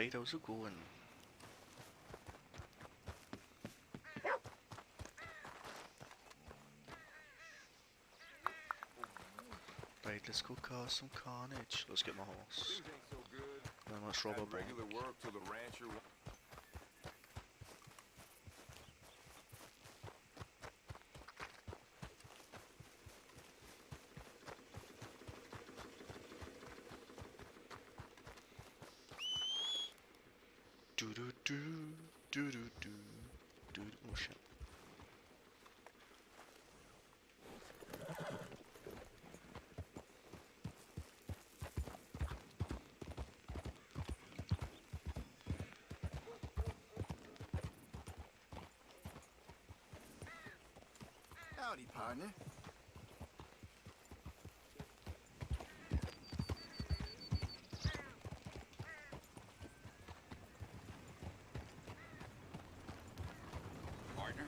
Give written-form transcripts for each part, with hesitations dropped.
Right, how's it going? Right, let's go cause some carnage. Let's get my horse. Things ain't so good. Then let's rob a Had bank. regular work till the rancher. Do do do do do do do. Oh shit. Howdy, partner. Partner?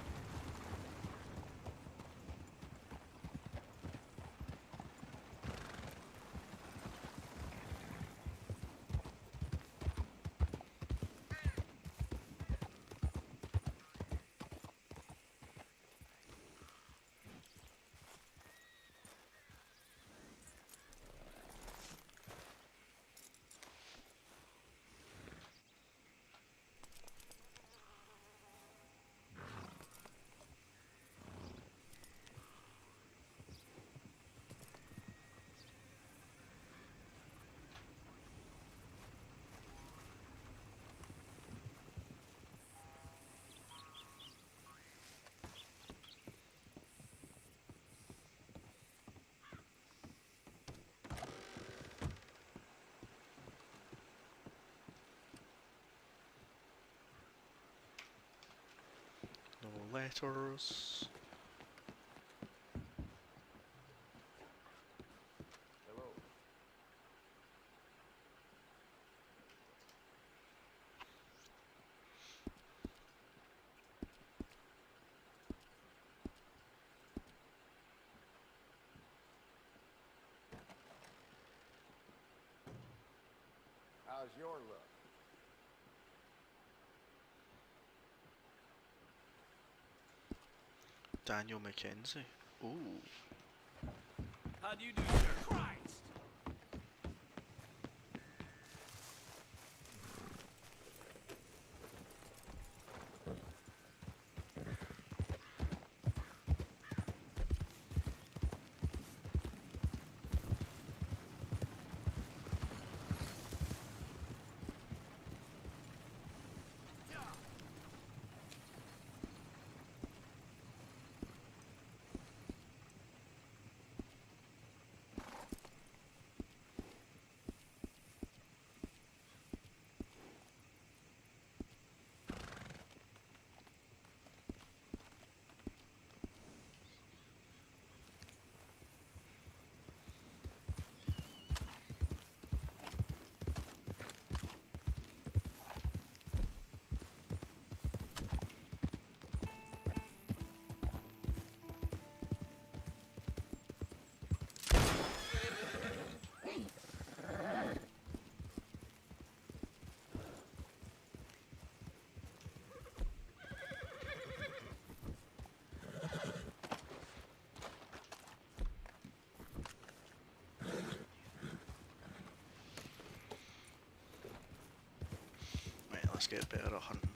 No letters. Hello. How's your luck? Daniel McKenzie. Ooh. How do you do, sir? Christ! Right, let's get better at hunting.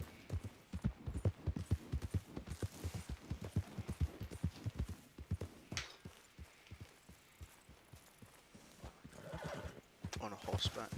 On a horseback.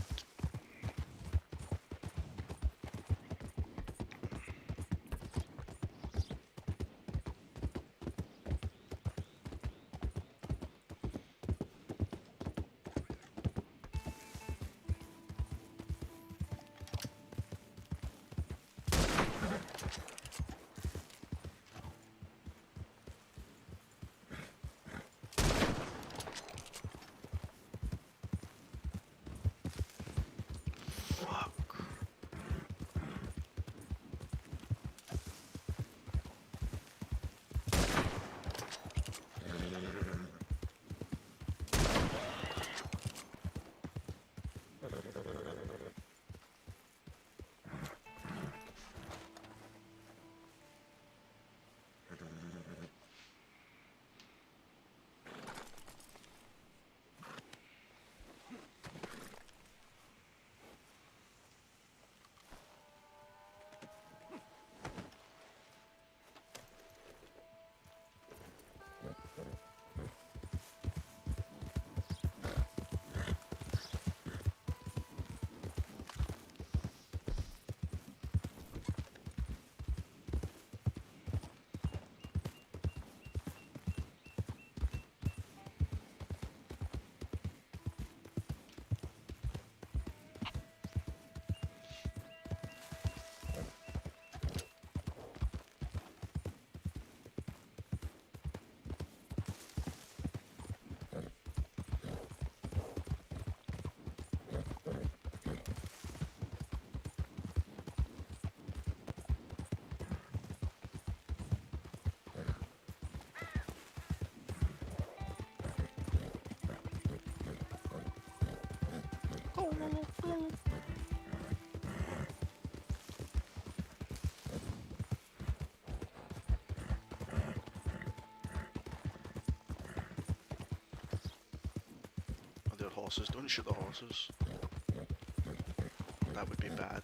Oh, they're horses. Don't shoot the horses. That would be bad.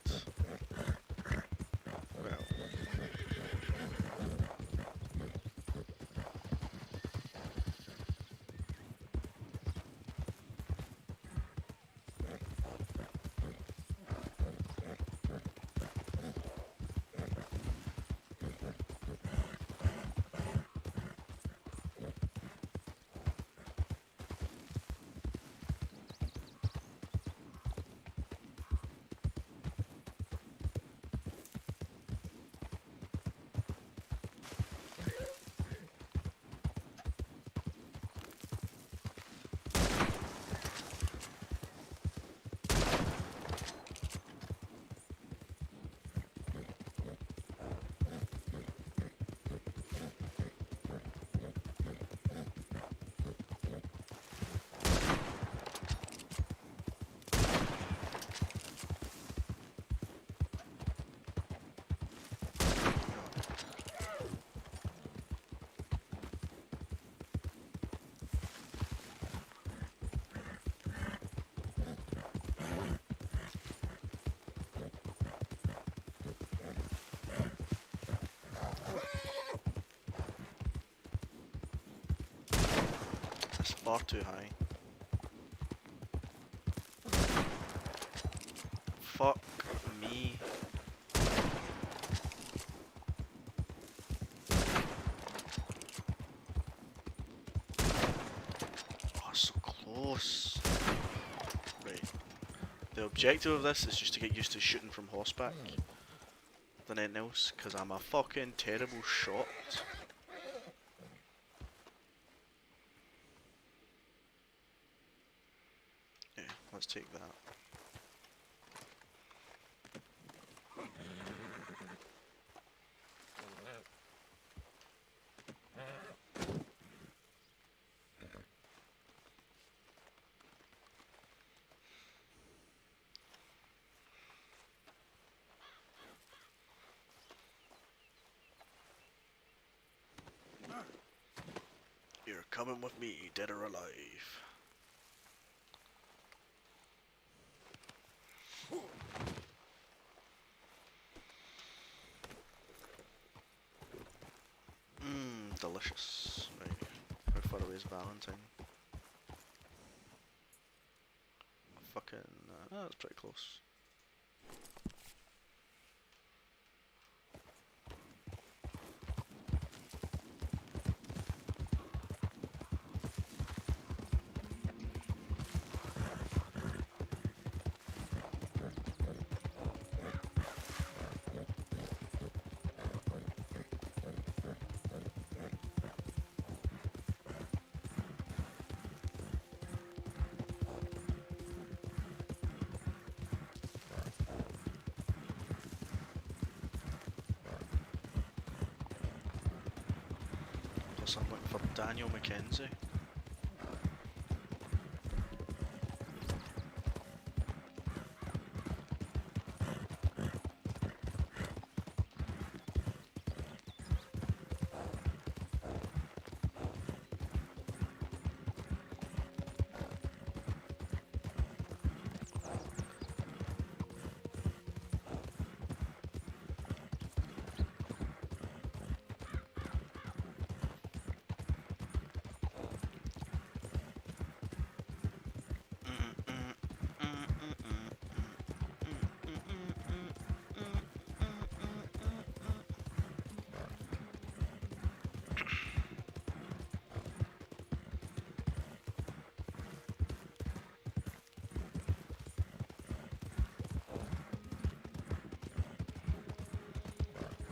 Well. It's far too high. Fuck me. Oh, so close. Right. The objective of this is just to get used to shooting from horseback than anything else, because I'm a fucking terrible shot. Yeah, let's take that. You're coming with me, dead or alive. Mmm, delicious. Right, how far away is Valentine? Fucking, oh, that's pretty close. Plus I'm looking for Daniel McKenzie.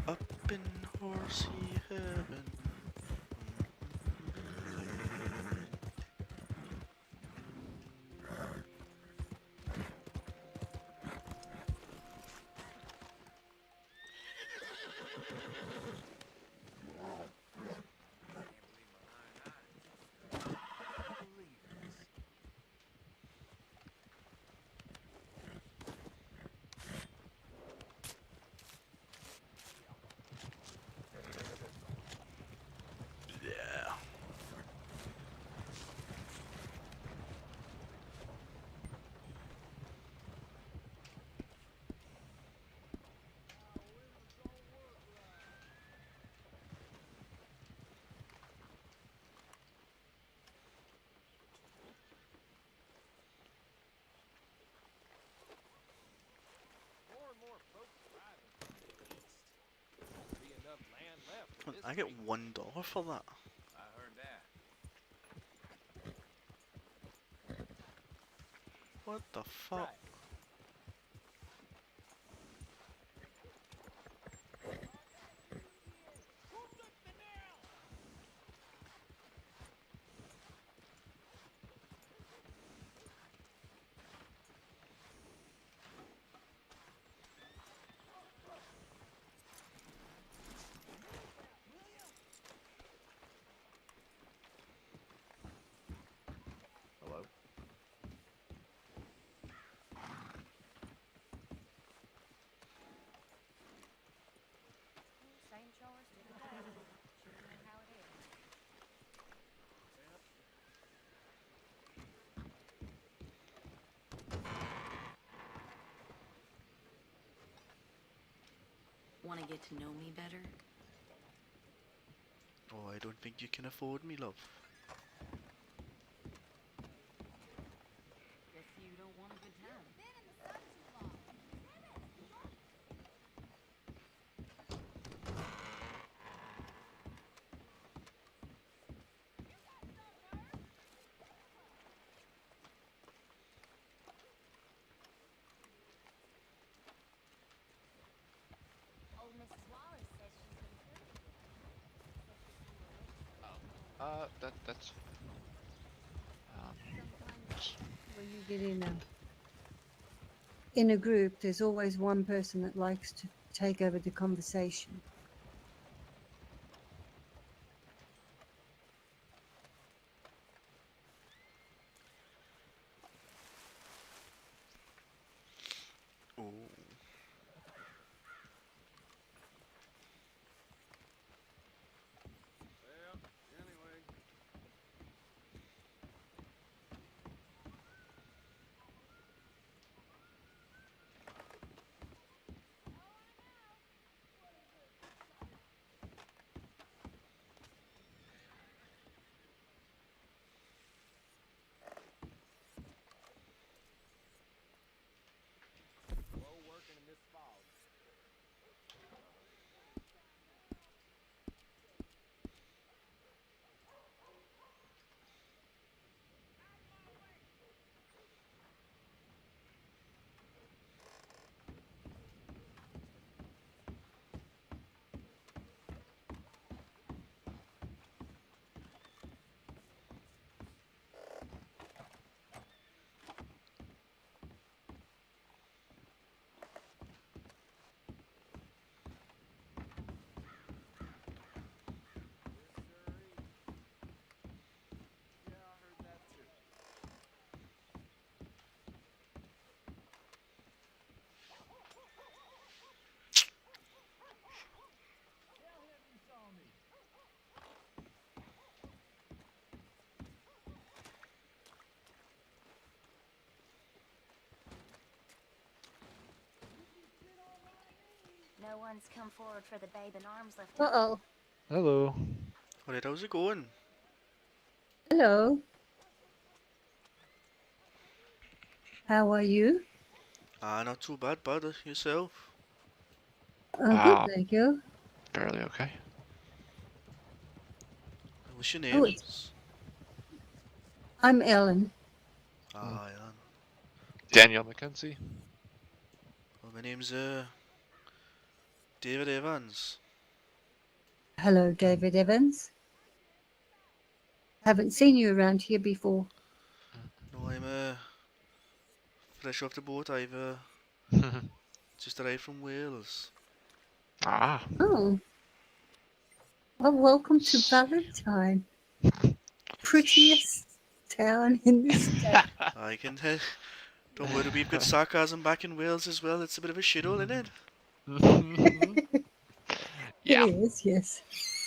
Up in horsey heaven. I get $1 for that. I heard that. What the fuck? Right. Hello. Same chores, different day. Sure you know how it is. Want to get to know me better? Oh, I don't think you can afford me, love. Guess you don't want a good time. Old Mrs. Wallace says she's been through it again. Says she's seen a witch. That's Sometimes when you get in a group, there's always one person that likes to take over the conversation. Oh. Well, anyway. Slow working in this fog. Yes, sirree. Yeah, I heard that too. Tell him you saw me. No one's come forward for the babe in arms left. Uh-oh. hello. Alright, how's it going? Hello. How are you? Ah, not too bad, bud. Yourself? Good, thank you. Fairly okay. What's your Oh, names? I'm Ellen. Ah, yeah. Daniel McKenzie. Well, my name's David Evans. Hello, David Evans. Haven't seen you around here before. No, I'm fresh off the boat. I've just arrived from Wales. Ah. Oh, well, welcome to Valentine. Prettiest town in the state. I can don't worry, we've got sarcasm back in Wales as well. It's a bit of a shithole, isn't it? Yeah, It is, yes.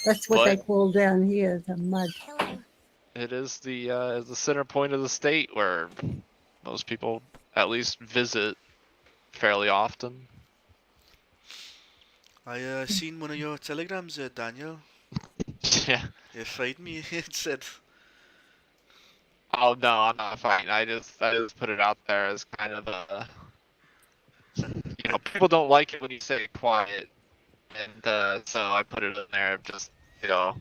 That's what they but call down here, the mud. Hello. it is the center point of the state where most people at least visit fairly often. I seen one of your telegrams, Daniel. Yeah. It frightened me. It said, Oh no, I'm not fighting. I just put it out there as kind of a, people don't like it when you say it quiet, and so I put it in there just you know,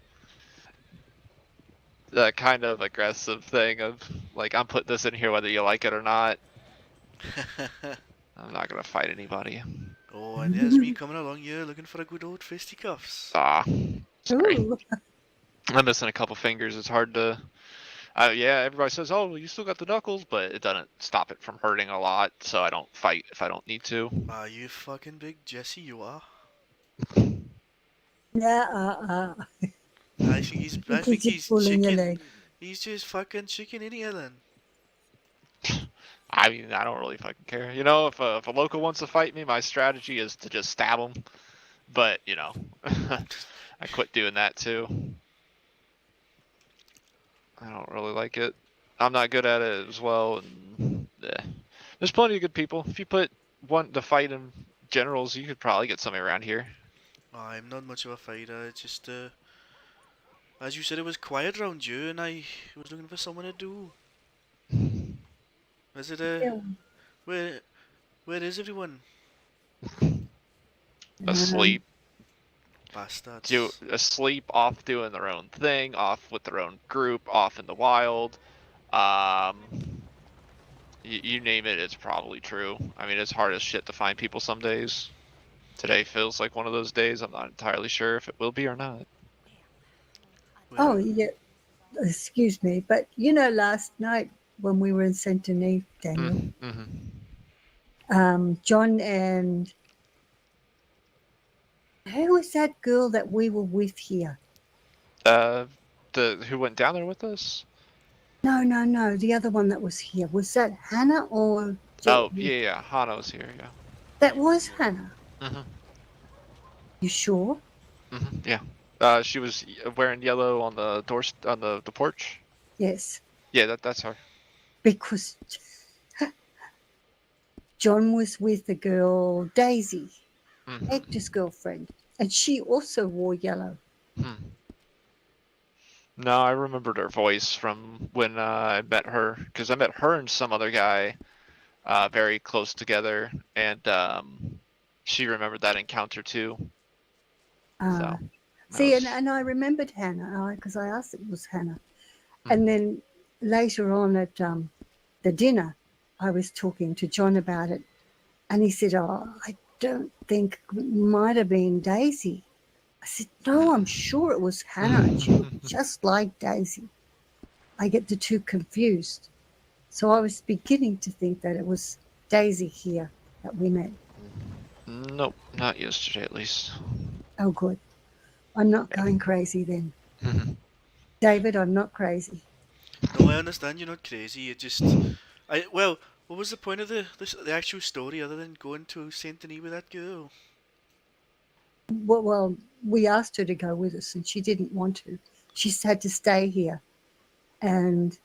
that kind of aggressive thing of like, I'm putting this in here whether you like it or not. I'm not gonna fight anybody. Oh, and there's me coming along here looking for a good old fisticuffs. Ah, sorry. Ooh. I'm missing a couple fingers. It's hard to. Yeah, everybody says, "Oh, you still got the knuckles," but it doesn't stop it from hurting a lot. So I don't fight if I don't need to. Ah, you fucking big Jesse, you are. Yeah, I think just he's pulling your chicken. leg. He's just fucking chicken idiot then. I mean, I don't really fucking care. You know, if a local wants to fight me, my strategy is to just stab them. But you know, I quit doing that too. I don't really like it. I'm not good at it as well. And, there's plenty of good people. If you put one to fight in generals, you could probably get somebody around here. I'm not much of a fighter. It's just, as you said, it was quiet around you, and I was looking for someone to do. Is it Yeah. where is everyone? Asleep. Bastards. Asleep, off doing their own thing, off with their own group, off in the wild. Um, you name it, it's probably true. I mean, it's hard as shit to find people some days. Today feels like one of those days. I'm not entirely sure if it will be or not. Oh, yeah. Excuse me, but you know, last night when we were in Saint Denis, Daniel, John and who was that girl that we were with here? Who went down there with us? No, the other one that was here. Was that Hannah or? Oh, yeah, Hano's here, yeah. That was Hannah. Mhm. You sure? Yeah. She was wearing yellow on the door, on the porch. Yes, Yeah, that's her. because John was with the girl Daisy, Hector's girlfriend, and she also wore yellow. No, I remembered her voice from when I met her, because I met her and some other guy very close together, and she remembered that encounter too. So, See, was... and I remembered Hannah because I asked if it was Hannah. And then later on at the dinner, I was talking to John about it, and he said, "Oh, I don't think it might have been Daisy." I said, "No, I'm sure it was Hannah, and she looked just like Daisy." I get the two confused. So I was beginning to think that it was Daisy here that we met. Nope, not yesterday at least. Oh, good. I'm not going crazy then. David, I'm not crazy. No, I understand you're not crazy. It just, well, what was the point of the actual story other than going to Saint Denis with that girl? Well, we asked her to go with us and she didn't want to. She had to stay here and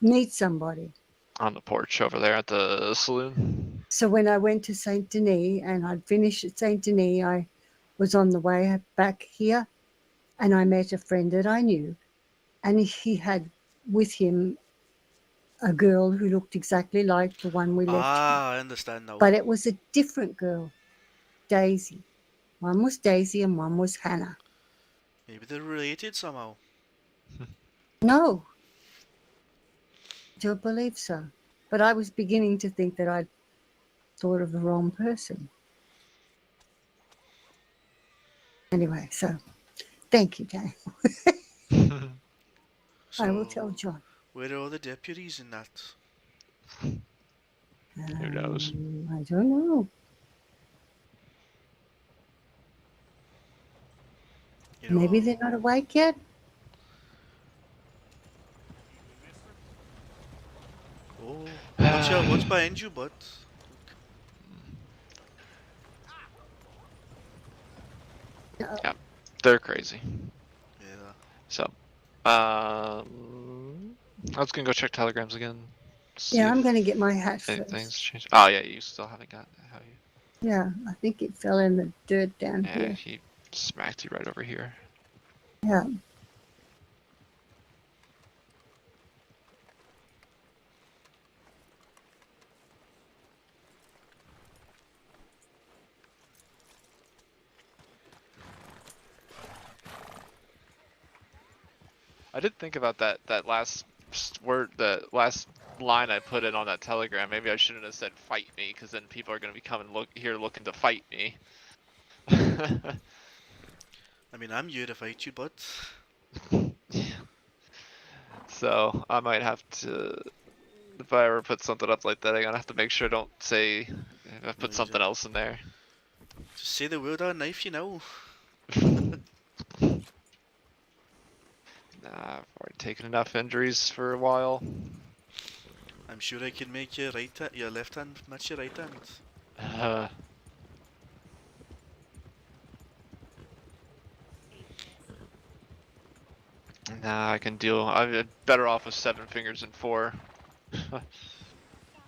meet somebody. On the porch over there at the saloon. So when I went to Saint Denis and I'd finished at Saint Denis, I was on the way back here and I met a friend that I knew, and he had with him a girl who looked exactly like the one we left. I understand now. But it was a different girl, Daisy. One was Daisy and one was Hannah. Maybe they're related somehow. No, don't believe so. But I was beginning to think that I'd thought of the wrong person. Anyway, so thank you, Dan. So, I will tell John. Where are all the deputies in that? Who knows? I don't know. You know, Maybe they're not awake yet. Oh, watch out! What's behind you, bud? Yeah, they're crazy. Yeah. So, I was gonna go check telegrams again. Yeah, I'm going to get my hat Things first. changed. Oh yeah, you still haven't gotten it, have you? Yeah, I think it fell in the dirt down Yeah, here. he smacked you right over here. Yeah. I did think about that last word, the last line I put in on that telegram. Maybe I shouldn't have said "fight me," because then people are gonna be coming here looking to fight me. I mean, I'm here to fight you, bud. So I might have to, if I ever put something up like that, I'm gonna have to make sure I don't say if I No, put you something don't. else in there. Just say the word, I'll knife you now. Nah, I've already taken enough injuries for a while. I'm sure I can make your your left hand match your right hand. Uh, nah, I can deal. I'm better off with 7 fingers than 4.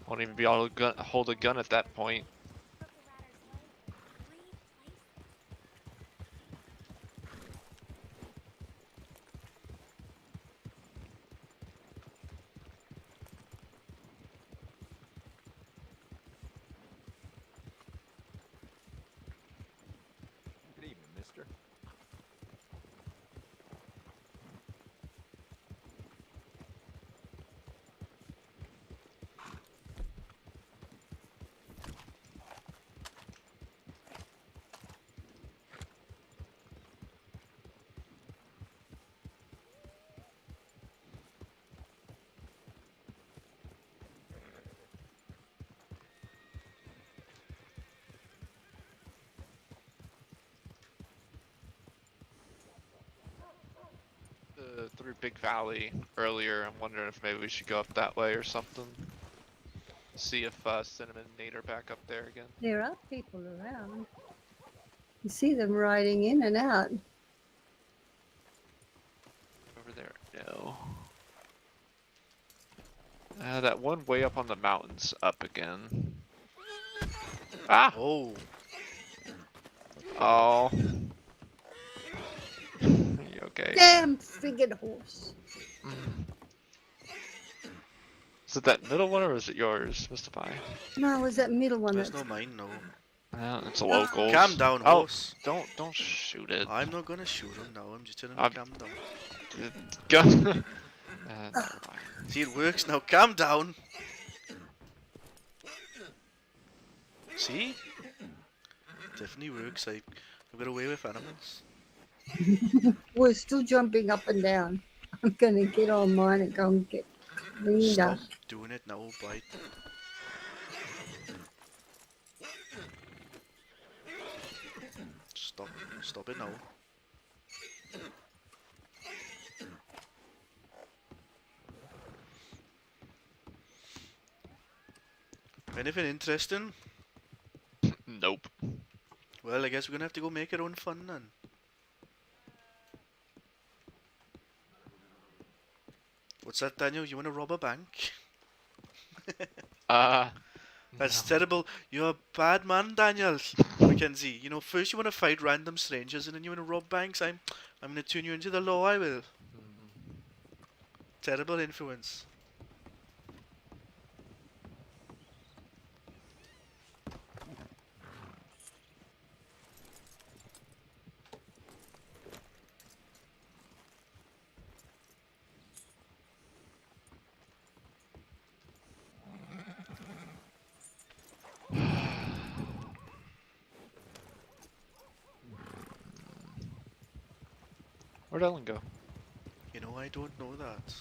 Won't even be able to hold a gun at that point. Broke the ratter's leg in 3 places. Good evening, mister. Through Big Valley earlier. I'm wondering if maybe we should go up that way or something. See if Cinnamon and Nate are back up there again. There are people around. You see them riding in and out. Over there, no. That one way up on the mountain's up again. Ah! Oh, Oh. You okay? Damn figured horse. Is it that middle one or is it yours, Mr. Pie? No, it was that middle one that's that's not mine, no. It's a local. Calm down, Oh, horse. don't shoot it. I'm not gonna shoot him now, I'm just telling him I'm- to calm down. Gun. Never mind. See, it works now, calm down! See? Definitely works, I got away with animals. we're still jumping up and down. I'm gonna get on mine and go and get cleaned Stop up. doing it now, bite. Stop it now. Anything interesting? Nope. Well, I guess we're gonna have to go make our own fun then. What's that, Daniel? You wanna rob a bank? That's terrible. You're a bad man, Daniel. Mackenzie. You know, first you wanna fight random strangers and then you wanna rob banks. I'm gonna turn you into the law, I will. Terrible influence. Where'd Ellen go? You know, I don't know that.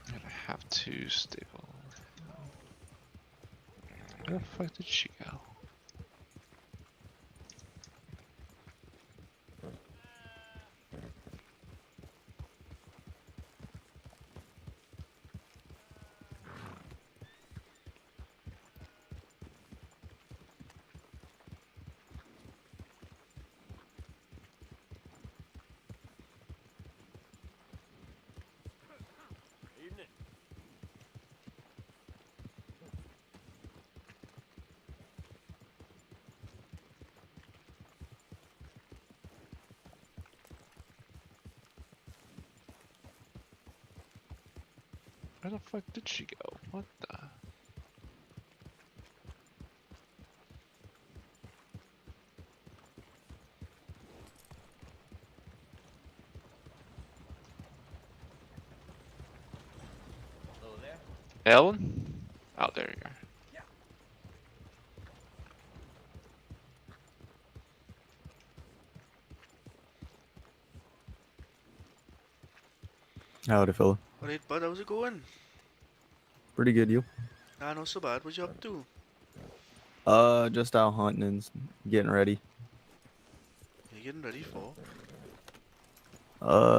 I have to stable. Where the fuck did she go? Evening. Where the fuck did she go? What the? Helen? Oh, there you are. Howdy, fella. Alright, bud, how's it going? Pretty good, you? Nah, not so bad. What you up to? Just out hunting and getting ready. What you getting ready for?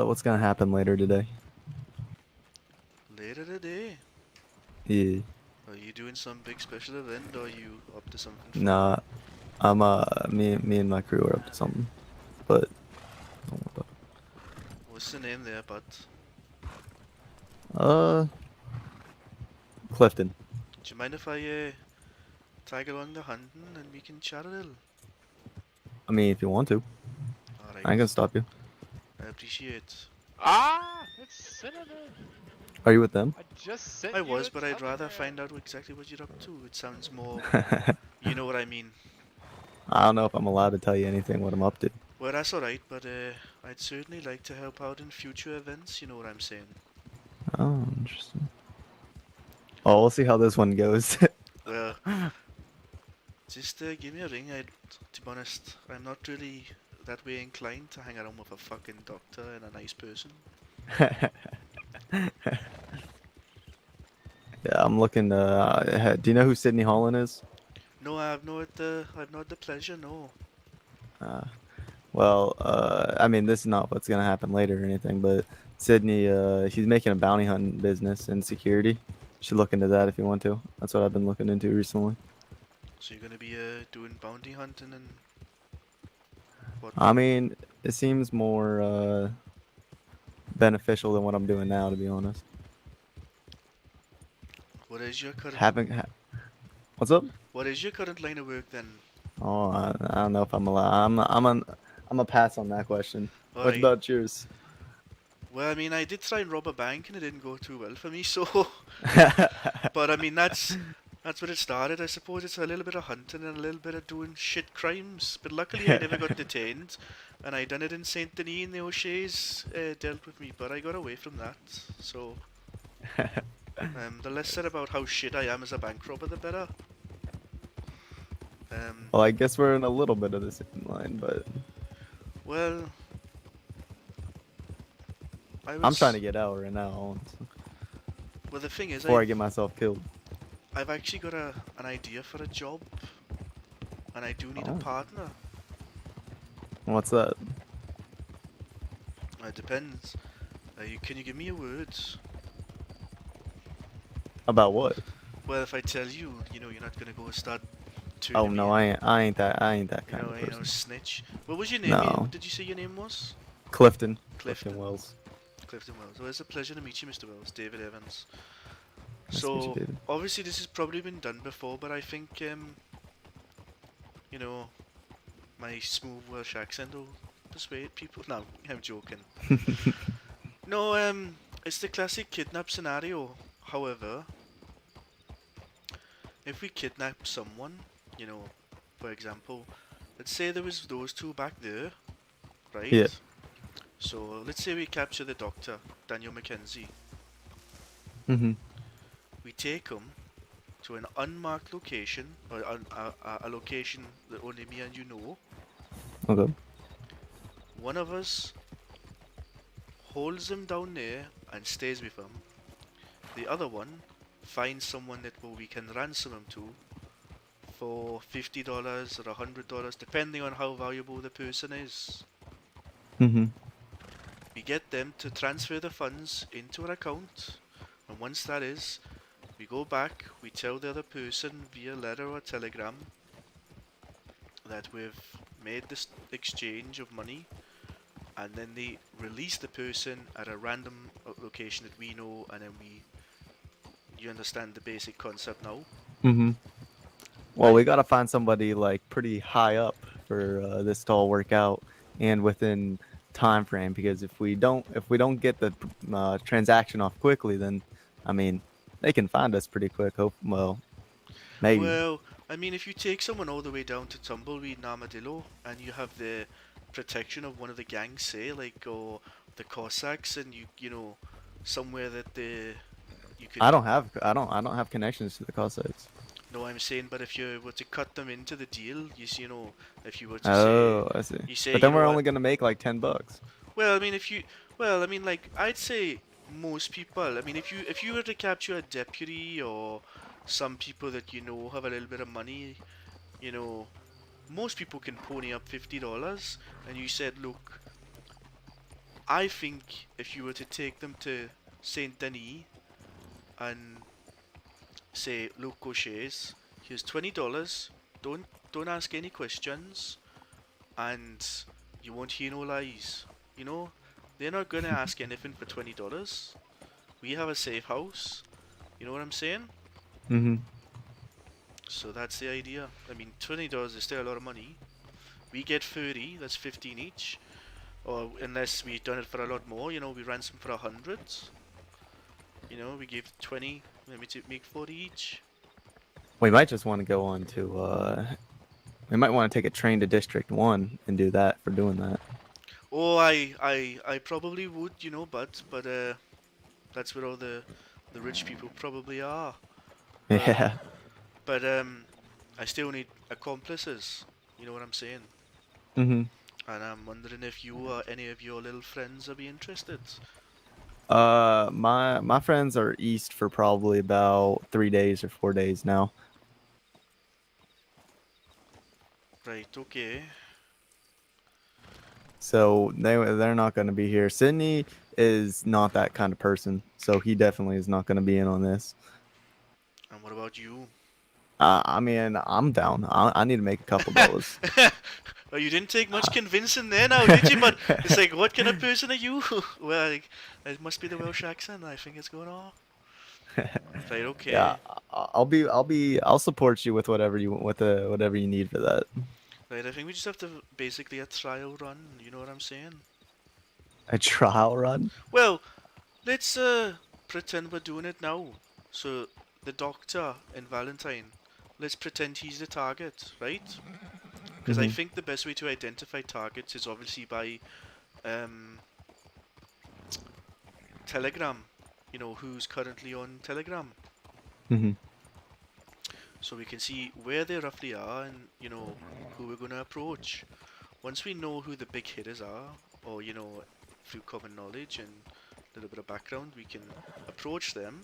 What's gonna happen later today? Later today. Yeah. Are you doing some big special event, or are you up to something fun? Nah, I'm me and my crew are up to something, but don't worry about What's the name there, bud? it. Clifton. Do you mind if I tag along the hunting and we can chat a little? I mean, if you want to, Alright, I ain't gonna stop you. I appreciate. Ah, it's Cinnamon. Are you with them? I just sent I you was, a but I'd rather telegram. find out exactly what you're up to. It sounds more, you know what I mean. I don't know if I'm allowed to tell you anything what I'm up to. Well, that's alright, but I'd certainly like to help out in future events, you know what I'm saying. Oh, interesting. Oh, we'll see how this one goes. Well, just give me a ring. To be honest, I'm not really that way inclined to hang around with a fucking doctor and a nice person. Yeah, I'm looking. Do you know who Sydney Holland is? No, I've not the pleasure, no. Uh, well, I mean, this is not what's gonna happen later or anything, but Sydney, she's making a bounty hunting business in security. You should look into that if you want to. That's what I've been looking into recently. So you're gonna be doing bounty hunting and what? I mean, it seems more beneficial than what I'm doing now, to be honest. What is your current? What's up? What is your current line of work then? Oh, I don't know if I'm allowed. I'm a pass on that question. What Alright. about yours? Well, I mean, I did try and rob a bank and it didn't go too well for me. So, but I mean, that's what it started. I suppose it's a little bit of hunting and a little bit of doing shit crimes. But luckily, I never got detained, and I done it in Saint Denis, and the O'Shea's dealt with me. But I got away from that. So, the less said about how shit I am as a bank robber, the better. Well, I guess we're in a little bit of the same line, but Well, I'm trying to get out right now Well, the thing is, before I get myself killed. I've actually got an idea for a job, and I do need a Oh. partner. What's that? It depends. Can you give me a word? About what? Well, if I tell you, you're not gonna go start turning Oh no, me, I ain't that kind of you know, person. snitch. What was your name? No. Did you say your name was? Clifton. Clifton. Wells. Clifton Wells. Well, it's a pleasure to meet you, Mr. Wells. David Evans. Nice to meet you, So, David. obviously this has probably been done before, but I think, my smooth Welsh accent will persuade people. No, I'm joking. No, it's the classic kidnap scenario. However, if we kidnap someone, for example, let's say there was those two back there, right? Yeah. So let's say we capture the doctor, Daniel Mackenzie. Mhm. We take him to an unmarked location, or a location that only me and you know. Okay. One of us holds him down there and stays with him. The other one finds someone that we can ransom him to for $50 or $100, depending on how valuable the person is. Mhm. We get them to transfer the funds into our account, and once that is, we go back, we tell the other person via letter or telegram that we've made this exchange of money, and then they release the person at a random location that we know, and then you understand the basic concept now? Mhm. Well, we gotta find somebody like pretty high up for this to all work out, and within time frame. Because if we don't get the transaction off quickly, then I mean, they can find us pretty quick. Well, maybe. Well, I mean, if you take someone all the way down to Tumbleweed and Armadillo, and you have the protection of one of the gangs, say, like, or the Cossacks, and you know, somewhere that you could. I don't have connections to the call sites. No, I'm saying, but if you were to cut them into the deal, you know, if you were to Oh, say, I see. you say, But you then know we're what? only gonna make like $10. Well, I mean, well, I mean, like, I'd say most people. I mean, if you were to capture a deputy or some people that you know have a little bit of money, you know, most people can pony up $50, and you said, look, I think if you were to take them to Saint Denis and say, look, Gauchers, here's $20. Don't ask any questions, and you won't hear no lies. You know, they're not gonna ask anything for $20. We have a safe house. You know what I'm saying? Mm-hmm. So that's the idea. I mean, $20 is still a lot of money. We get 30. That's 15 each. Or unless we've done it for a lot more, you know, we ransom for 100. You know, we give 20. Maybe to make 40 each. We might just want to go on to. We might want to take a train to District 1 and do that for doing that. Oh, I probably would, you know, but that's where all the rich people probably are. Yeah. But I still need accomplices. You know what I'm saying? Mm-hmm. And I'm wondering if you or any of your little friends would be interested. My friends are east for probably about 3 days or 4 days now. Right, okay. So they're not going to be here. Sydney is not that kind of person, so he definitely is not going to be in on this. And what about you? I mean, I'm down. I need to make a couple dollars. Well, you didn't take much convincing there now, did you? But it's like, what kind of person are you? Well, like, it must be the Welsh accent. I think it's going on. Right, okay. Yeah, I'll support you with whatever whatever you need for that. Right, I think we just have to basically a trial run. You know what I'm saying? A trial run? Well, let's pretend we're doing it now. So the doctor and Valentine, let's pretend he's the target, right? Because I think the best way to identify targets is obviously by Telegram. You know, who's currently on Telegram. Mm-hmm. So we can see where they roughly are and, you know, who we're going to approach. Once we know who the big hitters are, or, you know, through common knowledge and a little bit of background, we can approach them,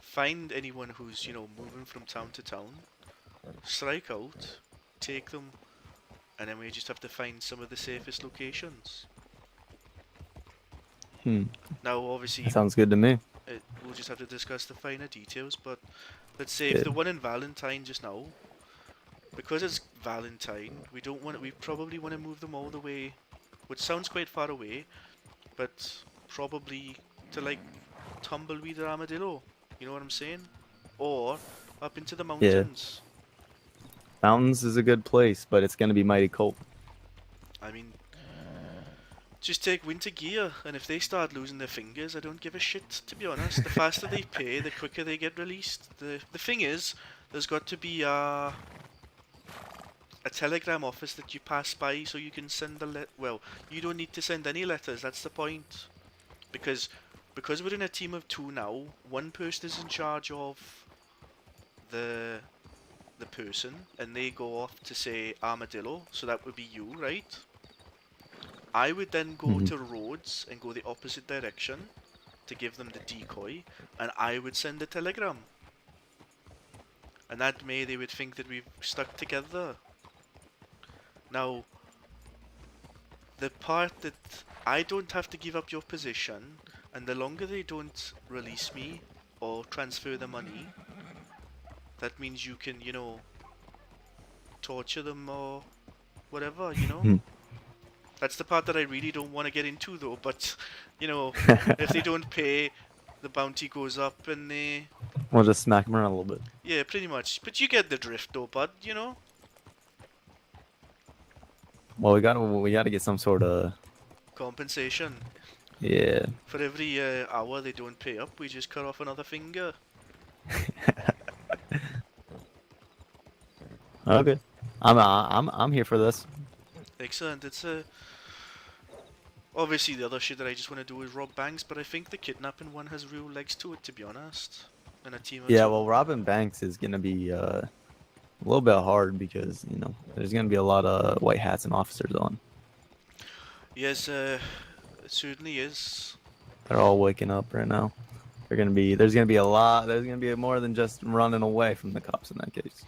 find anyone who's, you know, moving from town to town, strike out, take them, and then we just have to find some of the safest locations. Now, obviously, That sounds good to me. we'll just have to discuss the finer details, but let's say if the one in Valentine just now, because it's Valentine, we don't want we probably want to move them all the way, which sounds quite far away, but probably to like Tumbleweed or Armadillo, you know what I'm saying? Or up into the mountains. Mountains is a good place, but it's gonna be mighty cold. I mean, just take winter gear, and if they start losing their fingers, I don't give a shit, to be honest. The faster they pay, the quicker they get released. The thing is, there's got to be a telegram office that you pass by so you can send a well, you don't need to send any letters, that's the point. Because we're in a team of 2 now, one person is in charge of the person, and they go off to say Armadillo, so that would be you, right? I would then go to Rhodes and go the opposite direction to give them the decoy, and I would send a telegram. And that way they would think that we've stuck together. Now, the part that I don't have to give up your position, and the longer they don't release me or transfer the money, that means you can, you know, torture them or whatever, you know? That's the part that I really don't want to get into though, but, you know, if they don't pay, the bounty goes up and they... We'll just smack them around a little bit. Yeah, pretty much. But you get the drift though, bud, you know? Well, we gotta get some sort of Compensation. yeah. For every hour they don't pay up, we just cut off another finger. Okay, I'm here for this. Excellent. It's Obviously, the other shit that I just want to do is rob banks, but I think the kidnapping one has real legs to it, to be honest. In a team of Yeah, two. well, robbing banks is gonna be a little bit hard because there's gonna be a lot of white hats and officers on. Yes, it certainly is. They're all waking up right now. There's gonna be a lot. There's gonna be more than just running away from the cops in that case.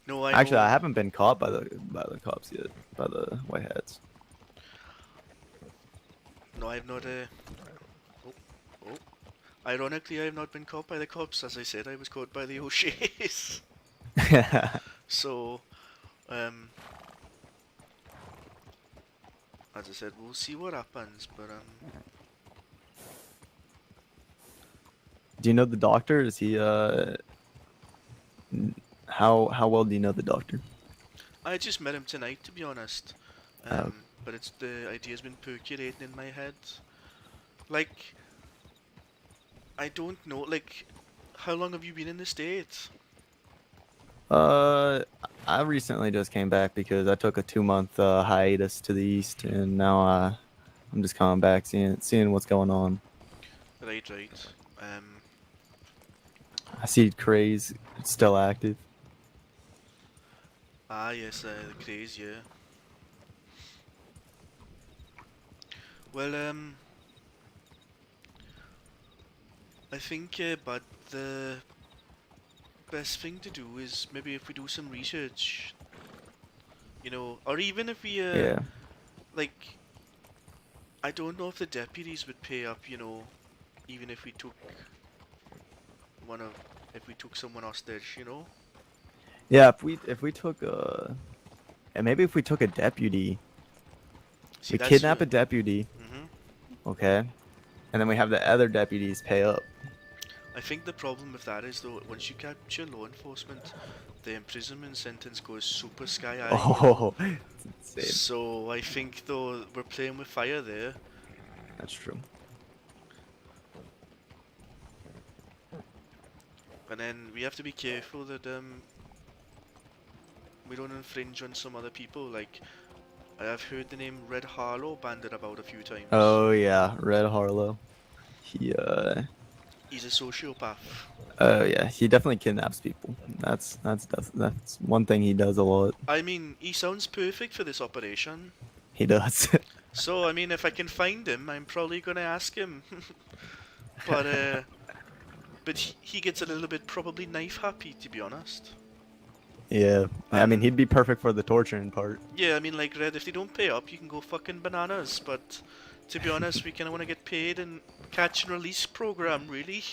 No, I Actually, know. I haven't been caught by the cops yet, by the white hats. No, I've not. Oh, oh. Ironically, I have not been caught by the cops. As I said, I was caught by the O'Sheas. So, as I said, we'll see what happens. But Do you know the doctor? Is he how well do you know the doctor? I just met him tonight, to be honest. Oh. But it's the idea's been percolating in my head. Like, I don't know. Like, how long have you been in the States? I recently just came back because I took a 2-month hiatus to the east, and now I'm just coming back, seeing what's going on. Right, right. I see Craze still active. Ah, yes, the craze, yeah. Well, I think, but the best thing to do is maybe if we do some research, or even if we, Yeah. like, I don't know if the deputies would pay up, even if we took if we took someone hostage, Yeah, if we took and maybe if we took a deputy, See, we that's kidnap a what- deputy, okay, and then we have the other deputies pay up. I think the problem with that is, though, once you capture law enforcement, the imprisonment sentence goes super sky high. Oh, it's insane. So I think, though, we're playing with fire there. That's true. And then we have to be careful that we don't infringe on some other people. Like, I have heard the name Red Harlow banded about a few times. Oh yeah, Red Harlow. He's a sociopath. Oh yeah, he definitely kidnaps people. That's one thing he does a lot. I mean, he sounds perfect for this operation. He does. So, I mean, if I can find him, I'm probably gonna ask him. But he gets a little bit probably knife happy, to be honest. Yeah, I mean he'd be perfect for the torturing part. Yeah, I mean, like, Red, if they don't pay up, you can go fucking bananas. But to be honest, we kind of want to get paid and catch and release program, really.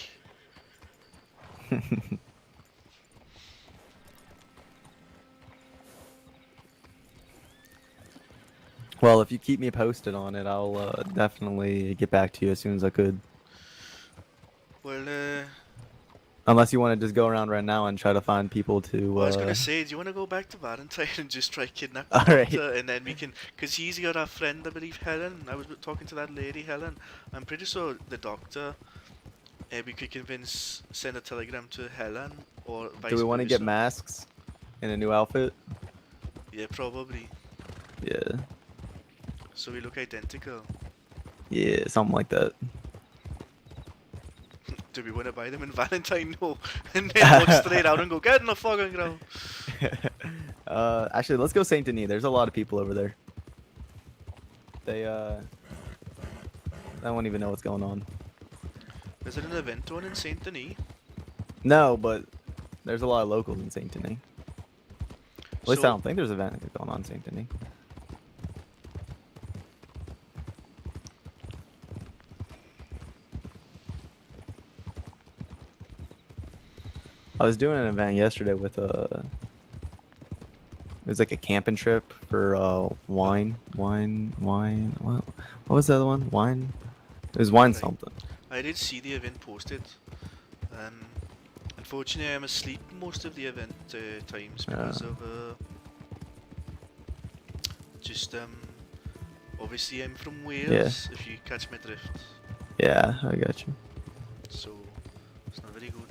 Well, if you keep me posted on it, I'll definitely get back to you as soon as I could. Well, Unless you want to just go around right now and try to find people to. well, I was gonna say, do you want to go back to Valentine and just try kidnap the Alright. doctor, and then we can, cause he's got a friend, I believe, Helen. I was talking to that lady, Helen. I'm pretty sure the doctor. We could send a telegram to Helen, or vice Do we want to versa. get masks in a new outfit? Yeah, probably. Yeah. So we look identical. Yeah, something like that. Do we want to buy them in Valentine? No. And then walk straight out and go, get in the fucking ground. Actually, let's go Saint Denis. There's a lot of people over there. They I won't even know what's going on. Is it an event on in Saint Denis? No, but there's a lot of locals in Saint Denis. At least I So- don't think there's an event going on in Saint Denis. I was doing an event yesterday with it was like a camping trip for wine. What was the other one? Wine. It was wine Right. something. I did see the event posted. Unfortunately, I'm asleep most of the event times because of just obviously I'm from Wales. If you catch my drift, Yeah, I got you. so it's not very good.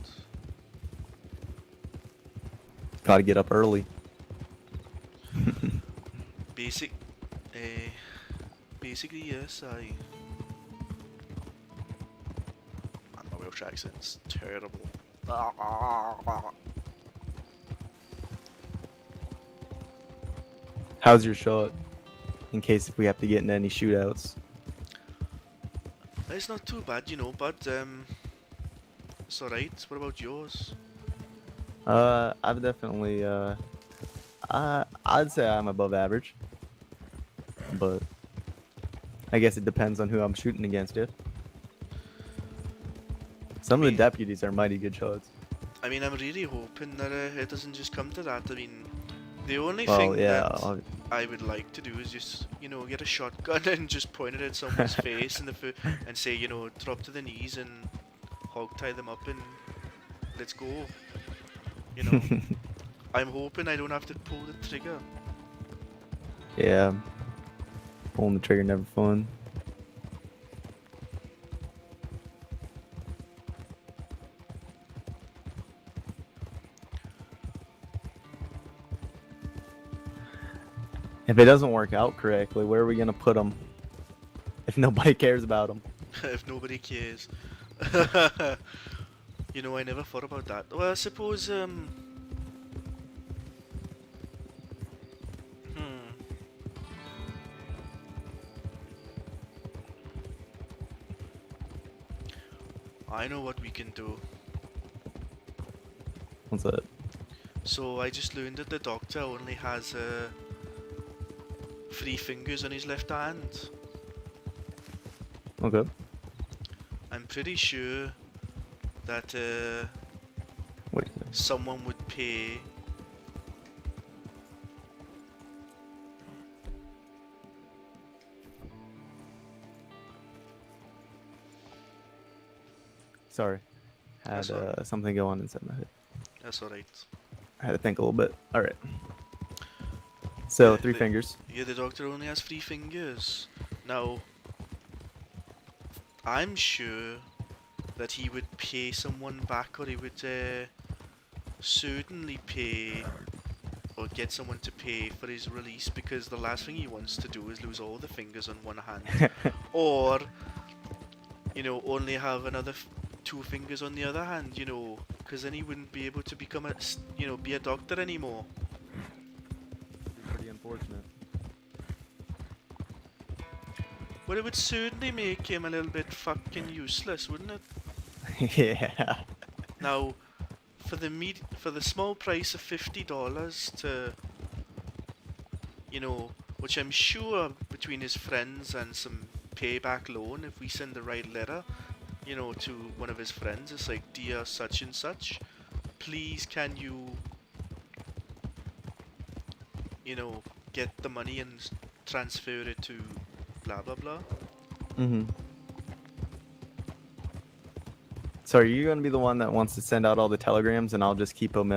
Gotta get up early. Basic. Basically, yes, I. Man, my Welsh accent's terrible. How's your shot? In case if we have to get into any shootouts. It's not too bad, but it's alright. What about yours? I've definitely I'd say I'm above average, but I guess it depends on who I'm shooting against. It. Some of the deputies are mighty good shots. I mean, I'm really hoping that it doesn't just come to that. I mean, the only Well, thing yeah, that I would like to do is just, get a shotgun and just point it at someone's face and say, drop to the knees and hog tie them up and let's go. I'm hoping I don't have to pull the trigger. Yeah, pulling the trigger never fun. If it doesn't work out correctly, where are we gonna put them? If nobody cares about them. If nobody cares. I never thought about that. Well, I suppose, I know what we can do. What's that? So I just learned that the doctor only has 3 fingers on his left hand. Okay. I'm pretty sure that Wait. someone would pay Sorry. Had That's all right. something go on inside my head. That's alright. I had to think a little bit. All right. So 3 the- fingers. Yeah, the doctor only has 3 fingers. Now, I'm sure that he would pay someone back, or he would certainly pay or get someone to pay for his release, because the last thing he wants to do is lose all the fingers on one hand, or only have another 2 fingers on the other hand, because then he wouldn't be able to become be a doctor anymore. Pretty unfortunate. Well, it would certainly make him a little bit fucking useless, wouldn't it? Yeah. Now, for the small price of $50 to, which I'm sure between his friends and some payback loan, if we send the right letter, to one of his friends, it's like, dear such and such, please can you, get the money and transfer it to blah blah blah. Mm-hmm. So are you gonna be the one that wants to send out all the telegrams, and I'll just keep them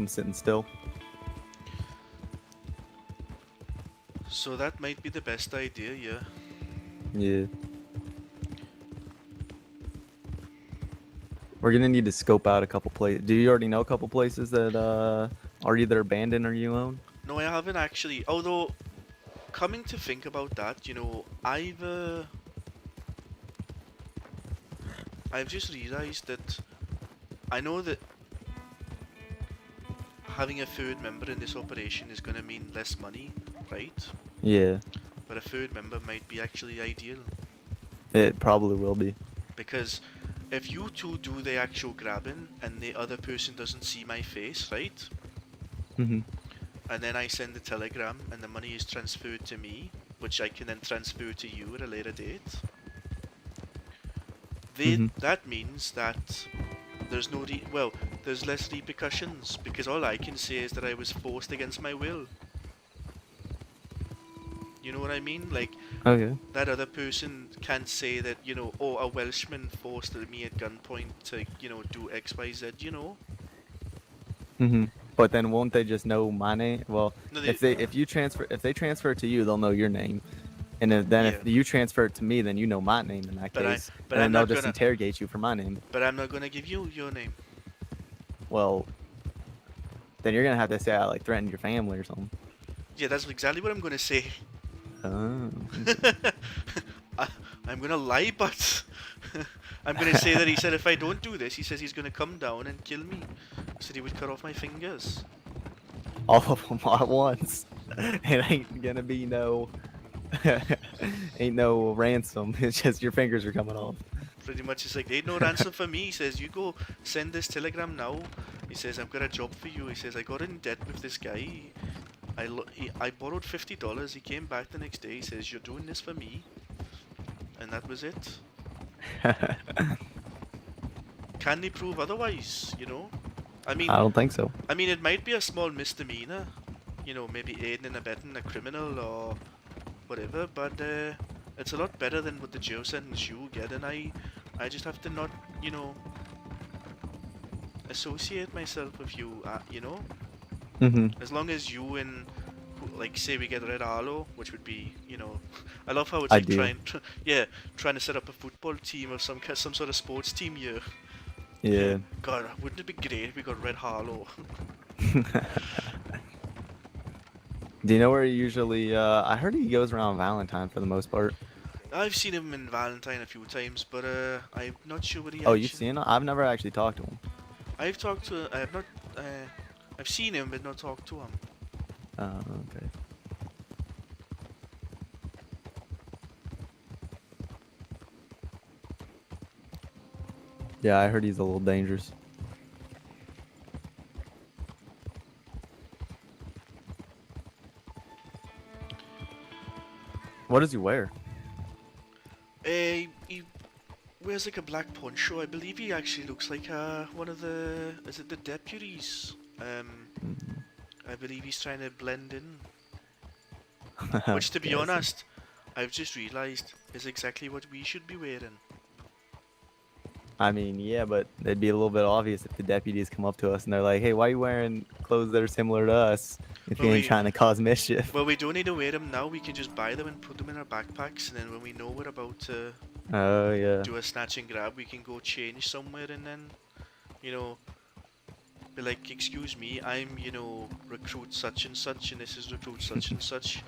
sitting still? So that might be the best idea, yeah. Yeah. We're gonna need to scope out a couple places. Do you already know a couple places that are either abandoned or you own? No, I haven't actually. Although, coming to think about that, I've just realised that I know that having a third member in this operation is going to mean less money, right? Yeah. But a third member might be actually ideal. It probably will be. Because if you two do the actual grabbing and the other person doesn't see my face, right? Mm-hmm. And then I send the telegram and the money is transferred to me, which I can then transfer to you at a later date. That means that there's there's less repercussions, because all I can say is that I was forced against my will. You know what I mean? Like, Okay. that other person can't say that, oh, a Welshman forced me at gunpoint to, do X, Y, Z, Mm-hmm. But then won't they just know my name? Well, No, if they transfer it to you, they'll know your name. And if you transfer it to me, then you know my name in that case. but and I'm then they'll not just gonna- interrogate you for my name. But I'm not gonna give you your name. Well, then you're gonna have to say I threatened your family or something. Yeah, that's exactly what I'm gonna say. Oh. I, I'm gonna lie, but I'm gonna say that he said if I don't do this, he says he's gonna come down and kill me. He said he would cut off my fingers. All of them at once. It ain't gonna be no, ain't no ransom. It's just your fingers are coming off. Pretty much, it's like, they ain't no ransom for me. He says, you go send this telegram now. He says, I've got a job for you. He says, I got in debt with this guy. I borrowed $50. He came back the next day. He says, you're doing this for me. And that was it. Can they prove otherwise, you know? I mean, I don't think so. I mean, it might be a small misdemeanor. You know, maybe aiding and abetting a criminal or whatever, but it's a lot better than what the jail sentence you get, and I just have to not, you know, associate myself with you, you know? Mm-hmm. As long as you and, like, say we get Red Harlow, which would be, you know, I love how it's like Ideal. trying to set up a football team or some sort of sports team here. Yeah. God, wouldn't it be great if we got Red Harlow? Do you know where he usually? I heard he goes around Valentine for the most part. I've seen him in Valentine a few times, but I'm not sure what he. Oh, you've seen him? I've never actually talked to him. I've talked to. I have not. I've seen him, but not talked to him. Oh, okay. Yeah, I heard he's a little dangerous. What does he wear? He wears like a black poncho. I believe he actually looks like one of the. Is it the deputies? I believe he's trying to blend in. Which, to be Guessing. honest, I've just realised is exactly what we should be wearing. I mean, yeah, but it'd be a little bit obvious if the deputies come up to us and they're like, "Hey, why are you wearing clothes that are similar to us? If you Well, ain't we- trying to cause mischief." Well, we don't need to wear them now. We can just buy them and put them in our backpacks, and then when we know we're about to Oh yeah. do a snatch and grab, we can go change somewhere, and then, you know, be like, excuse me, I'm, you know, recruit such and such, and this is recruit such and such.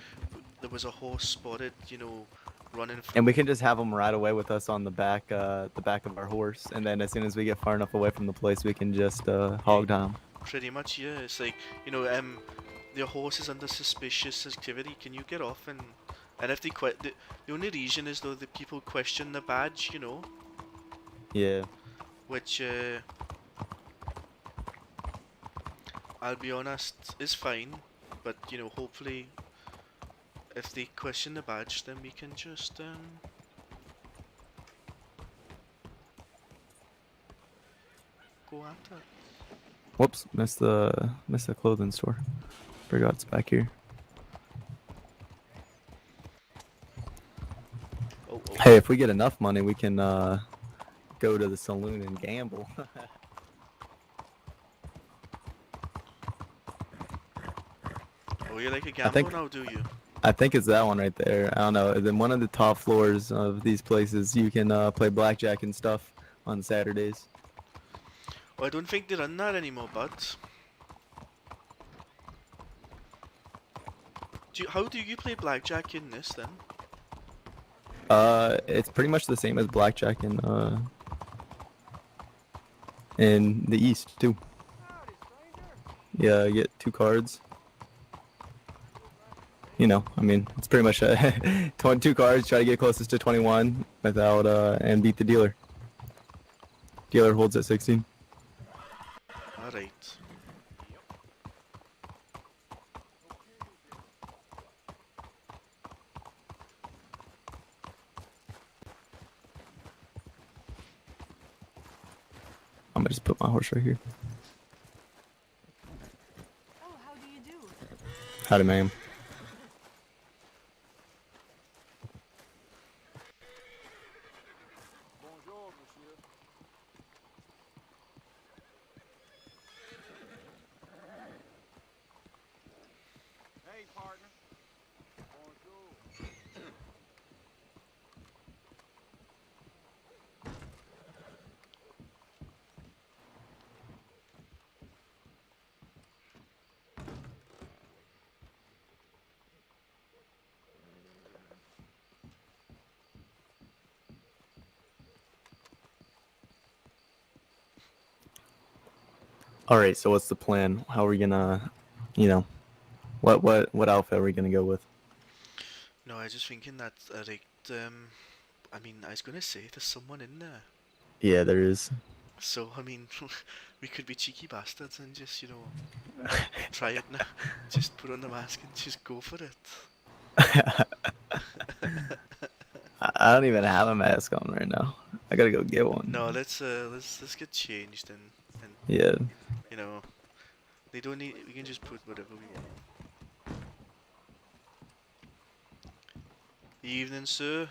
There was a horse spotted, you know, running. And we can just have them ride away with us on the back of our horse, and then as soon as we get far enough away from the place, we can just hog down. Pretty much, yeah. It's like, you know, the horse is under suspicious activity. Can you get off? And if they the only reason is though that people question the badge, you know, Yeah. which I'll be honest is fine, but you know, hopefully, if they question the badge, then we can just go after it. Whoops, missed the clothing store. Forgot it's back here. Oh, Hey, if we get enough money, we can go to the saloon and gamble. oh, you like a gamble think- now, do you? I think it's that one right there. I don't know. Then one of the top floors of these places, you can play blackjack and stuff on Saturdays. Well, I don't think they run that anymore, but how do you play blackjack in this then? It's pretty much the same as blackjack in the East too. Yeah, you get 2 cards. You know, I mean, it's pretty much 22 cards. Try to get closest to 21 without and beat the dealer. Dealer holds at 16. Alright. I'm gonna just put my horse right here. Oh, how do you do? Howdy, ma'am. Bonjour, monsieur. Hey, partner. Bonjour. All right. So what's the plan? How are we gonna, you know, what outfit are we gonna go with? No, I was just thinking that like I mean, I was gonna say there's someone in there. Yeah, there is. So I mean, we could be cheeky bastards and just try it now. Just put on the mask and just go for it. I don't even have a mask on right now. I gotta go get one. No, let's get changed and Yeah. you know they don't need. We can just put whatever we want on. Evening, sir.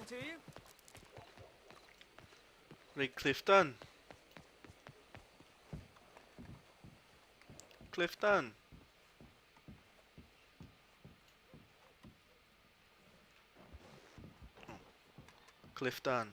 happened to you? Right, Clifton. Clifton. Clifton.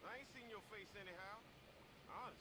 I ain't seen your face anyhow. Honest.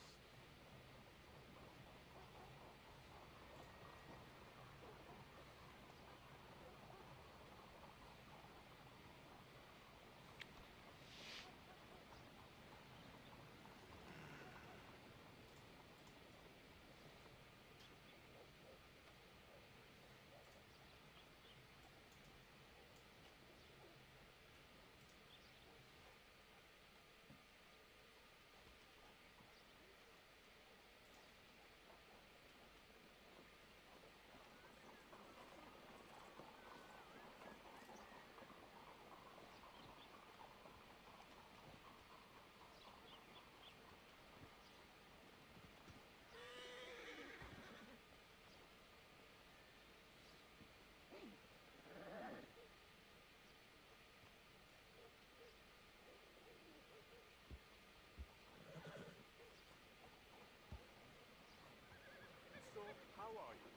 So, how are you?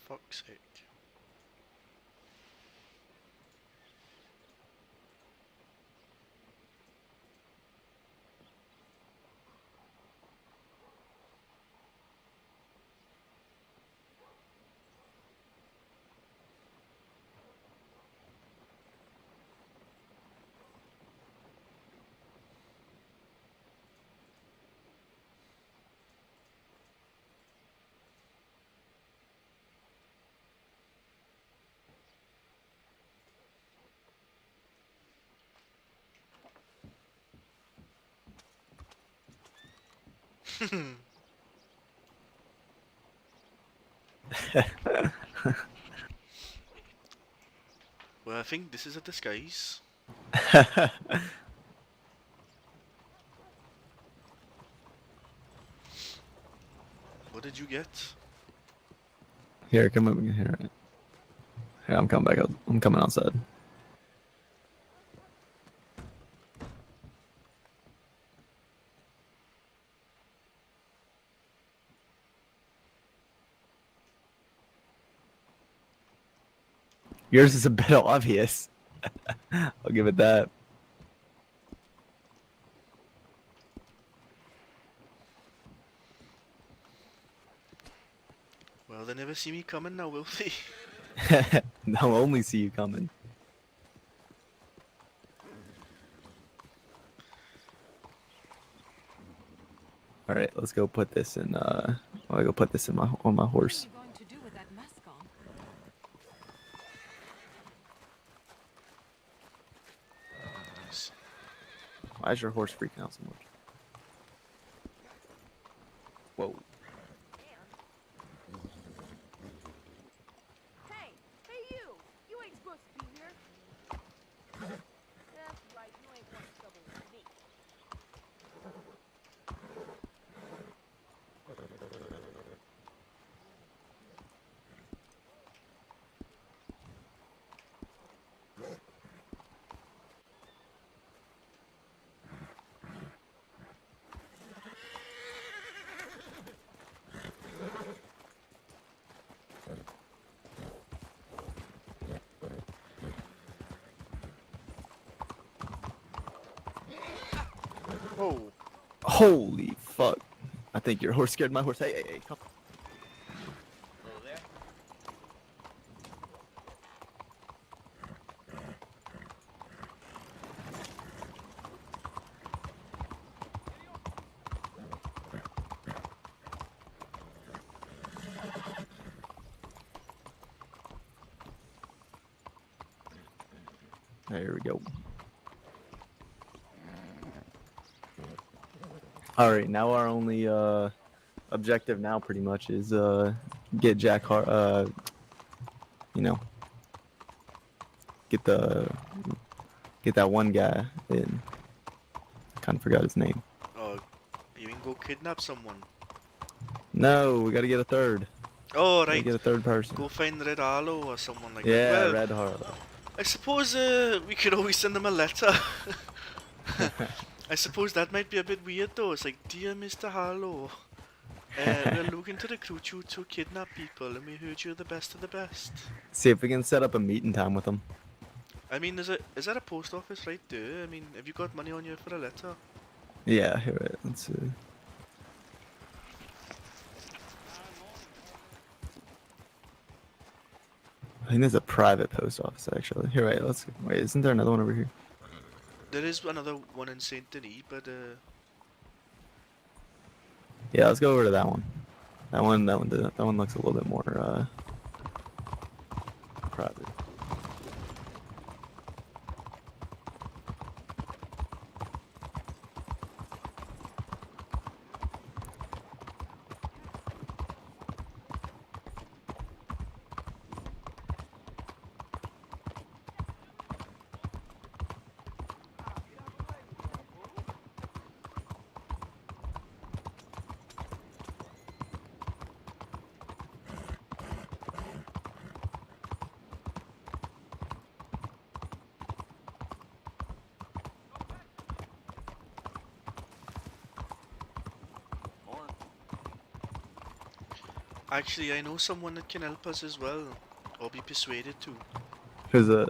Fuck's sake. Well, I think this is a disguise. What did you get? Here, come over here. Here, I'm coming back out. I'm coming outside. Yours is a bit obvious. I'll give it that. Well, they never see me coming now, will they? They'll only see you coming. All right, let's go put this in. I'll go put this in on my horse. What are you going to do with that mask on? Why is your horse freaking out so much? Whoa. Hey, hey you! You ain't supposed to be here. That's right, you ain't want trouble with me. Oh. Holy fuck! I think your horse scared my horse. Hey, hey, hey, come. There we go. All right, now our only objective now pretty much is get you know, get that one guy in. I kind of forgot his name. Oh, you can go kidnap someone. No, we got to get a third. Oh, Gotta right. get a third person. Go find Red Harlow or someone like that. Yeah, Well, Red Harlow. I suppose we could always send them a letter. I suppose that might be a bit weird though. It's like, dear Mr. Harlow, we're looking to recruit you to kidnap people, and we heard you're the best of the best. See if we can set up a meeting time with them. I mean, is that a post office right there? I mean, have you got money on you for a letter? Yeah, here it. Let's see. I think there's a private post office actually. Here, wait. Let's wait. Isn't there another one over here? There is another one in Saint Denis, but Yeah, let's go over to that one. That one looks a little bit more private. actually, I know someone that can help us as well, or be persuaded to. Who's that?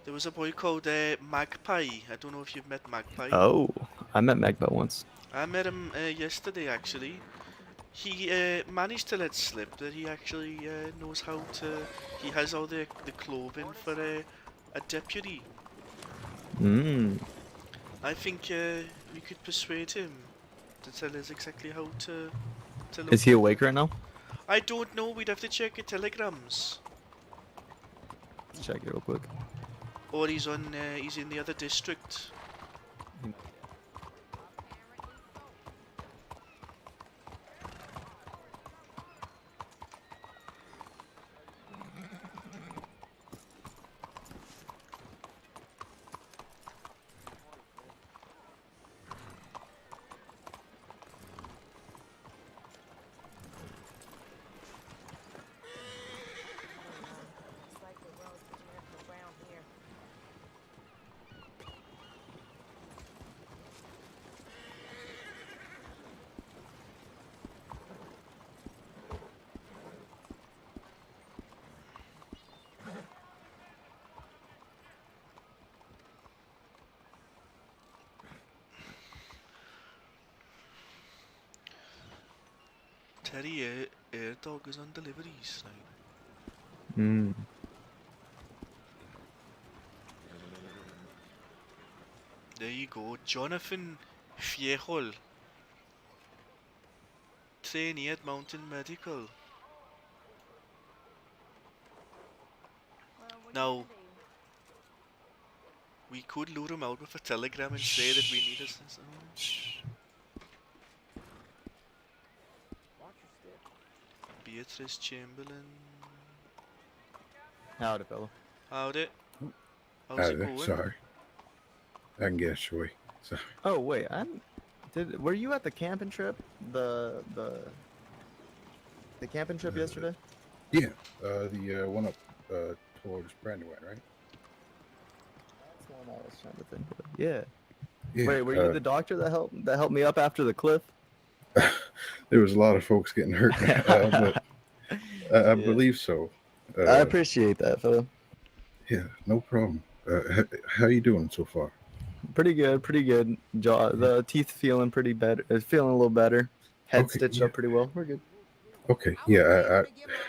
There was a boy called Magpie. I don't know if you've met Magpie. Oh, I met Magpie once. I met him yesterday, actually. He managed to let slip that he actually knows how to... He has all the clothing for a deputy. Mm. I think we could persuade him to tell us exactly how to look. Is he awake right now? I don't know. We'd have to check your telegrams. Let's check it real quick. Or he's in the other district. Teddy Air Dog is on deliveries. Mm. There you go, Jonathan Fiehol, trainee at Mountain Medical. Now, we could lure him out with a telegram and say that we need assistance. Beatrice Chamberlain. Howdy, fella. Howdy. How's Hi it there, going? sorry. I can get away. Sorry. Oh wait, were you at the camping trip? The camping trip yesterday? Yeah, the one up towards Brandywine, right? That's one I was trying to think of. Yeah. Yeah. Wait, were you the doctor that helped me up after the cliff? There was a lot of folks getting hurt, but I believe so. I appreciate that, fella. Yeah, no problem. How you doing so far? Pretty good, pretty good. The teeth feeling pretty better. Feeling a little better. Head Okay, stitched yeah. up pretty well. We're good. Okay, yeah,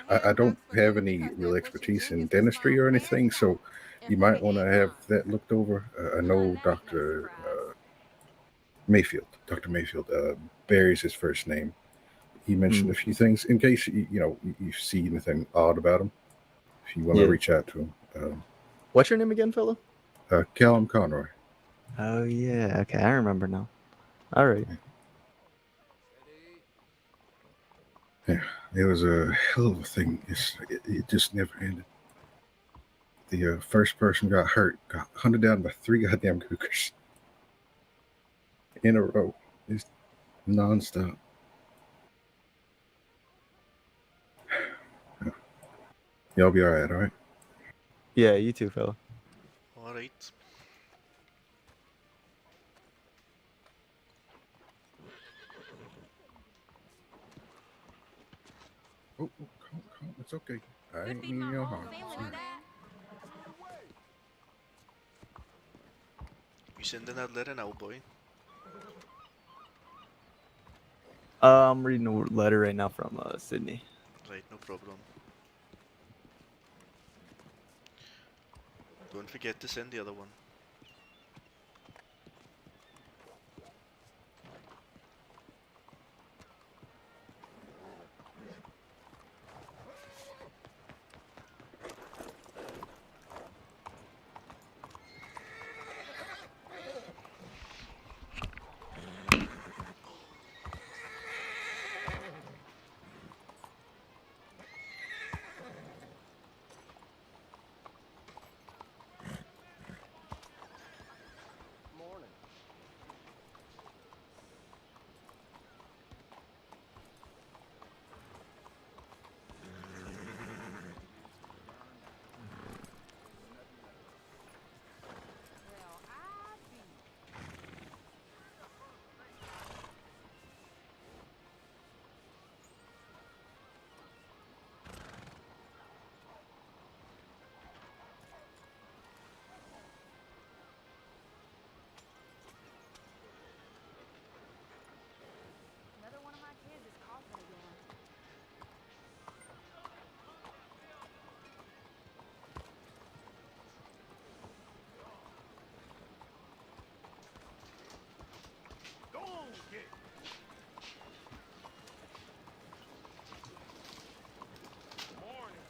I don't have any real expertise in dentistry or anything, so you might want to have that looked over. I know Dr. Mayfield. Dr. Mayfield. Barry's his first name. He mentioned a few things in case you see anything odd about him. If you want to reach out to him. What's your name again, fella? Callum Conroy. Oh yeah, okay, I remember now. All right. Yeah. It was a hell of a thing. It just never ended. The first person got hurt, got hunted down by 3 goddamn cougars in a row. It's nonstop. Y'all be all right, all right? Yeah, you too, fella. Alright. Oh, calm. It's okay. I ain't mean no harm. You sending that letter now, boy? I'm reading a letter right now from Sydney. Right, no problem. Don't forget to send the other one. Another one of my kids is coughing again. Go on, kid. Morning.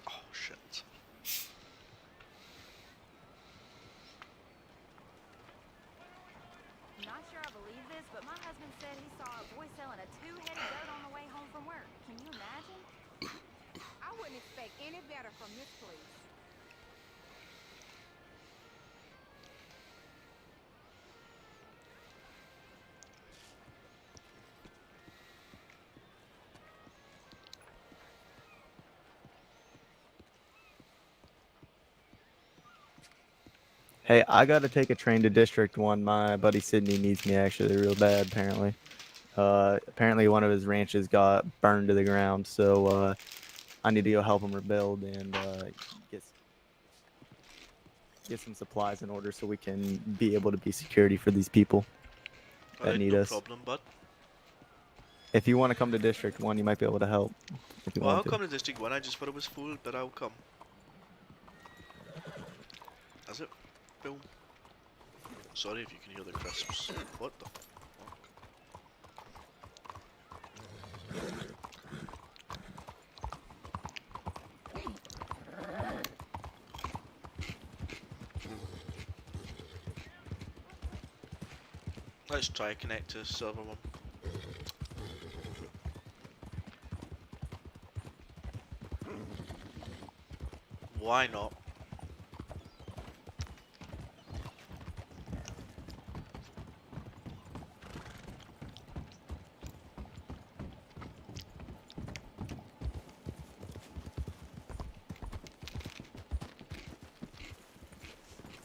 Oh shit. Not sure I believe this, but my husband said he saw a boy selling a 2-headed goat on the way home from work. Can you imagine? I wouldn't expect any better from this place. Hey, I gotta take a train to District 1. My buddy Sydney needs me actually real bad, apparently. Apparently one of his ranches got burned to the ground, so I need to go help him rebuild and get some supplies in order so we can be able to be security for these people that Alright, need no us. problem, bud. If you want to come to District 1, you might be able to help. If you Well, I'll want to. come to District 1, I just thought it was full, but I'll come. Is it? Boom. Sorry if you can hear the crisps. What the fuck? Let's try connect to server 1. Why not?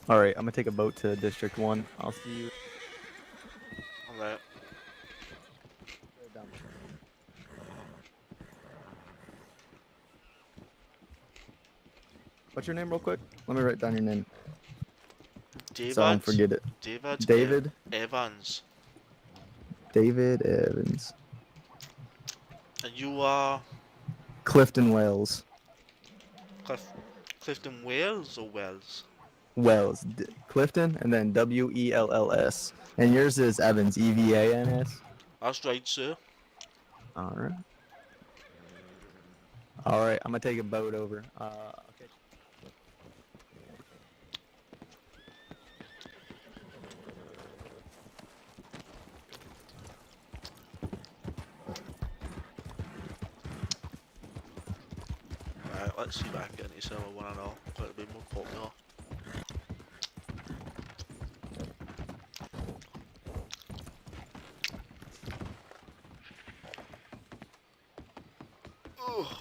All right, I'm gonna take a boat to District 1. I'll see you. Alright. What's your name, real quick? Let me write down your name. David. So I don't forget it. David. David. Evans. David Evans. And you are Clifton Wales. Clifton Wales or Wells? Wells. Clifton and then Wells. And yours is Evans. Evans. That's right, sir. All right. All right. I'm gonna take a boat over. Okay. Right, let's see if I can get into Server 1 and all. It'll be more popular. Ugh.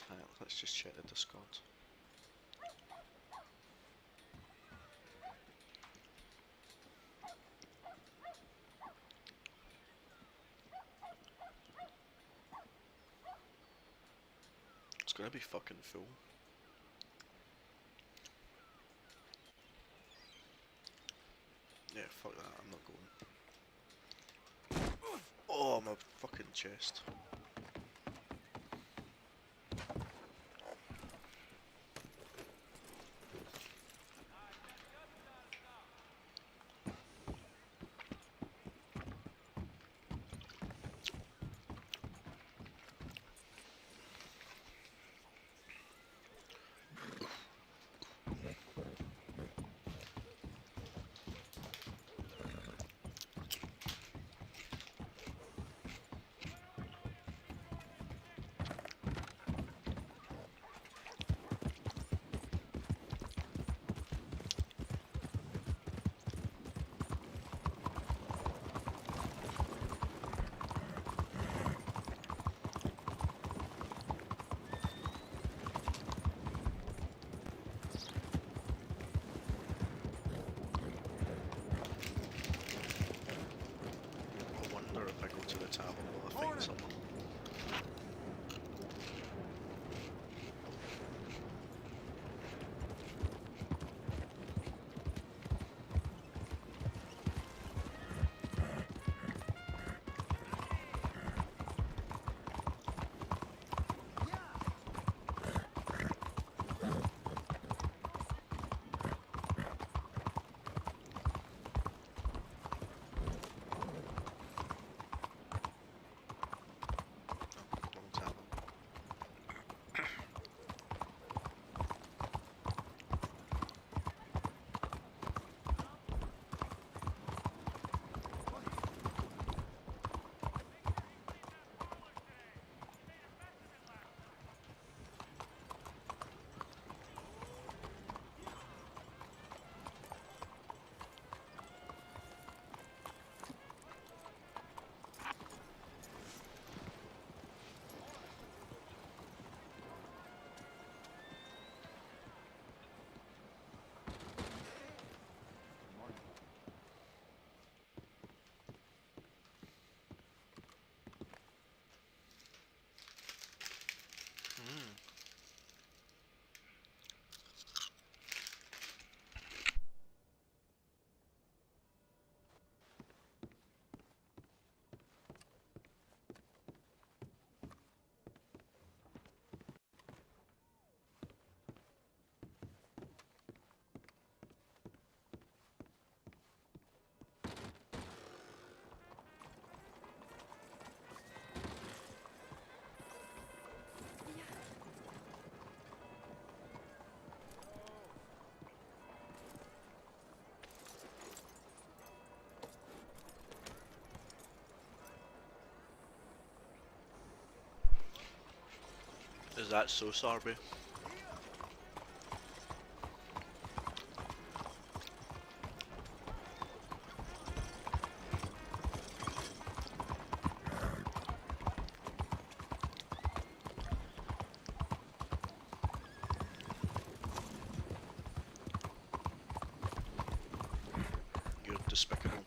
Right, let's just check the Discord. It's gonna be fucking full. Yeah, fuck that, I'm not going. Oh, my fucking chest. I wonder if I go to the tavern will I find someone. Wrong tavern. Is that so, Sarby? You're despicable.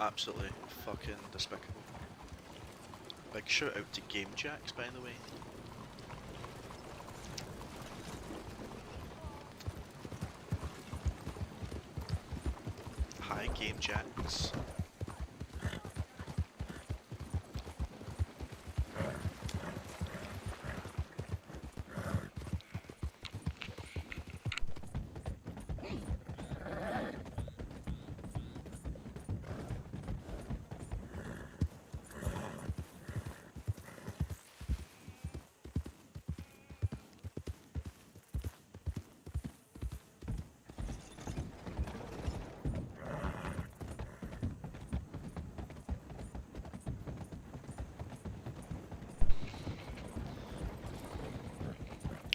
Absolutely fucking despicable. Big shout out to Game Jacks, by the way. Hi, Game Jacks.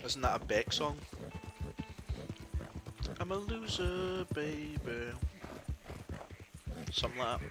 Isn't that a Beck song? I'm a loser, baby. Something like that.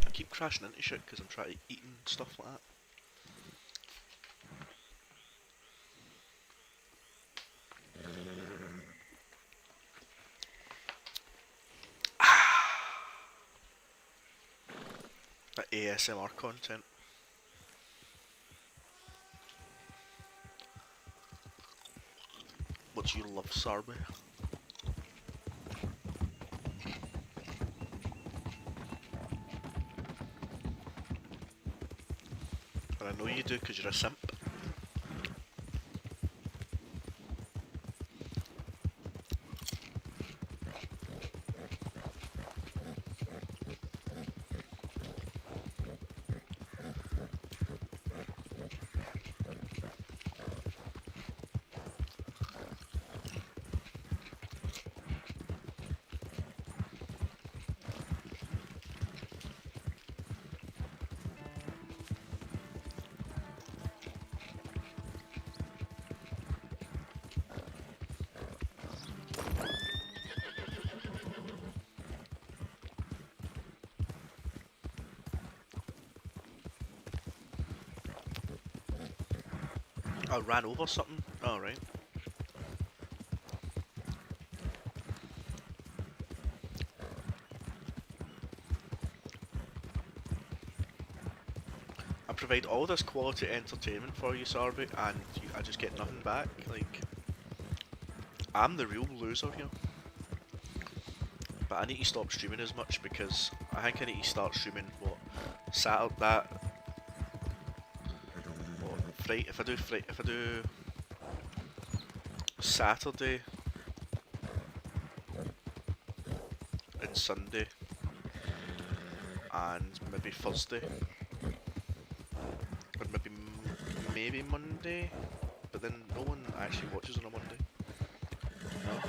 I keep crashing into shit because I'm trying to eat and stuff like that. That ASMR content. What do you love, Sarby? And I know you do because you're a simp. I ran over something? Alright. I provide all this quality entertainment for you, Sarby, and I just get nothing back. Like, I'm the real loser here. But I need to stop streaming as much because I think I need to start streaming, what, Saturday, Friday, if I do Saturday and Sunday and maybe Thursday or maybe Monday, but then no one actually watches on a Monday.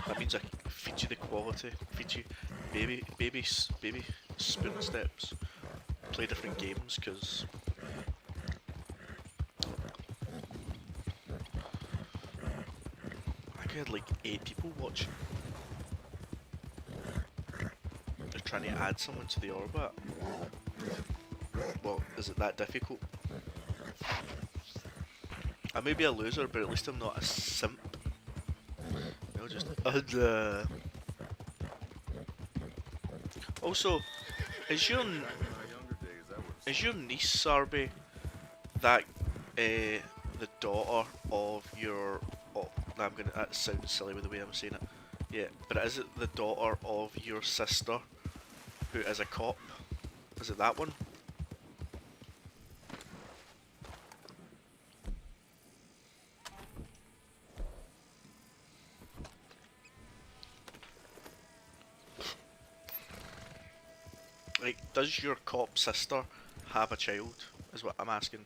That means I feed you the quality, feed you baby spoon steps, play different games because I had like 8 people watching. They're trying to add someone to the orbit. Well, is it that difficult? I may be a loser, but at least I'm not a simp. No, just Also, is your niece Sarby that the daughter of your? Oh, that sounds silly with the way I'm saying it. Yeah, but is it the daughter of your sister, who is a cop? Is it that one? Like, does your cop sister have a child, is what I'm asking.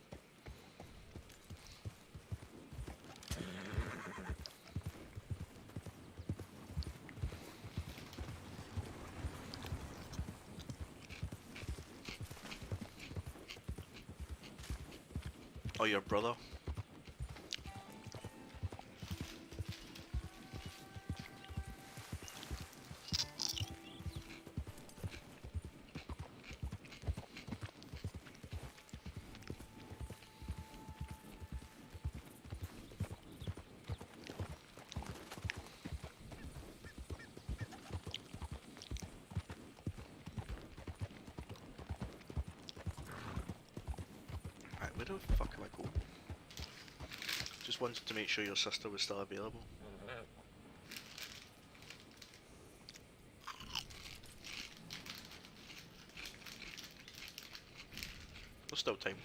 Oh, your brother. Right, where the fuck am I going? Just wanted to make sure your sister was still available. There's still time.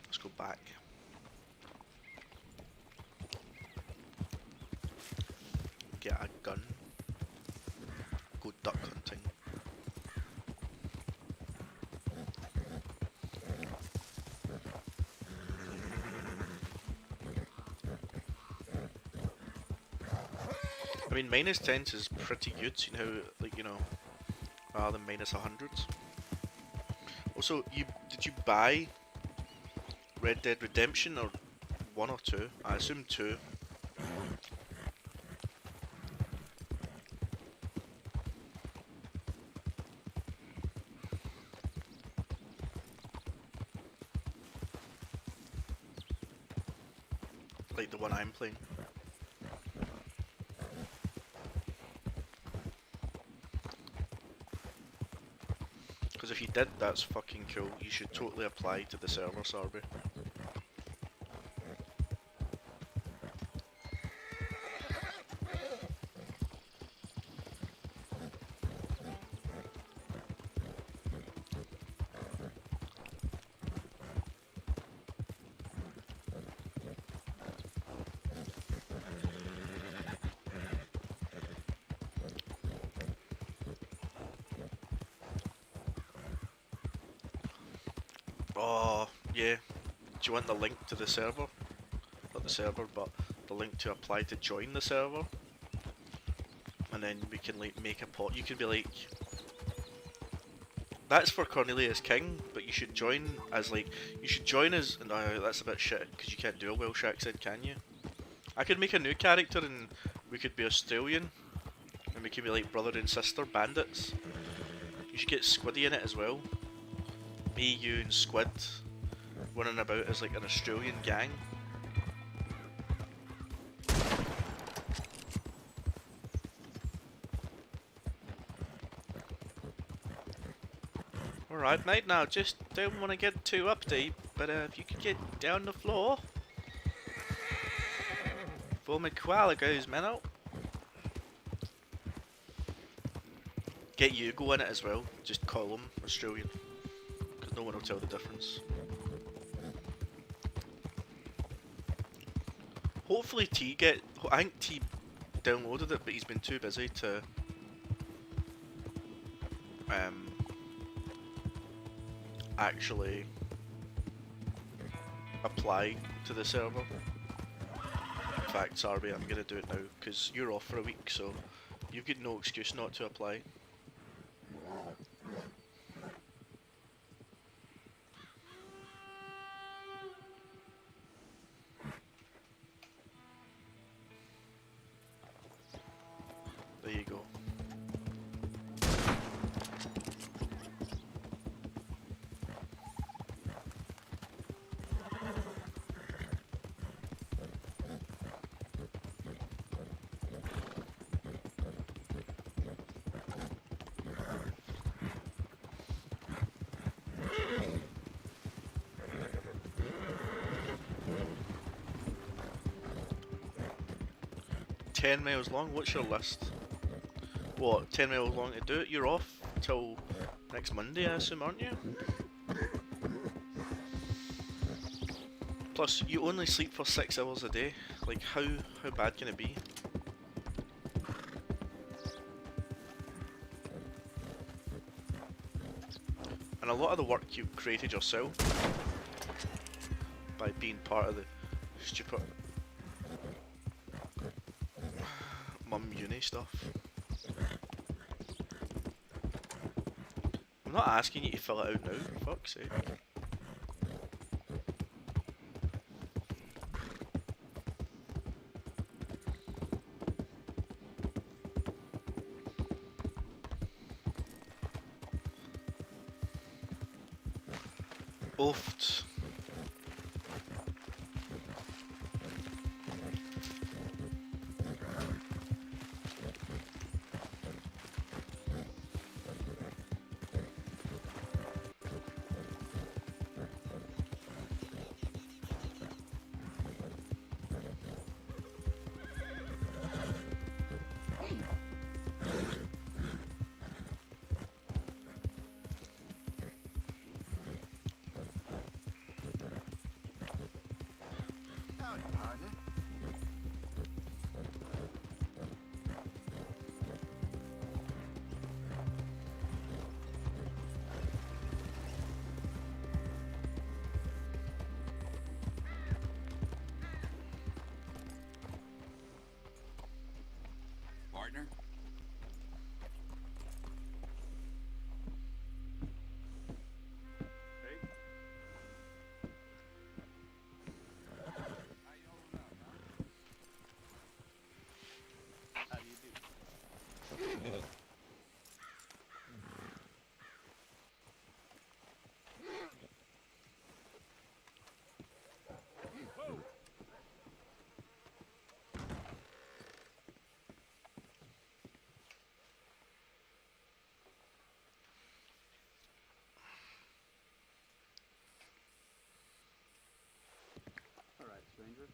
Let's go back. Get a gun. Go duck hunting. I mean, minus 10s is pretty good, you know, like, you know, rather than minus 100s. Also, did you buy Red Dead Redemption, or 1 or 2? I assume 2. Like the one I'm playing. Because if you did, that's fucking cool. You should totally apply to the server, Sarby. Oh, yeah. Do you want the link to the server? Not the server, but the link to apply to join the server? And then we can like make a pot. You could be like, that's for Cornelius King, but you should join as like, you should join as, no, that's a bit shit, because you can't do a Welsh accent, can you? I could make a new character and we could be Australian, and we could be like brother and sister bandits. You should get Squiddy in it as well. Me, you and Squid running about as like an Australian gang. Alright mate, now just don't want to get too up deep, but if you could get down the floor before my koala goes mental. Get you go in it as well, just call him Australian. No one will tell the difference. Hopefully I think T downloaded it, but he's been too busy to actually apply to the server. In fact, Sarby, I'm gonna do it now, because you're off for a week, so you've got no excuse not to apply. There you go. $10 miles long. What's your list? What, 10 miles long to do it? You're off till next Monday, I assume, aren't you? Plus, you only sleep for 6 hours a day. Like, how bad can it be? And a lot of the work you created yourself by being part of the stupid mum uni stuff. I'm not asking you to fill it out now, for fuck's sake. Oofed. Howdy, partner. Partner? All right, stranger.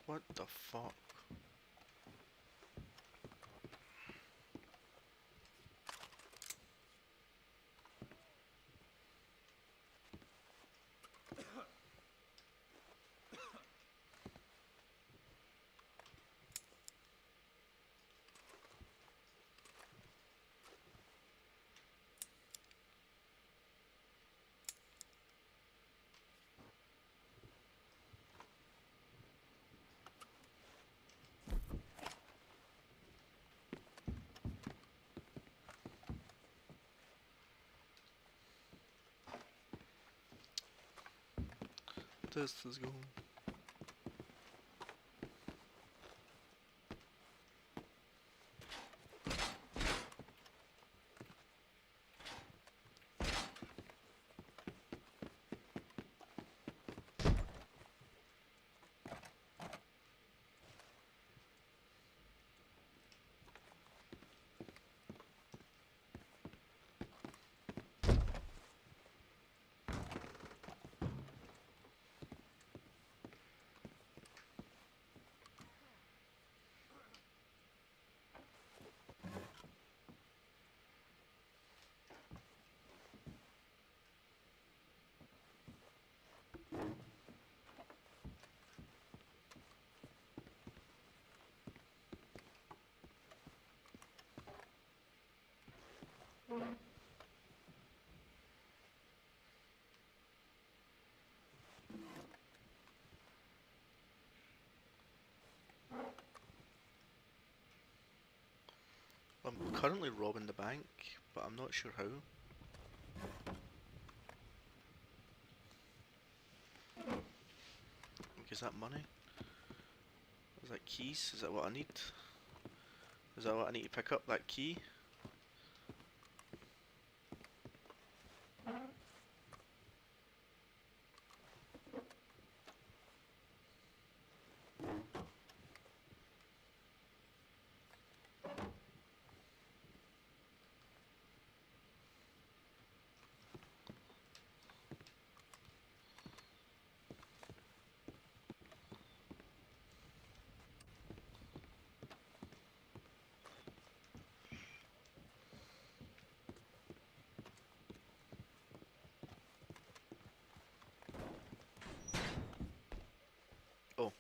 What the fuck? This is going. I'm currently robbing the bank, but I'm not sure how. Like, is that money? Is that keys? Is that what I need? Is that what I need to pick up? That key? Oh.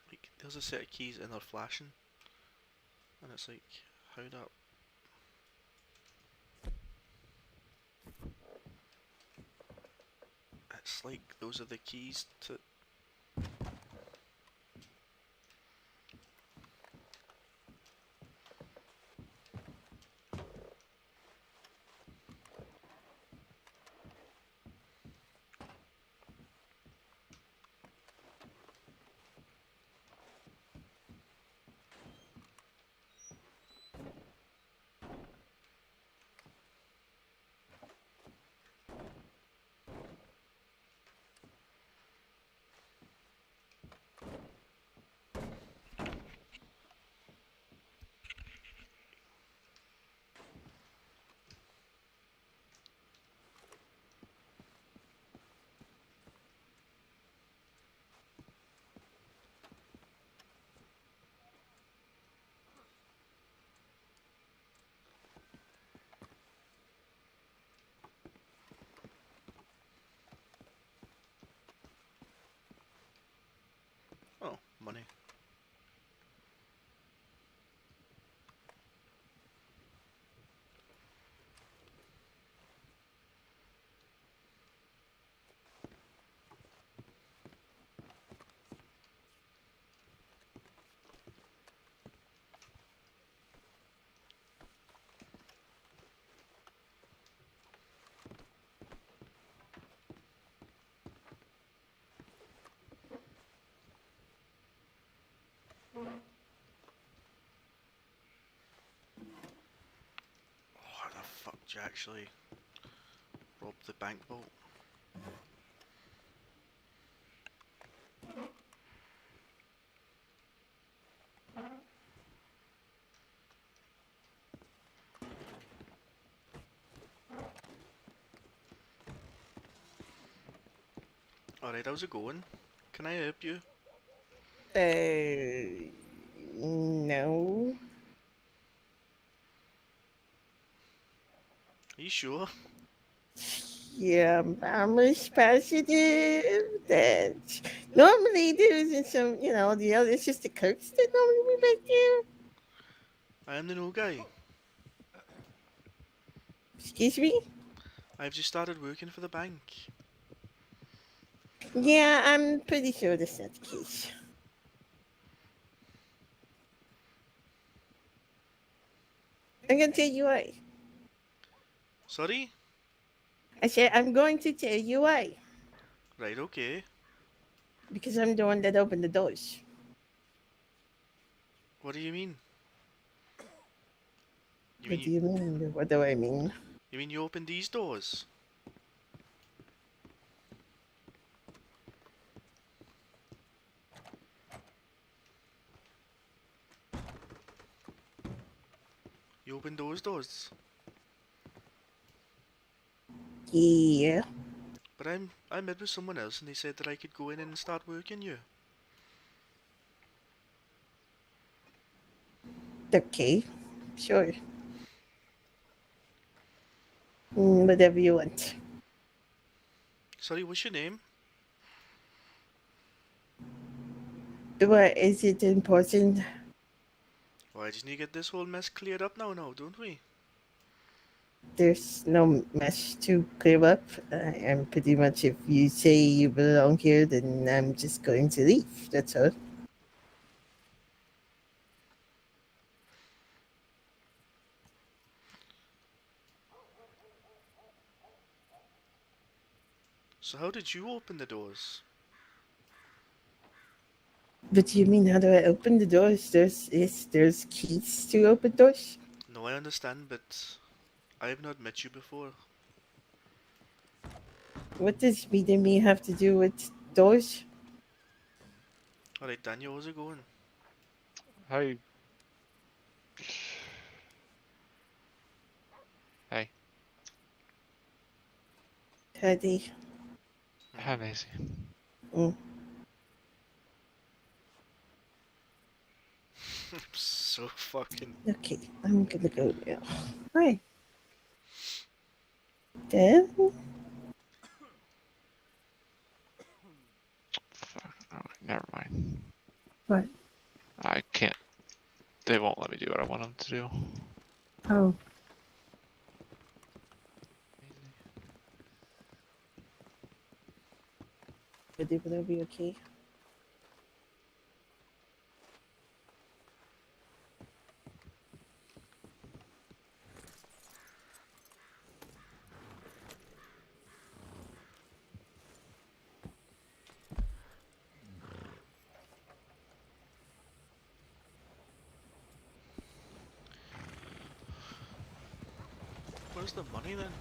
Like, there's a set of keys and they're flashing. And it's like, how that... It's like, those are the keys to... Oh, money. How the fuck did you actually rob the bank vault? Alright, how's it going? Can I help you? No. Are you sure? Yeah, I'm most positive that normally there isn't some, the other, it's just the cooks that normally be back there. I am the new guy. Excuse me? I've just started working for the bank. Yeah, I'm pretty sure that's not the case. I'm gonna tell you why. Sorry? I said I'm going to tell you why. Right, okay. Because I'm the one that opened the doors. What do you mean? You What mean do you mean? What do I mean? you opened these doors? You opened those doors? Yeah. But I met with someone else and they said that I could go in and start working you. Okay. Sure. Whatever you want. Sorry, what's your name? What is it important? Why just need to get this whole mess cleared up now, don't we? There's no mess to clear up. And pretty much, if you say you belong here, then I'm just going to leave. That's all. So how did you open the doors? But you mean how do I open the doors? There's keys to open doors. No, I understand, but I have not met you before. What does meeting me have to do with doors? Alright, Daniel, how's it going? Hey. Hey. Teddy. Hi, Maisie. Mm. So fucking... Okay, I'm gonna go now. Hi. Dad? Fuck. Oh, never mind. What? I can't. They won't let me do what I want them to do. Oh, Would it be okay? Where's the money then?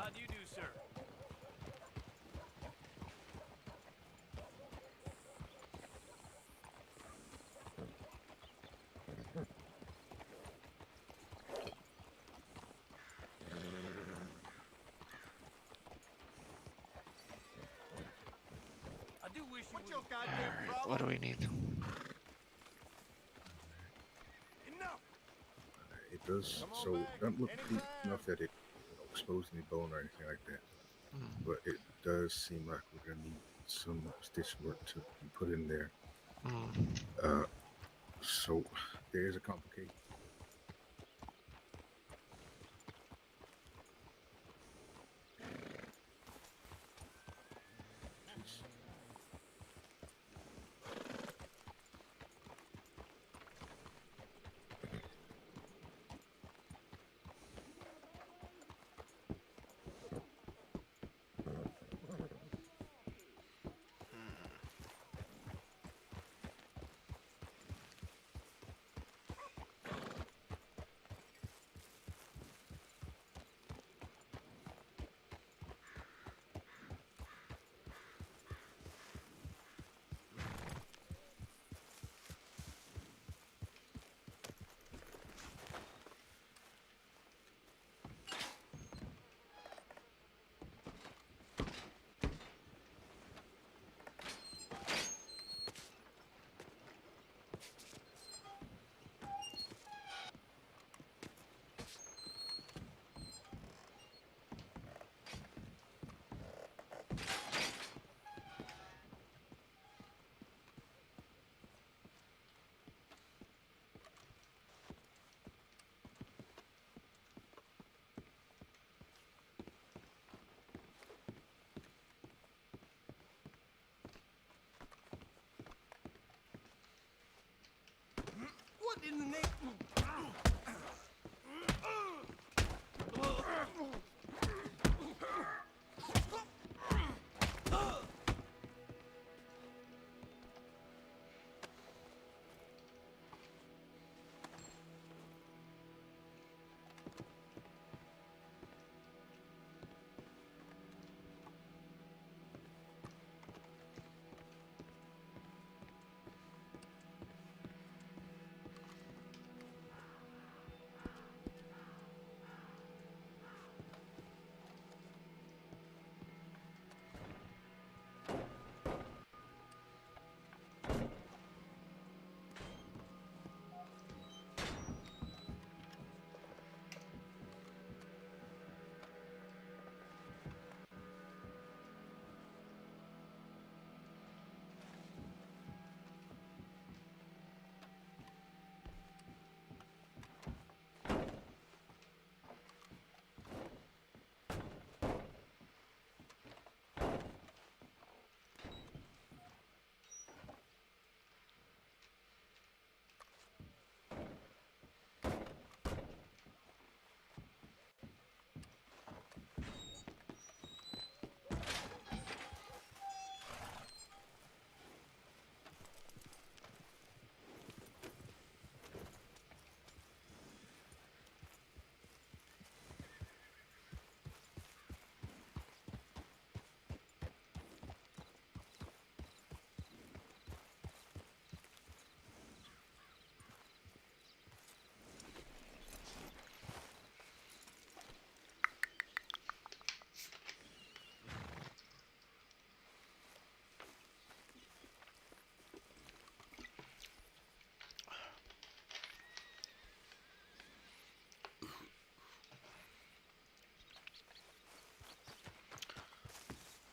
How do you do, sir? I do wish you would. Alright, what do we need? Enough. It does. So it doesn't look deep enough that it expose any bone or anything like that. But it does seem like we're gonna need some stitch work to be put in there. So there is a complication. in the name.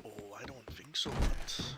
Oh, I don't think so, but...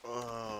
Oh...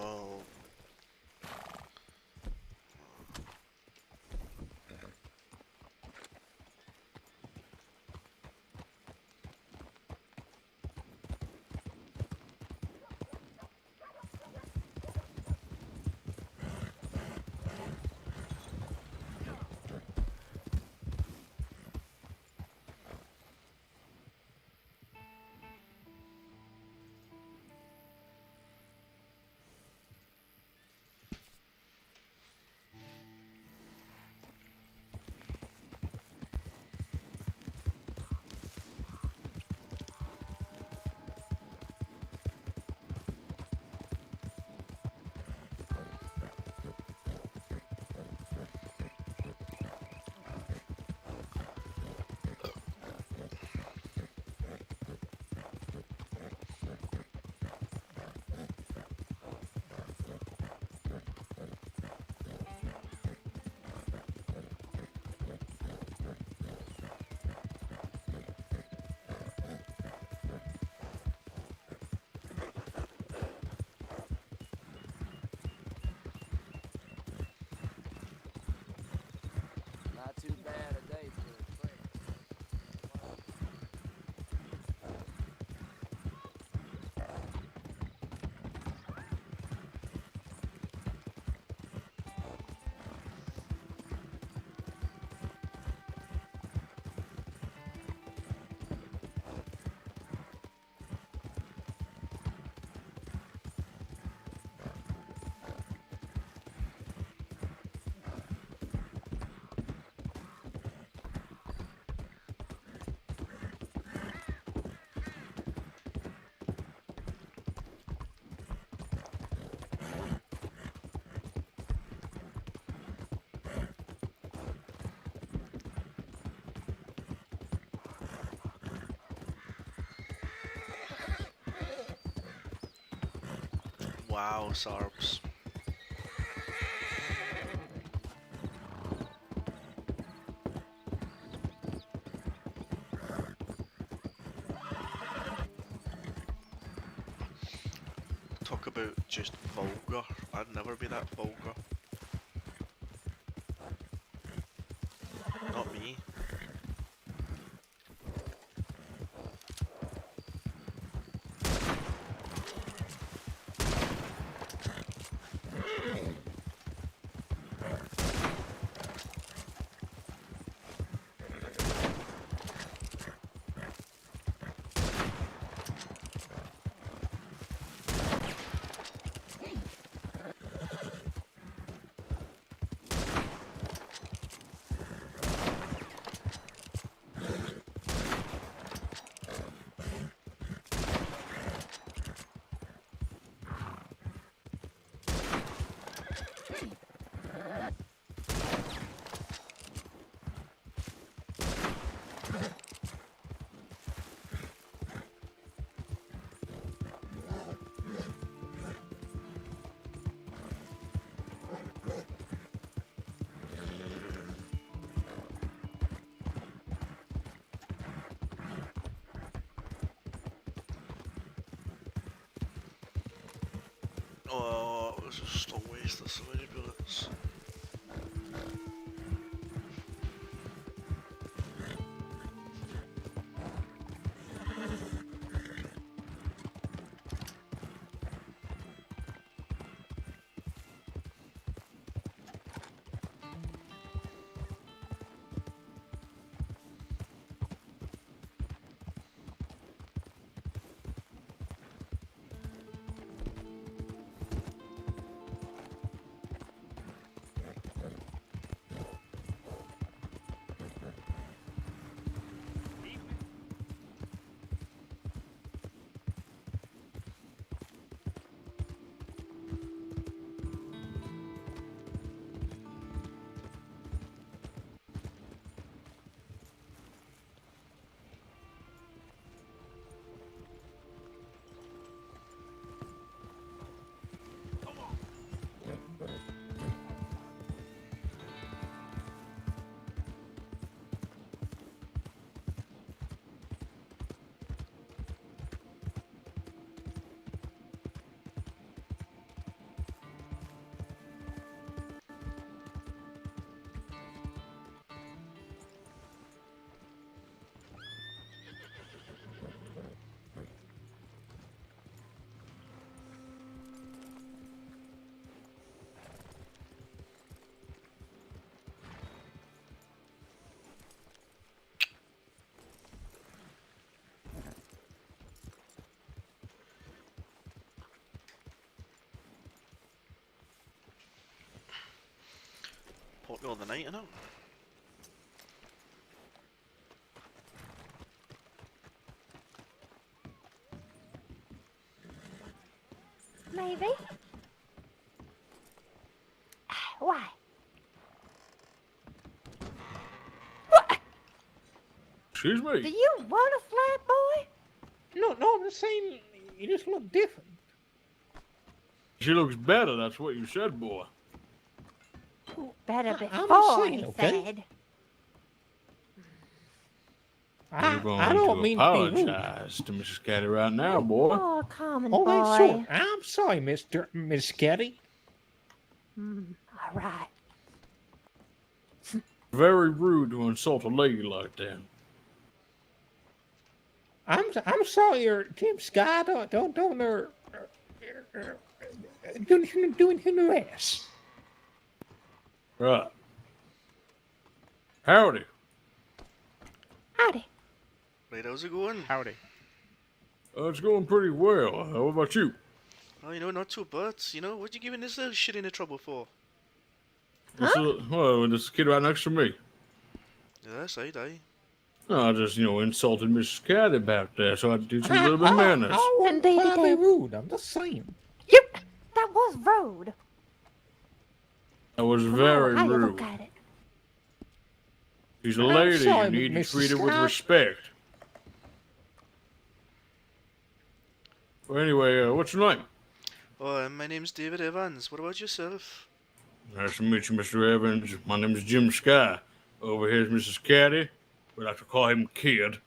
Wow, Sarbs. Talk about just vulgar. I'd never be that vulgar. Not me. Oh, it was just a waste of so many bullets. Popular of the night, innit? Maybe. Why? Excuse me. Do you want a flat boy? No, I'm just saying you just look different. She looks better, that's what you said, boy. Better I'm before, just saying, he okay? said. I don't mean to apologize to Mrs. Caddy right now, boy. Oh, common Oh, boy. that's so. I'm sorry, Miss Caddy. All right. Very rude to insult a lady like that. I'm sorry, Tim Scott. Don't doing him the ass. Right. Howdy. Howdy. Right, how's it going? Howdy. It's going pretty well. How about you? Oh, you know, not too bad. You know, what you giving this little shit into trouble for? Well, this kid right next to me. Yes, aye. I just, insulted Mrs. Caddy about that, so I had to teach him a little bit of manners. I wasn't probably rude. I'm just saying. Yep, that was rude. That was very How you rude. look at it? She's a lady. sorry, You need to Mrs. treat her with Scott. respect. Well, anyway, what's your name? Oh, my name's David Evans. What about yourself? Nice to meet you, Mr. Evans. My name is Jim Sky. Over here's Mrs. Caddy. We like to call him Kid.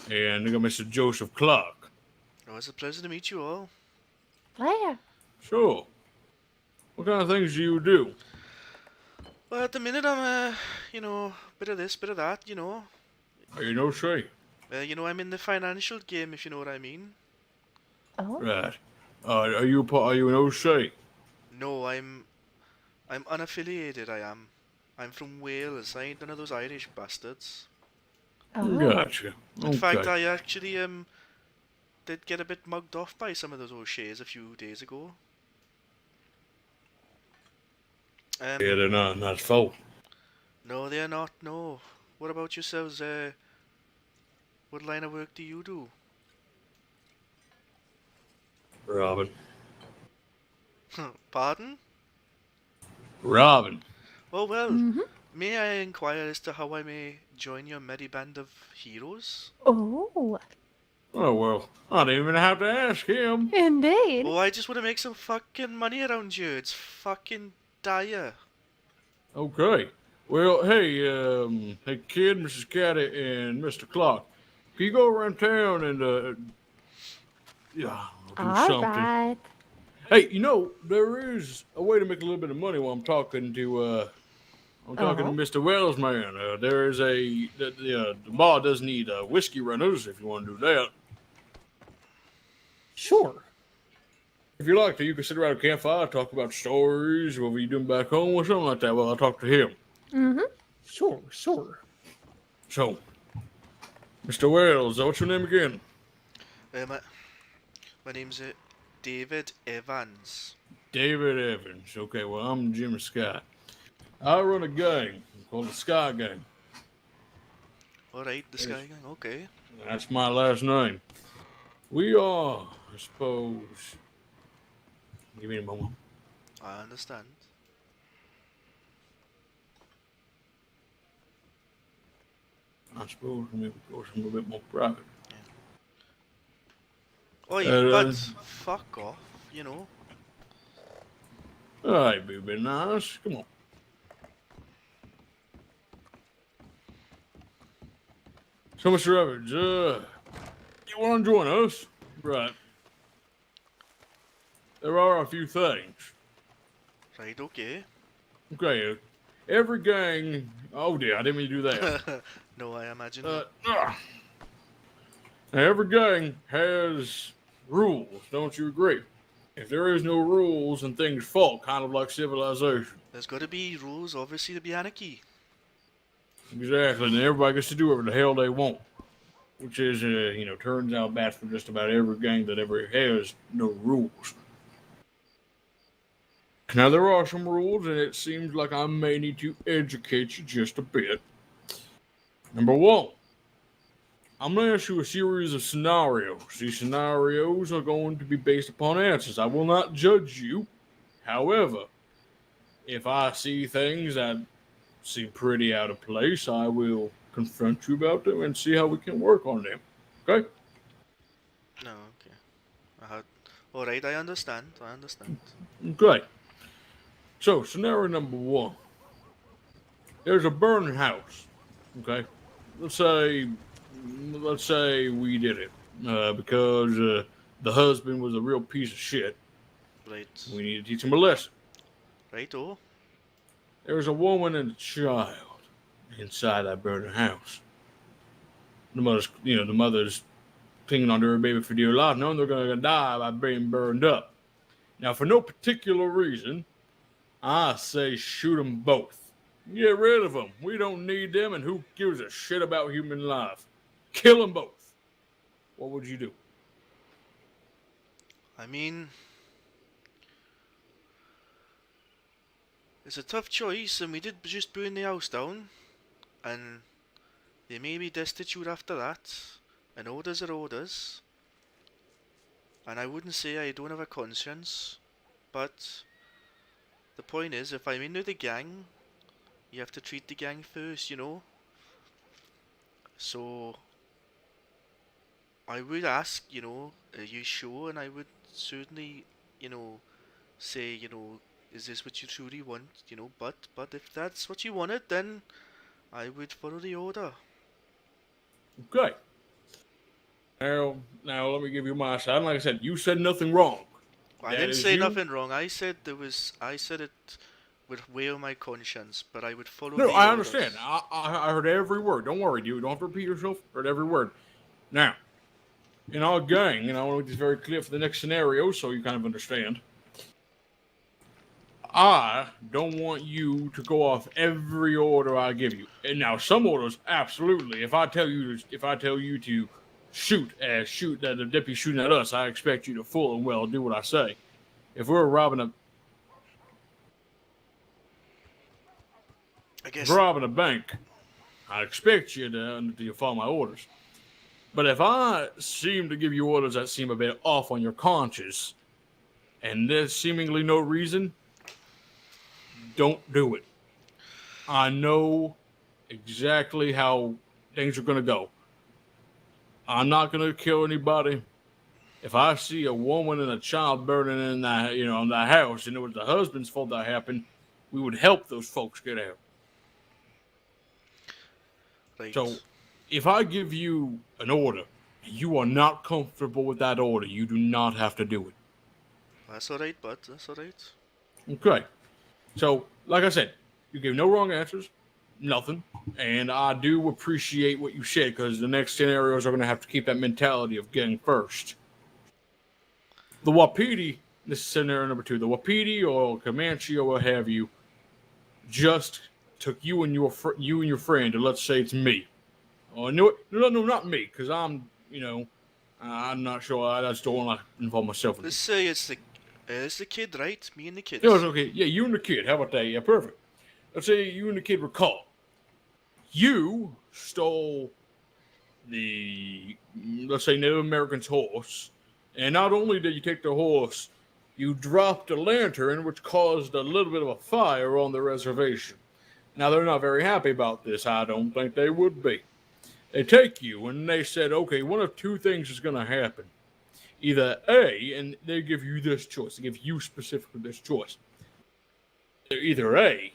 And we got Mr. Joseph Clark. Oh, it's a pleasure to meet you all. Yeah. Sure. What kind of things do you do? Well, at the minute I'm, bit of this, bit of that, you know. You know, say. I'm in the financial game, if you know what I mean. Oh. Right. Are you an OC? No, I'm unaffiliated, I am. I'm from Wales. I ain't none of those Irish bastards. Oh. Gotcha. In fact, I actually, did get a bit mugged off by some of those O'Sheas a few days ago. Yeah, they're not full. No, they're not, no. What about yourselves? What line of work do you do? Robin. Pardon? Robin. Oh, well, may I inquire as to how I may join your merry band of heroes? Oh. Oh, well, I didn't even have to ask him. Indeed. Oh, I just want to make some fucking money around here. It's fucking dire. Okay. Well, hey, hey, Kid, Mrs. Caddy, and Mr. Clark, can you go around town and, do All something? right. Hey, there is a way to make a little bit of money while I'm talking to, Mr. Wells, man. There is the bar does need whiskey runners if you want to do that. Sure. If you like to, you can sit around a campfire, talk about stories, what were you doing back home, or something like that. Well, I'll talk to him. Mm-hmm. Sure. So, Mr. Wells, what's your name again? My name's David Evans. David Evans. Okay, well, I'm Jim Scott. I run a gang called the Sky Gang. Alright, the Sky Gang, okay. That's my last name. We are, I suppose. Give me a moment. I understand. I suppose maybe go something a little bit more private. Oi, but fuck off, you know. Alright, baby, nice. Come on. So, Mr. Evans, you want to join us? Right. There are a few things. Right, okay. Okay, every gang... Oh, dear, I didn't mean to do that. No, I imagine. Now, every gang has rules, don't you agree? If there is no rules, then things fall, kind of like civilization. There's got to be rules, obviously, to be anarchy. Exactly, and everybody gets to do whatever the hell they want. Which is, turns out bad for just about every gang that ever has no rules. Now, there are some rules, and it seems like I may need to educate you just a bit. Number one, I'm going to ask you a series of scenarios. These scenarios are going to be based upon answers. I will not judge you. However, if I see things that seem pretty out of place, I will confront you about them and see how we can work on them. Okay? No, okay. Alright, I understand. Okay. So, scenario number one. There's a burning house. Okay? Let's say we did it. Because the husband was a real piece of shit. Right. We need to teach him a lesson. Right, oh. There's a woman and a child inside that burning house. The mother's clinging onto her baby for dear life, knowing they're going to die by being burned up. Now, for no particular reason, I say shoot them both. Get rid of them. We don't need them, and who gives a shit about human life? Kill them both. What would you do? I mean, it's a tough choice, and we did just burn the house down, and they may be destitute after that, and orders are orders, and I wouldn't say I don't have a conscience, but the point is, if I'm in with the gang, you have to treat the gang first, you know? So, I would ask, are you sure? And I would certainly say, is this what you truly want? But if that's what you wanted, then I would follow the order. Okay. Now let me give you my side. Like I said, you said nothing wrong. I That didn't is say you. nothing wrong. I said it would weigh on my conscience, but I would follow No, the I orders. understand. I heard every word. Don't worry, dude. Don't have to repeat yourself. Heard every word. Now, in our gang, and I want to make this very clear for the next scenario so you kind of understand. I don't want you to go off every order I give you. And now some orders, absolutely. If I tell you to shoot that the deputy shooting at us, I expect you to full and well do what I say. If we're robbing a bank, I expect you to follow my orders. But if I seem to give you orders that seem a bit off on your conscience, and there's seemingly no reason, don't do it. I know exactly how things are going to go. I'm not going to kill anybody. If I see a woman and a child burning in the house, and it was the husband's fault that happened, we would help those folks get out. Right. So, if I give you an order, and you are not comfortable with that order, you do not have to do it. That's alright, bud. That's alright. Okay. So, like I said, you gave no wrong answers, nothing, and I do appreciate what you said because the next scenarios are going to have to keep that mentality of getting first. The Wapiti, this is scenario number 2, the Wapiti or Comanche or what have you, just took you and your friend, and let's say it's me. Oh no, not me, because I'm not sure. I just don't want to involve myself in Let's this. say it's the kid, right? Me and the kid. No, it's okay. Yeah, you and the kid. How about that? Yeah, perfect. Let's say you and the kid were caught. You stole the, let's say, Native American's horse. And not only did you take the horse, you dropped a lantern, which caused a little bit of a fire on the reservation. Now, they're not very happy about this. I don't think they would be. They take you, and they said, okay, one of two things is going to happen. Either A, and they give you this choice. They give you specifically this choice. Either A,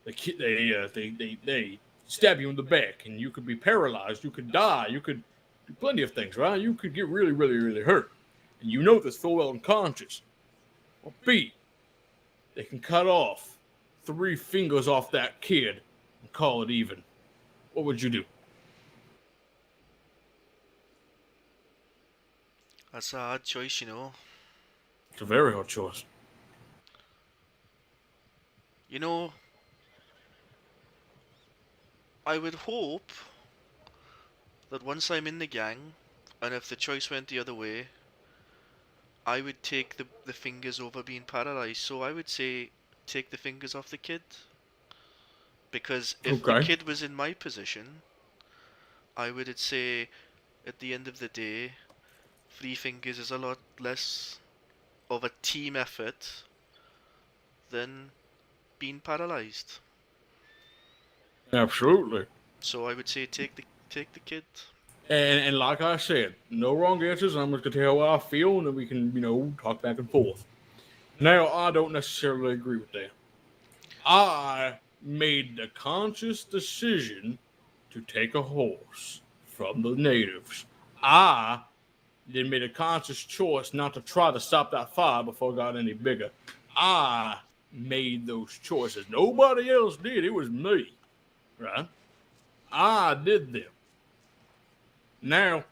they stab you in the back, and you could be paralyzed, you could die, you could do plenty of things, right? You could get really, really, really hurt. And you know this full well unconscious. Or B, they can cut off 3 fingers off that kid and call it even. What would you do? That's a hard choice, It's a very hard choice. I would hope that once I'm in the gang, and if the choice went the other way, I would take the fingers over being paralyzed. So I would say take the fingers off the kid. Because if the kid was in my position, I would say at the end of the day, 3 fingers is a lot less of a team effort than being paralyzed. Absolutely. So I would say take the kid. And like I said, no wrong answers. I'm just going to tell you how I feel, and then we can, talk back and forth. Now, I don't necessarily agree with that. I made the conscious decision to take a horse from the natives. I then made a conscious choice not to try to stop that fire before it got any bigger. I made those choices. Nobody else did. It was me. Right? I did them. Now,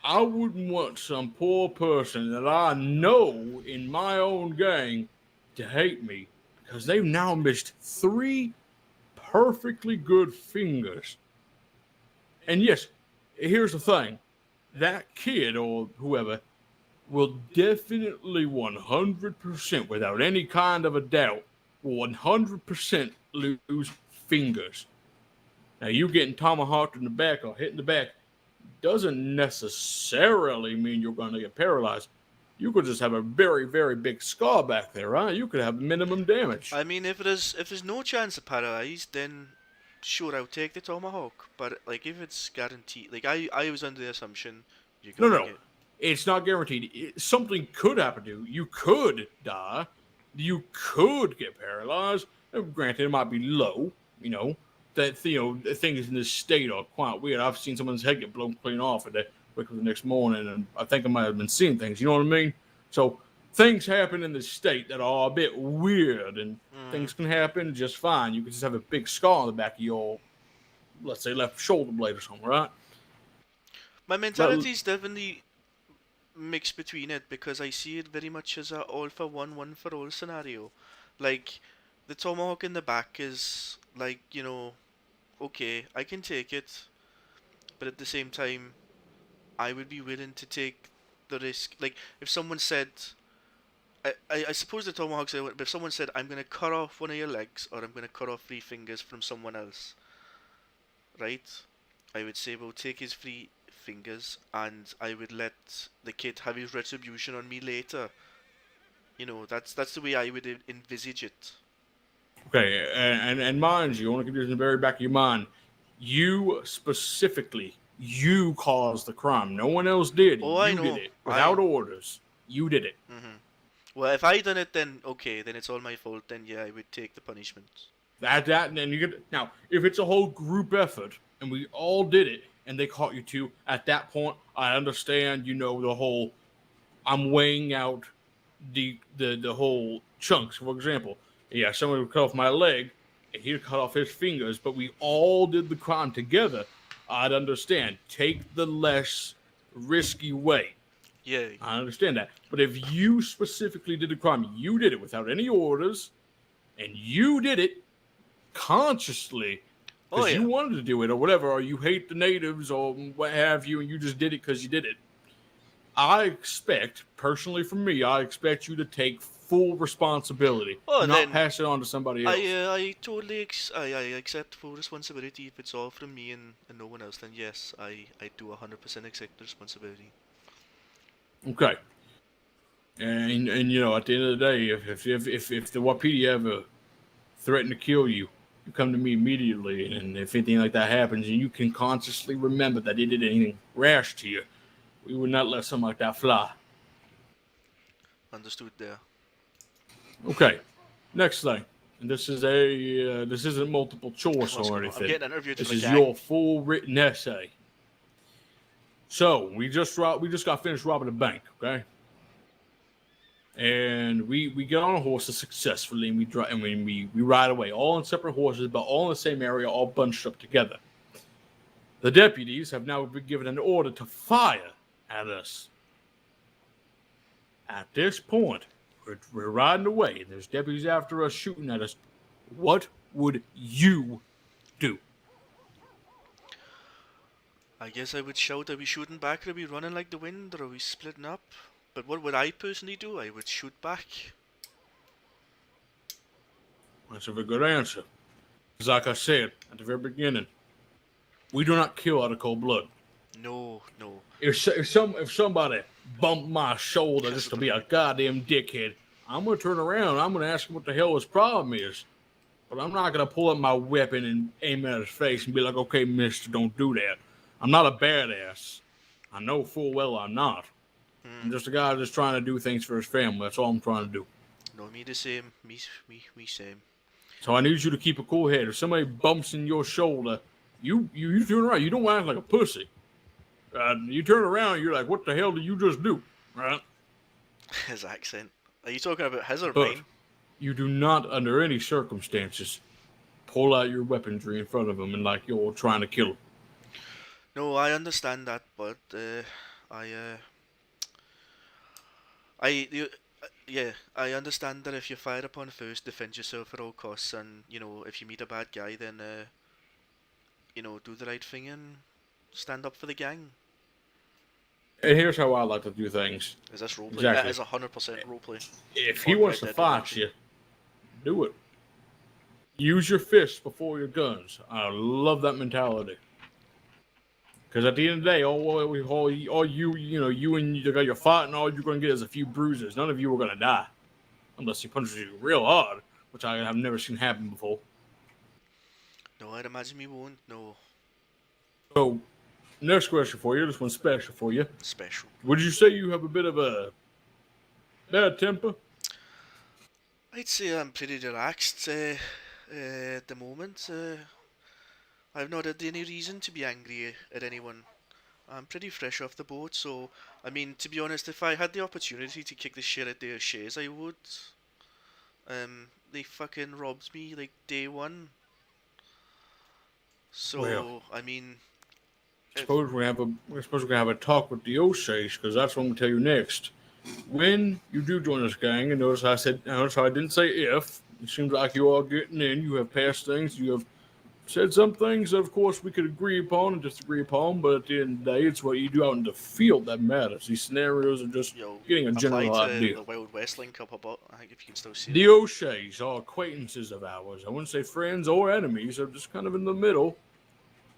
I wouldn't want some poor person that I know in my own gang to hate me because they've now missed 3 perfectly good fingers. And yes, here's the thing. That kid or whoever will definitely 100%, without any kind of a doubt, will 100% lose fingers. Now, you getting tomahawked in the back or hit in the back doesn't necessarily mean you're going to get paralyzed. You could just have a very, very big scar back there, right? You could have minimum damage. I mean, if there's no chance of paralyzed, then sure, I'll take the tomahawk. But like, if it's guaranteed, like I was under the assumption you're gonna get. It's not guaranteed. Something could happen to you. You could die. You could get paralyzed. Granted, it might be low. That things in this state are quite weird. I've seen someone's head get blown clean off, and they wake up the next morning, and I think I might have been seeing things. You know what I mean? So things happen in this state that are a bit weird, and things can happen just fine. You can just have a big scar on the back of your, let's say, left shoulder blade or something, right? My mentality is definitely mixed between it, because I see it very much as a all for one, one for all scenario. Like, the tomahawk in the back is like, okay, I can take it, but at the same time, I would be willing to take the risk. Like, if someone said, I suppose the tomahawks, but if someone said, I'm going to cut off one of your legs, or I'm going to cut off 3 fingers from someone else, right? I would say, well, take his 3 fingers, and I would let the kid have his retribution on me later. That's the way I would envisage it. Okay, and mind you, I want to keep this in the very back of your mind. You specifically, you caused the crime. No one else did. Oh, I know. You did it without orders. You did it. Well, if I done it, then okay, then it's all my fault. Then yeah, I would take the punishment. And then you get now. If it's a whole group effort and we all did it, and they caught you too, at that point, I understand. The whole. I'm weighing out the whole chunks. For example, yeah, someone would cut off my leg, and he'd cut off his fingers, but we all did the crime together. I'd understand. Take the less risky way. Yeah. I understand that. But if you specifically did the crime, you did it without any orders, and you did it consciously because you wanted to do it or whatever, or you hate the natives or what have you, and you just did it because you did it. I expect, personally from me, I expect you to take full responsibility. Not pass it on to somebody else. I totally I accept full responsibility. If it's all from me and no one else, then yes, I do 100% accept the responsibility. Okay. And at the end of the day, if the Wapiti ever threaten to kill you, you come to me immediately. And if anything like that happens, and you can consciously remember that they did anything rash to you, we would not let something like that fly. Understood there. Okay. Next thing. And this is this isn't multiple choice or anything. I'm getting interviewed. This is your full written essay. So we just got finished robbing a bank, okay? And we get on horses successfully, and we ride away, all on separate horses, but all in the same area, all bunched up together. The deputies have now been given an order to fire at us. At this point, we're riding away, and there's deputies after us shooting at us. What would you do? I guess I would shout, are we shooting back, are we running like the wind, or are we splitting up? But what would I personally do? I would shoot back. That's a very good answer. Because like I said at the very beginning, we do not kill out of cold blood. No. If somebody bumped my shoulder just to be a goddamn dickhead, I'm going to turn around and I'm going to ask him what the hell his problem is. But I'm not going to pull up my weapon and aim at his face and be like, okay, mister, don't do that. I'm not a badass. I know full well I'm not. I'm just a guy just trying to do things for his family. That's all I'm trying to do. No, me the same. Me same. So I need you to keep a cool head. If somebody bumps in your shoulder, you turn around. You don't act like a pussy. You turn around, you're like, what the hell did you just do? Right? His accent. Are you talking about his or But mine? you do not, under any circumstances, pull out your weaponry in front of him and like you're trying to kill him. No, I understand that, but I understand that if you're fired upon first, defend yourself at all costs, and if you meet a bad guy, then do the right thing and stand up for the gang. And here's how I like to do things. Is this roleplay? Exactly. That is 100% roleplay. If he wants to fight you, do it. Use your fists before your guns. I love that mentality. Because at the end of the day, all you and the guy you're fighting, all you're going to get is a few bruises. None of you are going to die. Unless he punches you real hard, which I have never seen happen before. No, I'd imagine we won't. No. So, Next question for you. This one's special for you. Special. Would you say you have a bit of a bad temper? I'd say I'm pretty relaxed at the moment. I've not had any reason to be angry at anyone. I'm pretty fresh off the boat, so I mean, to be honest, if I had the opportunity to kick the shit at their shares, I would. They fucking robbed me like day one. So Well, I mean, we're supposed to have a talk with the O'Shea's, because that's what I'm gonna tell you next. When you do join this gang, and notice I didn't say if. It seems like you are getting in. You have passed things. You have said some things that, of course, we could agree upon and disagree upon, but at the end of the day, it's what you do out in the field that matters. These scenarios are just getting a general apply to idea. the Wild West link up above. I think if you can still see The it. O'Shea's are acquaintances of ours. I wouldn't say friends or enemies. They're just kind of in the middle.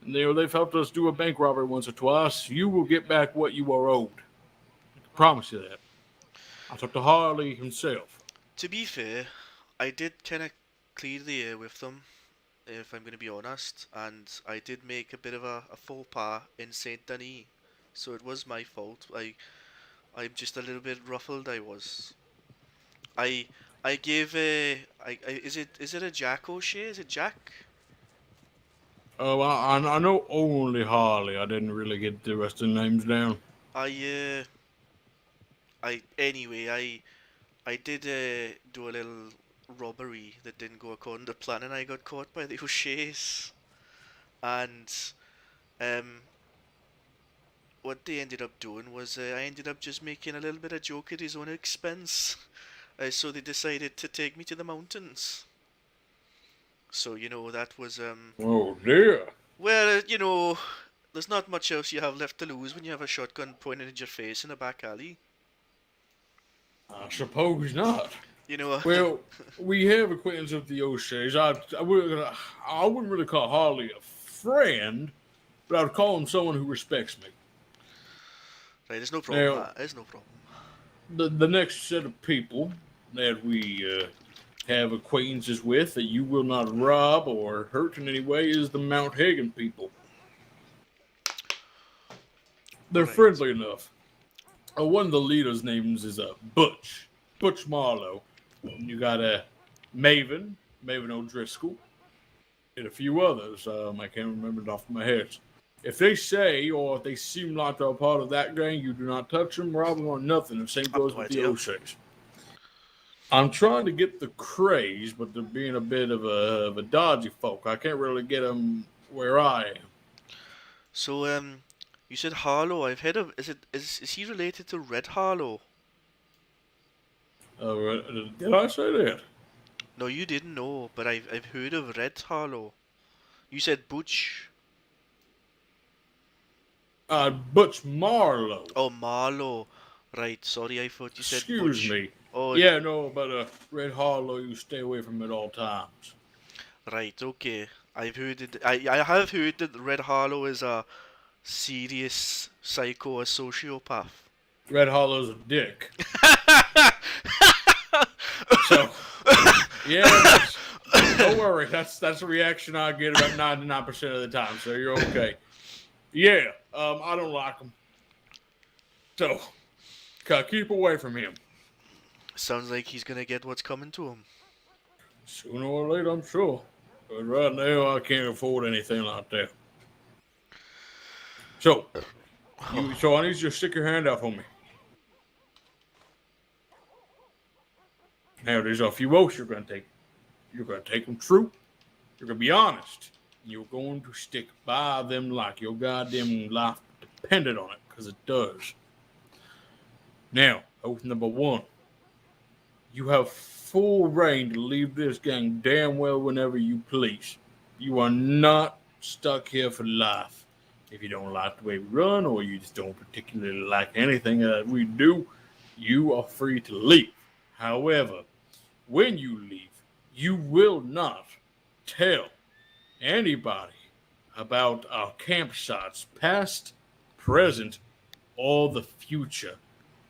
And they've helped us do a bank robbery once or twice. You will get back what you are owed. I can promise you that. I talked to Harley himself. To be fair, I did kind of clear the air with them, if I'm going to be honest, and I did make a bit of a faux pas in Saint Denis, so it was my fault. I'm just a little bit ruffled. I was. I gave is it a Jack O'Shea? Is it Jack? Oh, I know only Harley. I didn't really get the rest of the names down. I did do a little robbery that didn't go according to plan, and I got caught by the O'Shea's. And what they ended up doing was I ended up just making a little bit of joke at his own expense. So they decided to take me to the mountains. So that was Oh dear. well, there's not much else you have left to lose when you have a shotgun pointed at your face in a back alley. I suppose not. Well, we have acquaintance with the O'Shea's. I wouldn't really call Harley a friend, but I would call him someone who respects me. Right, there's no problem. Now, There's no problem. The next set of people that we have acquaintances with that you will not rob or hurt in any way is the Mount Hagen people. They're friendly enough. One of the leaders' names is Butch Marlowe. And you got Maven O'Driscoll, and a few others. I can't remember it off my head. If they say or if they seem like they're a part of that gang, you do not touch them, rob them, or nothing. The same goes with the O'Shea's. I'm trying to get the craze, but they're being a bit of a dodgy folk. I can't really get them where I am. So, you said Harlow. I've heard of. Is he related to Red Harlow? Did I say that? No, you didn't know, but I've heard of Red Harlow. You said Butch. Butch Marlowe. Oh, Marlowe. Right. Sorry, I thought you said. Excuse Butch. me. Oh, yeah, no, but Red Harlow, you stay away from at all times. Right. Okay. I've heard it. I have heard that Red Harlow is a serious psycho, a sociopath. Red Hollow's a dick. So, yeah, don't worry. That's the reaction I get about 99% of the time. So you're okay. Yeah, I don't like him. So, keep away from him. Sounds like he's gonna get what's coming to him. Sooner or later, I'm sure. But right now, I can't afford anything like that. So, I need you to stick your hand out for me. Now, there's a few oaths you're going to take. You're going to take them true. You're going to be honest. You're going to stick by them like your goddamn life depended on it, because it does. Now, oath number 1. You have full reign to leave this gang damn well whenever you please. You are not stuck here for life. If you don't like the way we run, or you just don't particularly like anything that we do, you are free to leave. However, when you leave, you will not tell anybody about our campsites, past, present, or the future.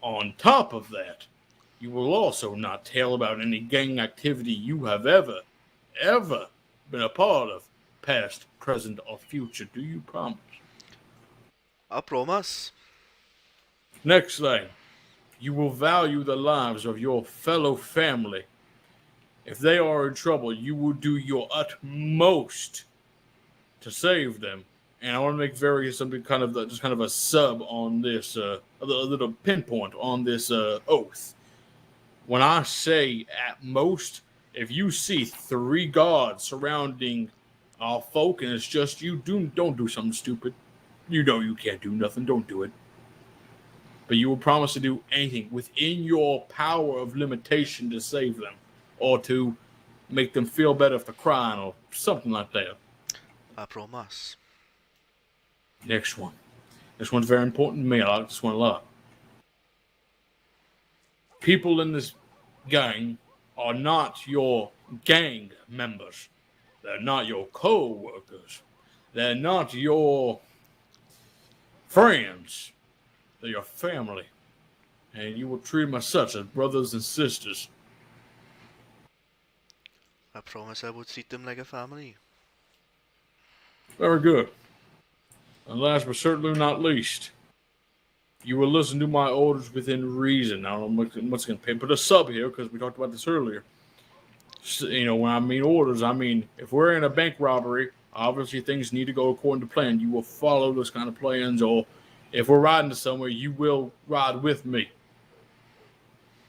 On top of that, you will also not tell about any gang activity you have ever been a part of, past, present, or future. Do you promise? I promise. Next thing, you will value the lives of your fellow family. If they are in trouble, you will do your utmost to save them. And I want to make something kind of just kind of a sub on this, a little pinpoint on this oath. When I say at most, if you see 3 guards surrounding our folk and it's just you, don't do something stupid. You know you can't do nothing. Don't do it. But you will promise to do anything within your power of limitation to save them, or to make them feel better if they're crying, or something like that. I promise. Next one. This one's very important to me. I like this one a lot. People in this gang are not your gang members. They're not your co-workers. They're not your friends. They're your family. And you will treat them as such, as brothers and sisters. I promise I will treat them like a family. Very good. And last but certainly not least, you will listen to my orders within reason. I don't know what's going to put a sub here because we talked about this earlier. So, when I mean orders, I mean if we're in a bank robbery, obviously things need to go according to plan. You will follow those kind of plans, or if we're riding to somewhere, you will ride with me.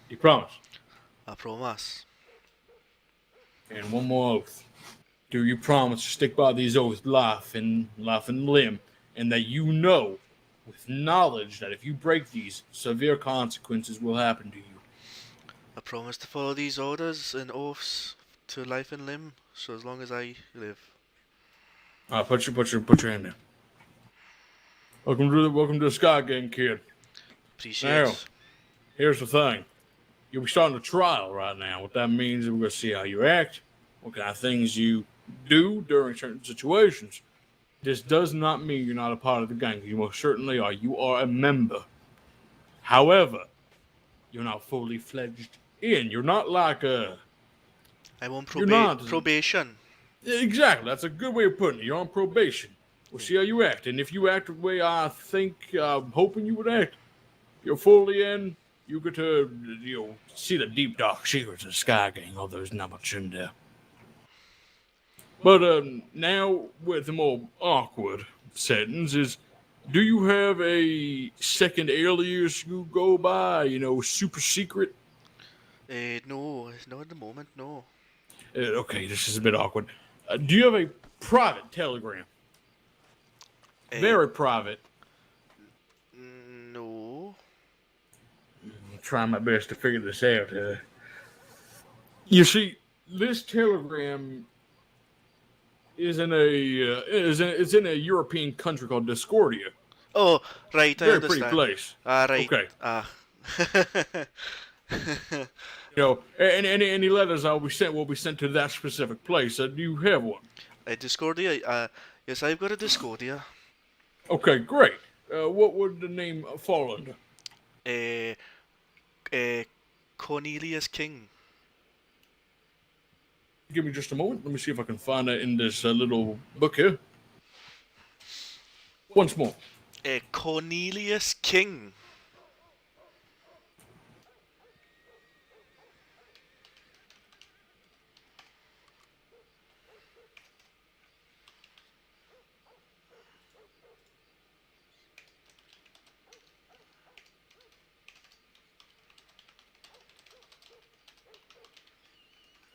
You promise? I promise. And one more oath. Do you promise to stick by these oaths, life and limb, and that you know, with knowledge, that if you break these, severe consequences will happen to you? I promise to follow these orders and oaths to life and limb, so as long as I live. Put your hand there. Welcome to the Sky Gang, kid. Appreciate Now, it. here's the thing. You'll be starting a trial right now. What that means is we're going to see how you act, what kind of things you do during certain situations. This does not mean you're not a part of the gang. You most certainly are. You are a member. However, you're not fully fledged in. You're not like a... I'm on You're not. probation. Exactly. That's a good way of putting it. You're on probation. We'll see how you act. And if you act the way I'm hoping you would act, you're fully in. You get to, see the deep, dark secrets of the Sky Gang, although there's not much in there. But now, with the more awkward settings, do you have a second alias you go by, super secret? No, not at the moment, no. Okay, this is a bit awkward. Do you have a private telegram? Very private. No. I'm trying my best to figure this out. You see, this telegram is in a European country called Discordia. Oh, right, I Very understand. pretty place. Right. Okay. Any letters will be sent to that specific place. Do you have one? A Discordia? Yes, I've got a Discordia. Okay, great. What would the name fall under? Cornelius King. Give me just a moment. Let me see if I can find it in this little book here. Once more. Cornelius King.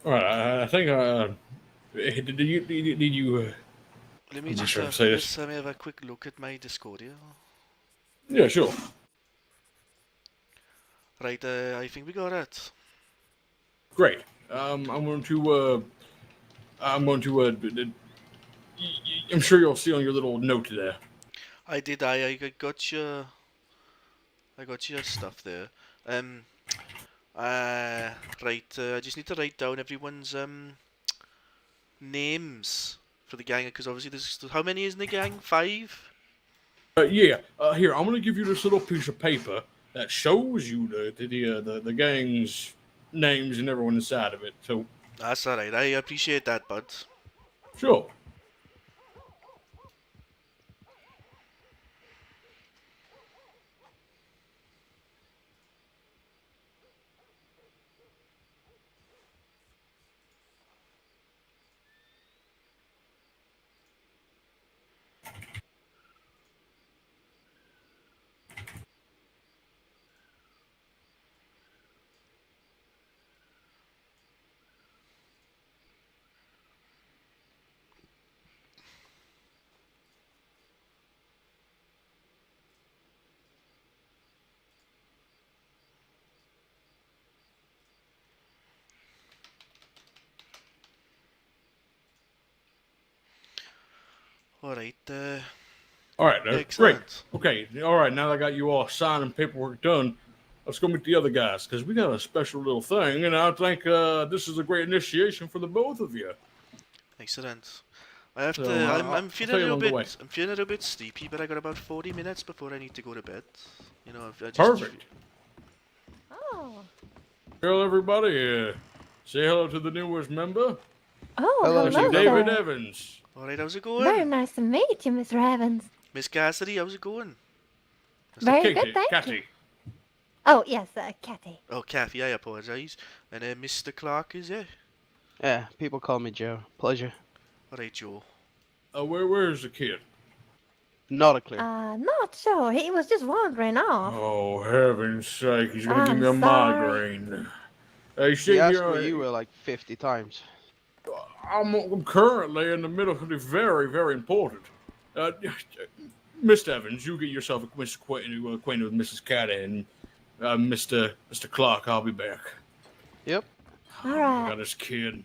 All right, I think. Did you? Let me just let me have a quick look at my Discordia. Yeah, sure. Right, I think we got it. Great. I'm going to. I'm sure you'll see on your little note there. I did. I got your stuff there. Right. I just need to write down everyone's names for the gang, because obviously there's how many is in the gang? 5. Yeah. Here, I'm gonna give you this little piece of paper that shows you the gang's names and everyone inside of it. So that's all right. I appreciate that, bud. Sure. Alright, All right, that's great. excellent. Okay, all right. Now that I got you all signing paperwork done, let's go meet the other guys because we got a special little thing, and I think this is a great initiation for the both of you. Excellent. I have So, to. I'm I'll feeling tell a you little along the way. bit. I'm feeling a little bit sleepy, but I got about 40 minutes before I need to go to bed. You know, if I just. Perfect. Oh. Well, everybody, say hello to the newest member, Oh, Hello, hello, David sir. Evans. Alright, how's it Very going? nice to meet you, Mr. Evans. Miss Cassidy, how's it going? Very Katie, good, thank you. Catty. Oh, yes, Cathy. Oh, Kathy, I apologise. And Mr. Clark is here. Yeah, people call me Joe. Pleasure. Alright, Joe. Where's the kid? Not a clue. Not sure. He was just wandering off. Oh, heaven's sake, he's gonna give I'm me a sorry. migraine. Hey, He see, asked where you were like 50 times. I'm currently in the middle of something very, very important. Mr. Evans, you get yourself acquainted with Mrs. Caddy, and Mr. Clark, I'll be back. Yep. All I right. got this kid.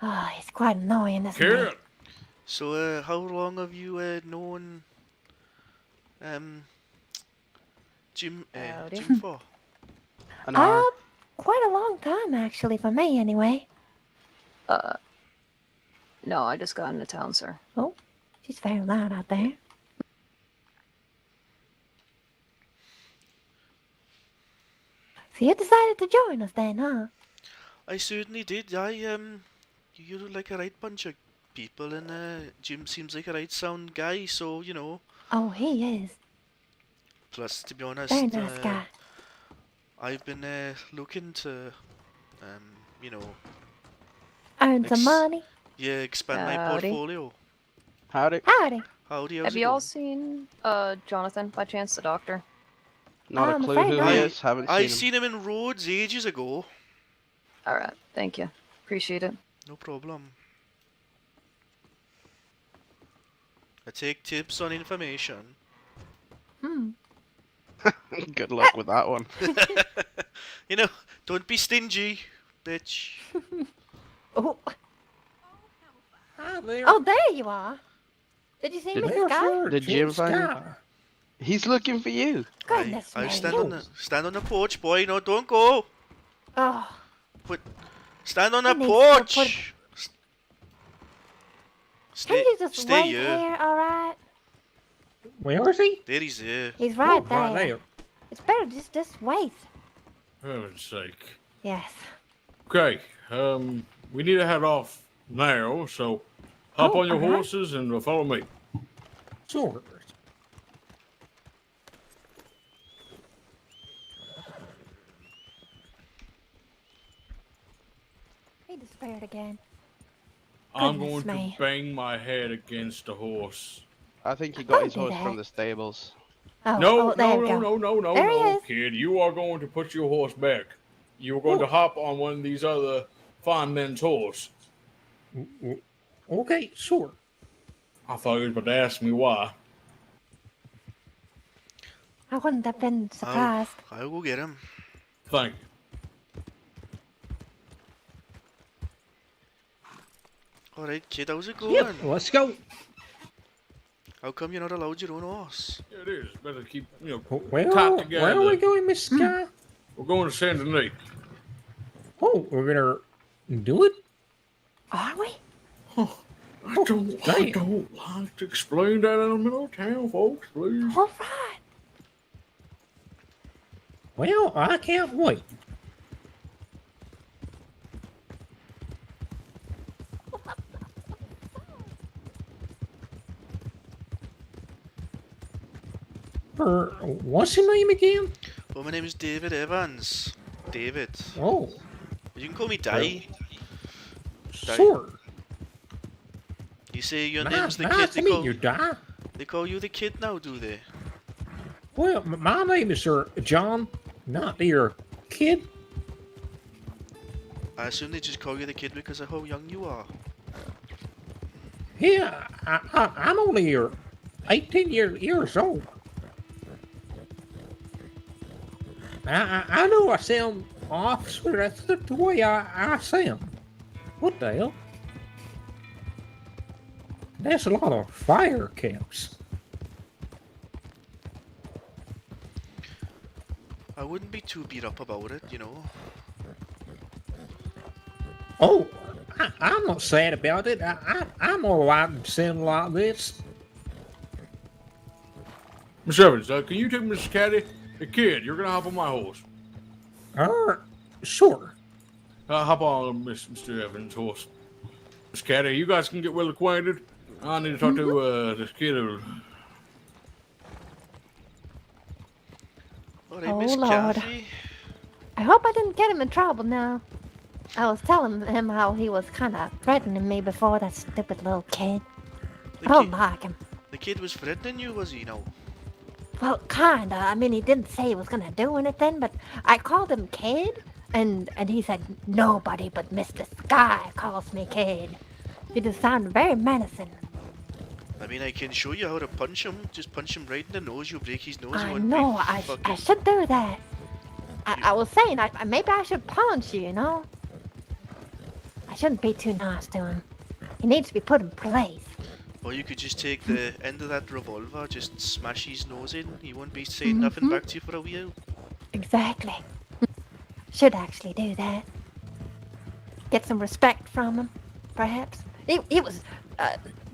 Oh, he's quite annoying, isn't he? Kid! So, how long have you known Jim Howdy. Jim for? An hour. Quite a long time, actually, for me, anyway. No, I just got into town, sir. Oh, she's very loud out there. So you decided to join us then, huh? I certainly did. You're like a right bunch of people, and Jim seems like a right sound guy. So you know. Oh, he is. Plus, to be honest, Very nice guy. I've been looking to, you know, Earn some money. yeah, expand my Howdy. portfolio. Howdy. Howdy. Howdy, how's Have it you all going? seen Jonathan by chance, the doctor? Not a I'm clue afraid who not. he is. Haven't seen I him. seen him in Rhodes ages ago. All right, thank you. Appreciate it. No problem. I take tips on information. Hmm. Good luck with that one. You know, don't be stingy, bitch. Oh. Hi there. Oh, there you are. Did you see Did- Mrs. Guy? Did Jim find you? He's looking for you. Goodness I me. stand on the porch, boy. No, don't go. Oh, Stand on the He needs to porch. put- Stay, can you just stay wait here. here, all right? Where is he? There he's there. He's right Oh, there. right there. It's better just wait. Heaven's sake. Yes. Okay, we need to head off now, so hop Oh, on your alright. horses and follow me. Sure. He despaired again. I'm Goodness going me. to bang my head against the horse. I think he got his Don't do horse from that. the stables. Oh, No, oh, there we go. no, There he is. kid. You are going to put your horse back. You are going to hop on one of these other fine men's horse. Okay, sure. I thought you was about to ask me why. I wouldn't have been surprised. I'll go get him. Thank you. Alright, kid, how's it going? Yep, let's go. How come you're not allowed your own horse? Yeah, it is. Better keep, Well, tight together. where are we going, Miss Sky? We're going to Saint Denis. Oh, we're gonna do it? Are we? I don't like to explain that in the middle of town, folks, please. All right. Well, I can't wait. What's your name again? Well, my name is David Evans. David. Oh, You can call me Di. sure. You say your Nice name's the to kid. They meet call, you, Di. they call you the kid now, do they? Well, my name is Sir John, not your kid. I assume they just call you the kid because of how young you are. Yeah, I'm only 18 years old. I know I sound off, but that's the way I sound. What the hell? That's a lot of fire camps. I wouldn't be too beat up about it, you know. Oh, I'm not sad about it. I'm alright in sin like this. Miss Evans, can you take Miss Caddy? Hey, kid, you're gonna hop on my horse. Sure. Hop on Mr. Evans' horse. Miss Caddy, you guys can get well acquainted. I need to talk to this kid. Alright, Oh, Miss Lord. Kathy. I hope I didn't get him in trouble now. I was telling him how he was kind of threatening me before, that stupid little kid. I don't like him. The kid was threatening you, was he? No. Well, kinda. I mean, he didn't say he was gonna do anything, but I called him kid, and he said, nobody but Mr. Sky calls me kid. He just sounded very menacing. I mean, I can show you how to punch him. Just punch him right in the nose. You'll break his nose. I know, I should do that. I was saying, maybe I should punch you, you know? I shouldn't be too nice to him. He needs to be put in place. Or you could just take the end of that revolver, just smash his nose in. He won't be saying nothing back to you for a while. Exactly. Should actually do that. Get some respect from him, perhaps. He was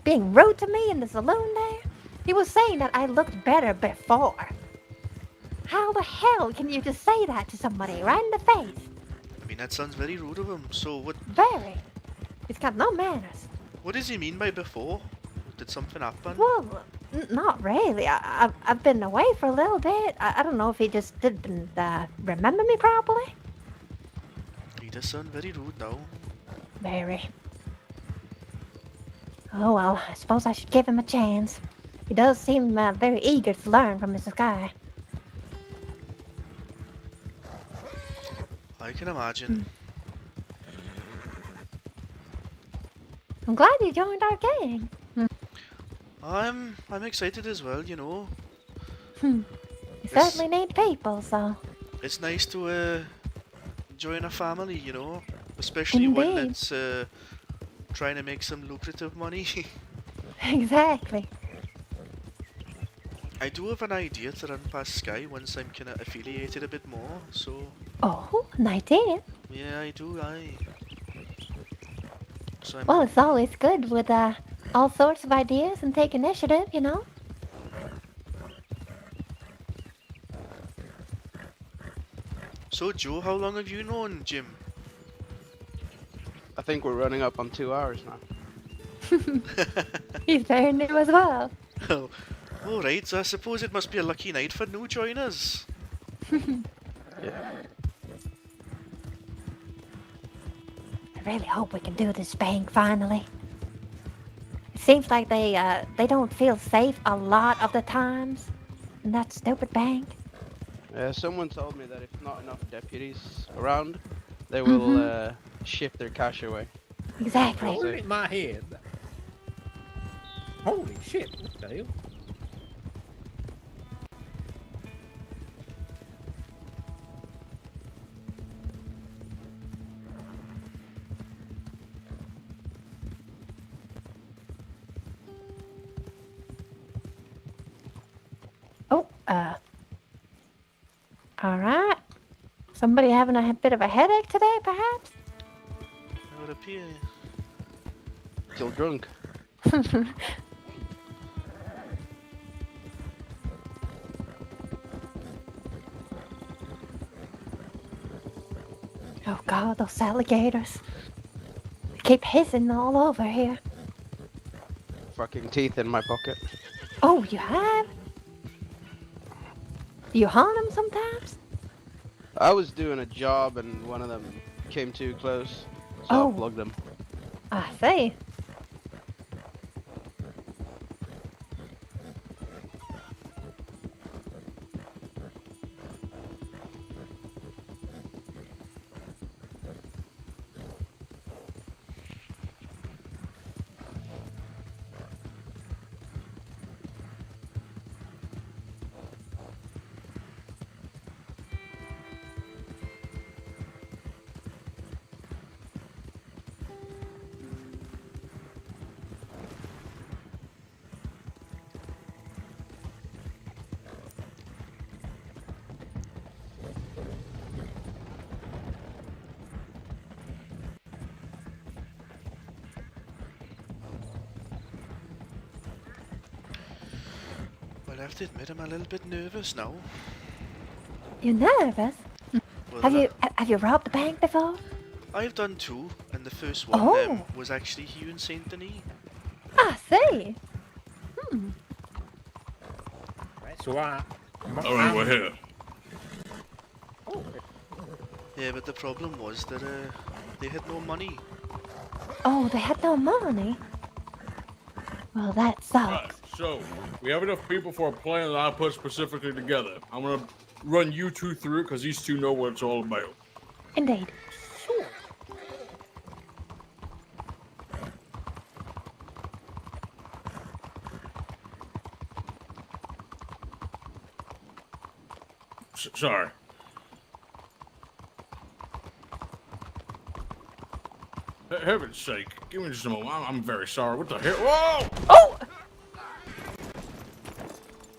being rude to me in the saloon there. He was saying that I looked better before. How the hell can you just say that to somebody right in the face? I mean, that sounds very rude of him. So what? Very. He's got no manners. What does he mean by before? Did something happen? Well, not really. I've been away for a little bit. I don't know if he just didn't remember me properly. He does sound very rude now. Very. Oh well, I suppose I should give him a chance. He does seem very eager to learn from Mrs. Guy. I can imagine. I'm glad you joined our gang. I'm excited as well, you know. You certainly need people, so. It's nice to join a family, you know. Especially one Indeed. that's trying to make some lucrative money. Exactly. I do have an idea to run past Sky once I'm kind of affiliated a bit more, so... Oh, an idea. Yeah, I do, So Well, it's always good with all sorts of ideas and take initiative, you know? So, Joe, how long have you known Jim? I think we're running up on 2 hours now. He's very new as well. Oh, alright, so I suppose it must be a lucky night for new joiners. Yeah. I really hope we can do this bank finally. It seems like they don't feel safe a lot of the times in that stupid bank. Someone told me that if not enough deputies around, they will shift their cash away. Exactly. Hold it in my head. Holy shit, what the hell? Oh, alright. Somebody having a bit of a headache today, perhaps? That would appear. Still drunk. Oh god, those alligators. They keep hissing all over here. Fucking teeth in my pocket. Oh, you have? Do you hunt them sometimes? I was doing a job and one of them came too close, so I plugged them. I see. have to admit I'm a little bit nervous now. You're nervous? Well, Have you robbed a bank before? I've done 2, and the first one Oh. was actually here in Saint Denis. I see. That's why. All right, we're here. Yeah, but the problem was that they had no money. Oh, they had no money. Well, that sucks. Right, so we have enough people for a plan that I put specifically together. I'm gonna run you two through it because these two know what it's all about. Indeed. Sorry. Heaven's sake, give me just a moment. I'm very sorry. What the hell? Whoa! Oh!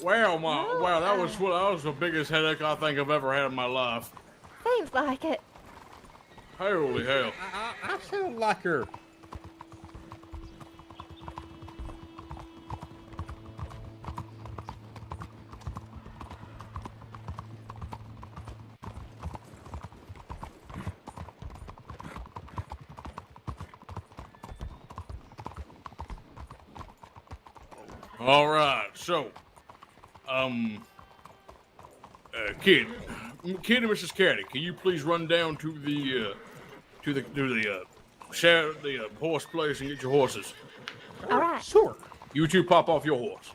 Wow, that was the biggest headache I think I've ever had in my life. Seems like it. Holy hell. I sound like her. All right, so, kid and Mrs. Caddy, can you please run down to the horse place and get your horses? All right. Sure. You two pop off your horse.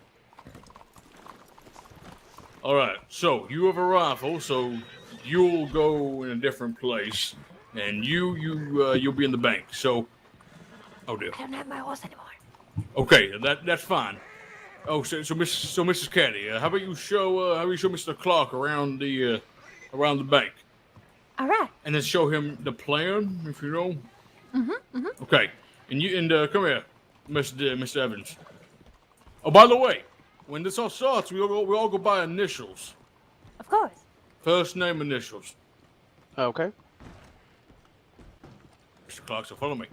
All right, so you have a rifle, so you'll go in a different place, and you'll be in the bank. So, oh dear. I don't have my horse anymore. Okay, that's fine. Oh, so Mrs. Caddy, how about you show Mr. Clark around the bank, All right. and then show him the plan, if you know. Okay, and come here, Mr. Evans. Oh, by the way, when this all starts, we all go by initials. Of course. First name initials. Okay. Mr. Clark, so follow me.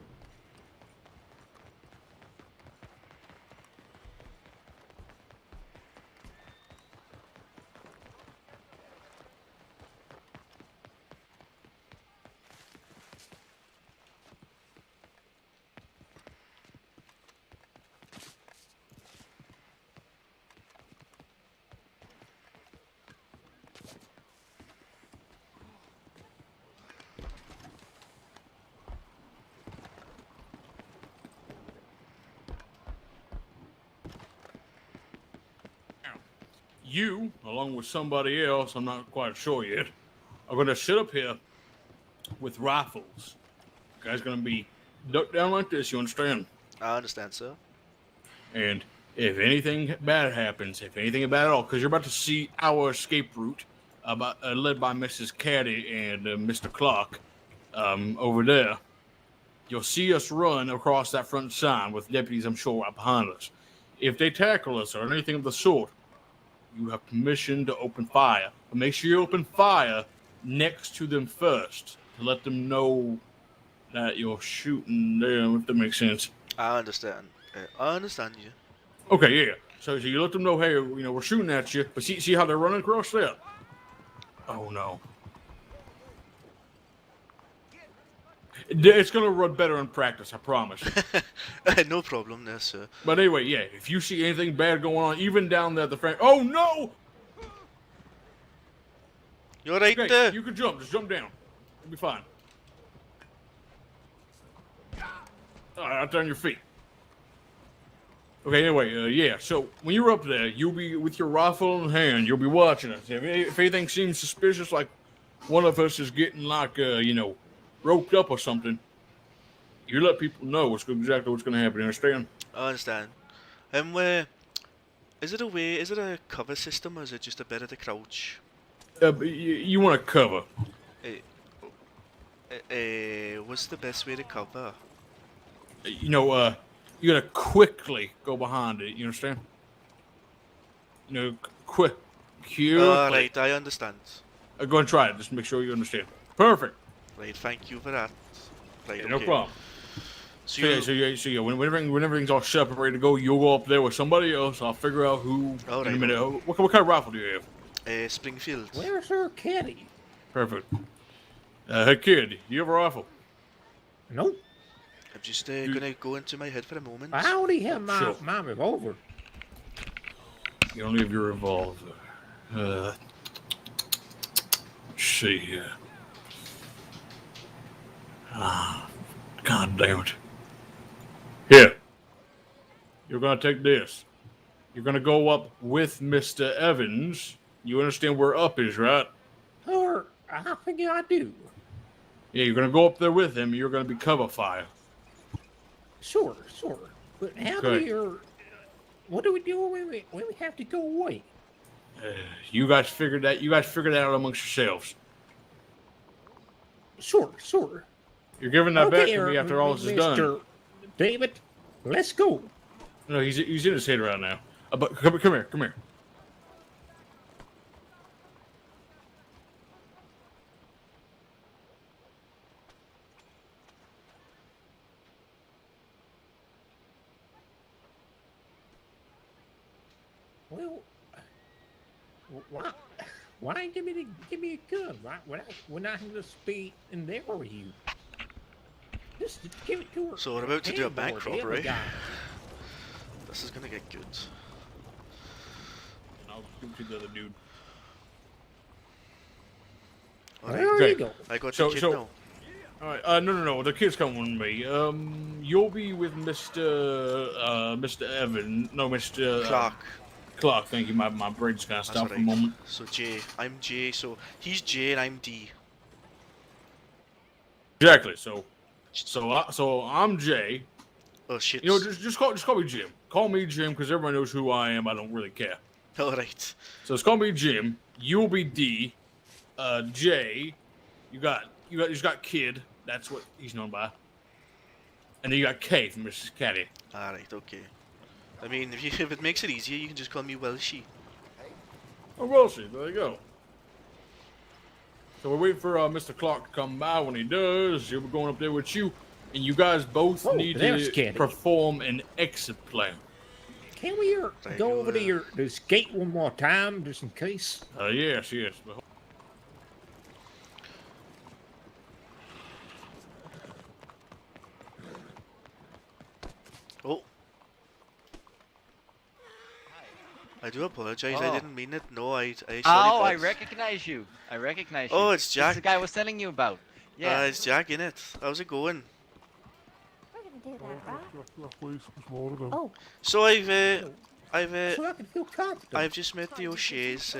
You, along with somebody else, I'm not quite sure yet, are going to sit up here with rifles. You guys going to be ducked down like this, you understand? I understand, sir. And if anything bad happens, if anything bad at all, because you're about to see our escape route, led by Mrs. Caddy and Mr. Clark over there, you'll see us run across that front sign with deputies, I'm sure, right behind us. If they tackle us or anything of the sort, you have permission to open fire. But make sure you open fire next to them first to let them know that you're shooting them, if that makes sense. I understand. I understand you. Okay, yeah. So you let them know, hey, we're shooting at you. But see how they're running across there? Oh, no. It's going to run better in practice, I promise. No problem there, sir. But anyway, yeah, if you see anything bad going on, even down there at the front... Oh, no! You're right okay, there. You can jump. Just jump down. You'll be fine. All right, out there on your feet. Okay, anyway, yeah, so when you're up there, you'll be with your rifle in hand. You'll be watching us. If anything seems suspicious, like one of us is getting, like, roped up or something, you let people know exactly what's going to happen. You understand? I understand. Is it a cover system or is it just a better to crouch? You want to cover. What's the best way to cover? You gotta quickly go behind it. You understand? Quick. Right, I understand. Go ahead and try it. Just make sure you understand. Perfect. Right, thank you for that. Right, Yeah, okay. no problem. So yeah. When everything's all set up and ready to go, you'll go up there with somebody else. I'll figure out who All in a right. minute. What kind of rifle do you have? Springfield. Where's her kitty? Perfect. Hey kid, do you have a rifle? Nope. I'm just gonna go into my head for a moment. I already have Sure. my revolver. You only have your revolver. Let's see here. God damn it. Here. You're gonna take this. You're gonna go up with Mr. Evans. You understand where up is, right? Or I think I do. Yeah, you're gonna go up there with him. You're gonna be cover fire. Sure. But how do you? What do we do when we have to go away? You guys figured that. You guys figured that out amongst yourselves. Sure. You're giving that back Okay, to me after all this is done. Mr. David, let's go. No, he's in his head right now. But come here. Well, why give me a gun? Why when I can just be in there with you? Just give it to her. So we're about to do a bank Handboard, robbery. guy. This is gonna get good. I'll give it to the other dude. There you go. I got the kid now. All right. No. The kid's coming with me. You'll be with Mr. Evan. No, Mr. Clark. Thank you. My brain's kind of stopped for a moment. So J. I'm J. So he's J and I'm D. Exactly. So I'm Jay. Oh shit. You know, just call me Jim. Call me Jim because everybody knows who I am. I don't really care. All right. So it's call me Jim. You'll be D. Jay. You got Kid. That's what he's known by. And then you got K from Mrs. Caddy. All right. Okay. I mean, if it makes it easier, you can just call me Welshy. Oh, Welsh. There you go. So we're waiting for Mr. Clark to come by. When he does, he'll be going up there with you. And you guys both need to perform an exit plan. Can we go over to this gate one more time, just in case? Yes. Oh. I do apologize. I didn't mean it. No, I sorry. Oh, boss. I recognize you. Oh, it's Jack. It's the guy I was telling you about. Yeah. It's Jack, innit? How's it going? We're gonna do that, right? Oh. So So I can feel confident. I've just met the O'Shea's.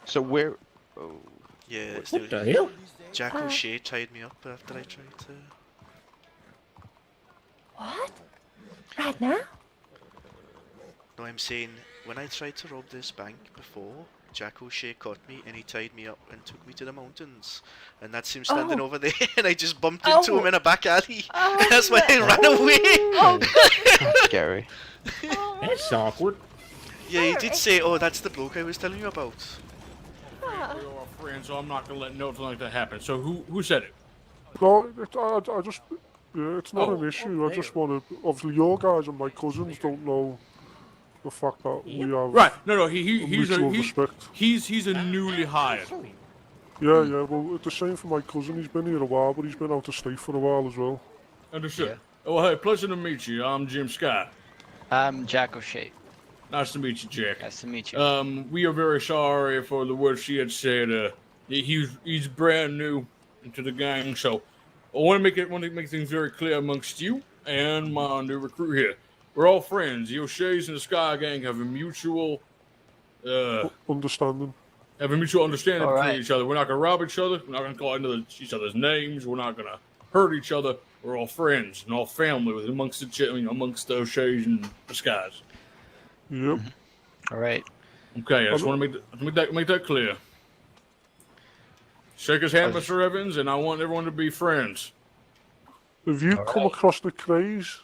So where? Oh. Yeah, it's What the hell? Jack O'Shea tied me up after I tried to. What? Right now? No, I'm saying when I tried to rob this bank before, Jack O'Shea caught me and he tied me up and took me to the mountains. And that's him standing over there, and I just bumped into him in a back alley. And that's why I ran away. That's scary. That's awkward. Yeah, he did say, "Oh, that's the bloke I was telling you about." We are friends, so I'm not gonna let nothing like that happen. So who said it? No, I just, yeah, it's not an issue. I just want to, obviously your guys and my cousins don't know the fact that we have Right. No. He's a newly hired. Yeah. Well, it's the same for my cousin. He's been here a while, but he's been out of state for a while as well. Understood. Yeah. Oh, hey, pleasure to meet you. I'm Jim Scott. I'm Jack O'Shea. Nice to meet you, Jack. Nice to meet you. We are very sorry for the words she had said. He's brand new into the gang, so I want to make things very clear amongst you and my new recruit here. We're all friends. The O'Sheas and the Sky Gang have a mutual understanding. Have a mutual understanding All between right. each other. We're not gonna rob each other. We're not gonna call each other's names. We're not gonna hurt each other. We're all friends and all family amongst the O'Sheas and the Skies. Yep. All right. Okay, I just want to make that clear. Shake his hand, Mr. Evans, and I want everyone to be friends. Have you come across the craze?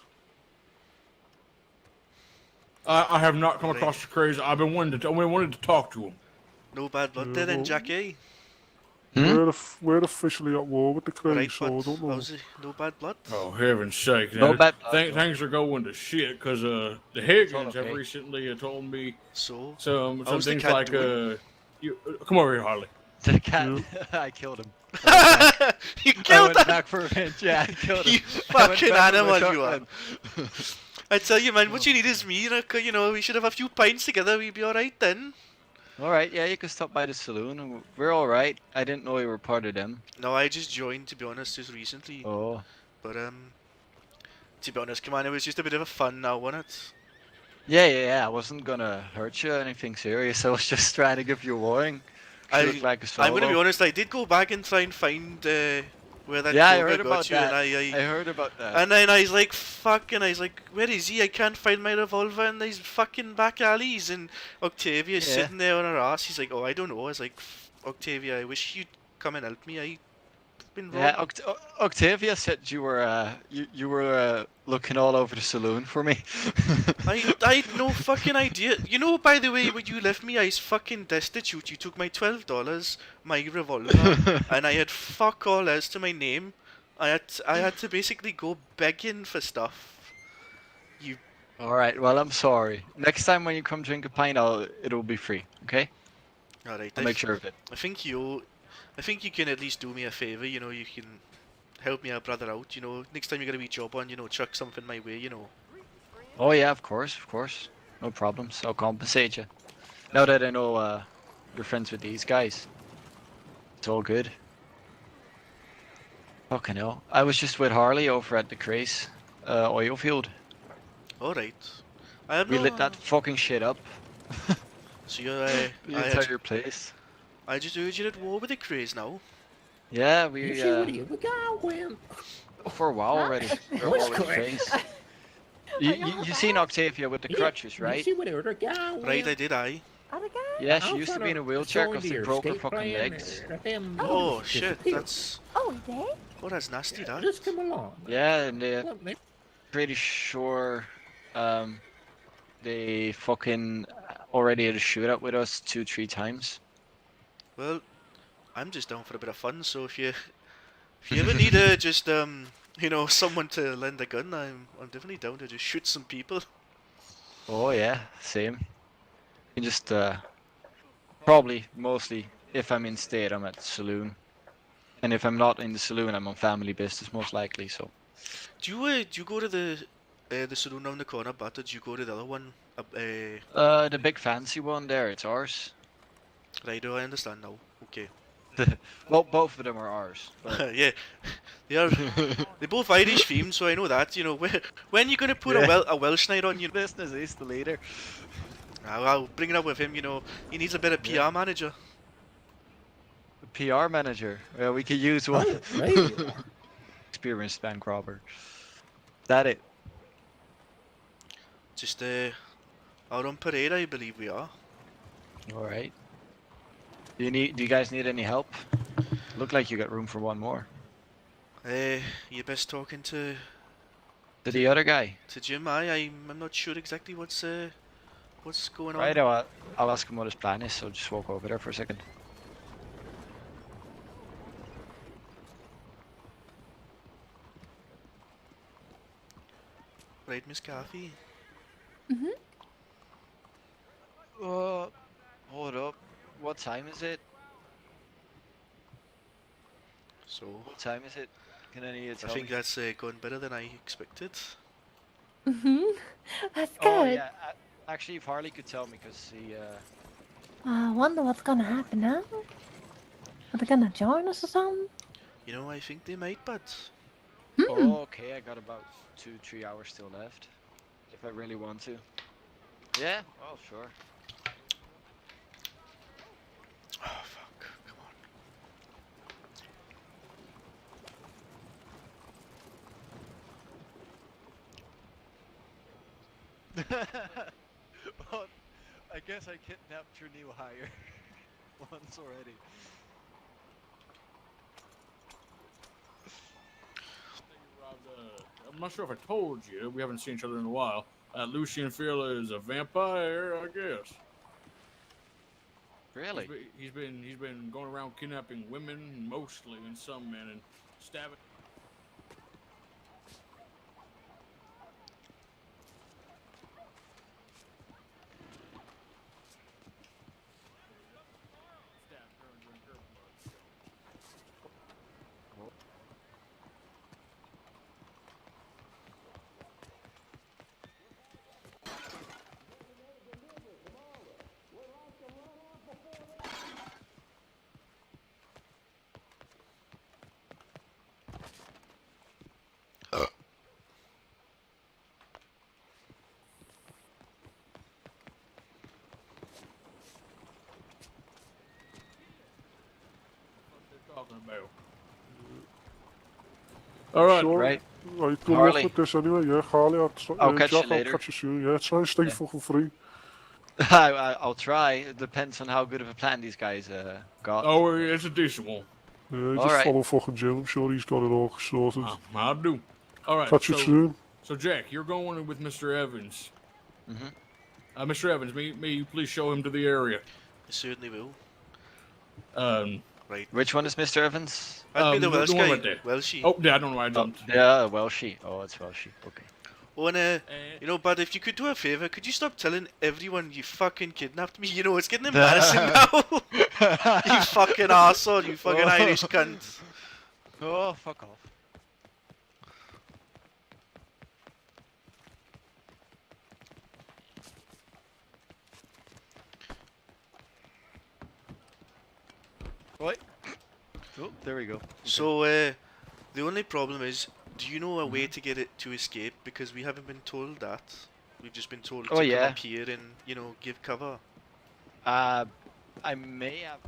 I have not come across the craze. I've been wanting to talk to him. No bad blood there then, Jackie. We're officially at war with the Craig, Right, so I but don't know. how's it? No bad blood? Oh, heaven's sake. No now, bad blood, no. Things are going to shit because the Higgins have recently told me some things the cat like, doing? come over here, Harley. The cat, I killed him. You I killed went him! back for revenge. Yeah, I killed him. You I went fucking back with my animal, you are. shotgun. I tell you, man, what you need is me. You know, we should have a few pints together. We'd be all right then. All right, yeah, you can stop by the saloon. And we're all right. I didn't know you were part of them. No, I just joined, to be honest, just recently. Oh. But to be honest, come on, it was just a bit of a fun now, wasn't it? Yeah. I wasn't gonna hurt you or anything serious. I was just trying to give you a warning. You look like a I'm gonna be solo. honest. I did go back and try and find where that Yeah, I Cobra heard got about you, that. and I heard about that. And then I was like, fuck, and I was like, where is he? I can't find my revolver in these fucking back alleys. And Octavia's Yeah. sitting there on her ass. He's like, oh, I don't know. I was like, Octavia, I wish you'd come and help me. I've been wrong. Yeah, Octavia said you were looking all over the saloon for me. I had no fucking idea. You know, by the way, when you left me, I was fucking destitute. You took my $12, my revolver, and I had fuck all else to my name. I had to basically go begging for stuff. You. All right. Well, I'm sorry. Next time when you come drink a pint, it'll be free. Okay. All right. I'll make sure of it. I think you can at least do me a favor. You know, you can help me, brother, out. You know, next time you're gonna be job on, you know, chuck something my way. You know. Oh yeah, of course. No problems. I'll compensate you. Now that I know you're friends with these guys, it's all good. Fucking hell. I was just with Harley over at the Craze oil field. All right. I We lit that fucking shit up. So you're The entire place. I just heard you're at war with the Craze now. Yeah, You we see where the other guy went? for a while already. We're What's all in correct? phase. You seen Octavia with the crutches, You right? see where the other guy went? Right, I did. I. Yeah, I she was used to trying be in a to wheelchair join because they your broke her escape fucking plan legs. there. Them Oh dogs shit, disappeared. that's. Oh, he did? Oh, that's nasty, that. Just come along. Yeah, and Look, man. pretty sure they fucking already had a shootout with us 2-3 times. Well, I'm just down for a bit of fun. So if you ever need just you know, someone to lend a gun, I'm definitely down to just shoot some people. Oh yeah, same. You can just probably mostly if I'm in state, I'm at the saloon, and if I'm not in the saloon, I'm on family business most likely. So. Do you go to the saloon around the corner, but did you go to the other one? The big fancy one there, it's ours. Right, oh, I understand now. Okay. Well, both of them are ours. But... Yeah, they're both Irish themed, so I know that. You know, when you gonna put Yeah. a Welsh night on? You business is the leader. I'll bring it up with him. You know, he needs a better PR manager. The PR manager. Well, we could use one. Oh, maybe. Experienced bank robber. That it. Just out on parade, I believe we are. All right. Do you guys need any help? Look like you got room for one more. You best talking to The other guy. to Jim. I'm not sure exactly what's going on. Right, I'll ask him what his plan is, so just walk over there for a second. Right, Miss Coffee. Mm-hmm. Hold up. What time is it? So What time is it? Can any of you I tell think me? that's going better than I expected. Mm-hmm. That's good. Oh yeah. Actually, if Harley could tell me, because he I wonder what's gonna happen now. Are they gonna join us or something? You know, I think they might, but Oh, okay, I got about 2-3 hours still left. If I really want to. Yeah, oh sure. oh fuck, come Well, I guess I kidnapped your new hire once already. I'm not sure if I told you. We haven't seen each other in a while. Lucian Fila is a vampire, I guess. Really? He's been going around kidnapping women mostly, and some men, and stabbing. Talking about. All right, Sure. Right. Right, good luck Harley. with this anyway, yeah. Harley, I'll catch Jack, you later. I'll catch you soon, yeah. Try and stay Yeah. fucking free. I'll try. It depends on how good of a plan these guys got. Oh, it's a decent one. Yeah, just Alright. follow fucking Jim. I'm sure he's got it all sorted. I'll do. All right. Catch you soon. So Jack, you're going with Mr. Evans. Mm-hmm. Mr. Evans, may you please show him to the area? I certainly will. Right. Which one is Mr. Evans? I'd be the Welsh guy. right there. Welshie. Oh, yeah, I don't know why I jumped. Yeah, Welshie. Oh, it's Welshie. Okay. Oh, and you know, but if you could do a favor, could you stop telling everyone you fucking kidnapped me? You know, it's getting embarrassing now. You fucking arsehole, you fucking Irish cunt. Oh, fuck off. What? Oh, there we go. Okay. So, the only problem is, do you know a way to get it to escape? Because we haven't been told that. We've just been told to come up here and, you know, give cover. I may have.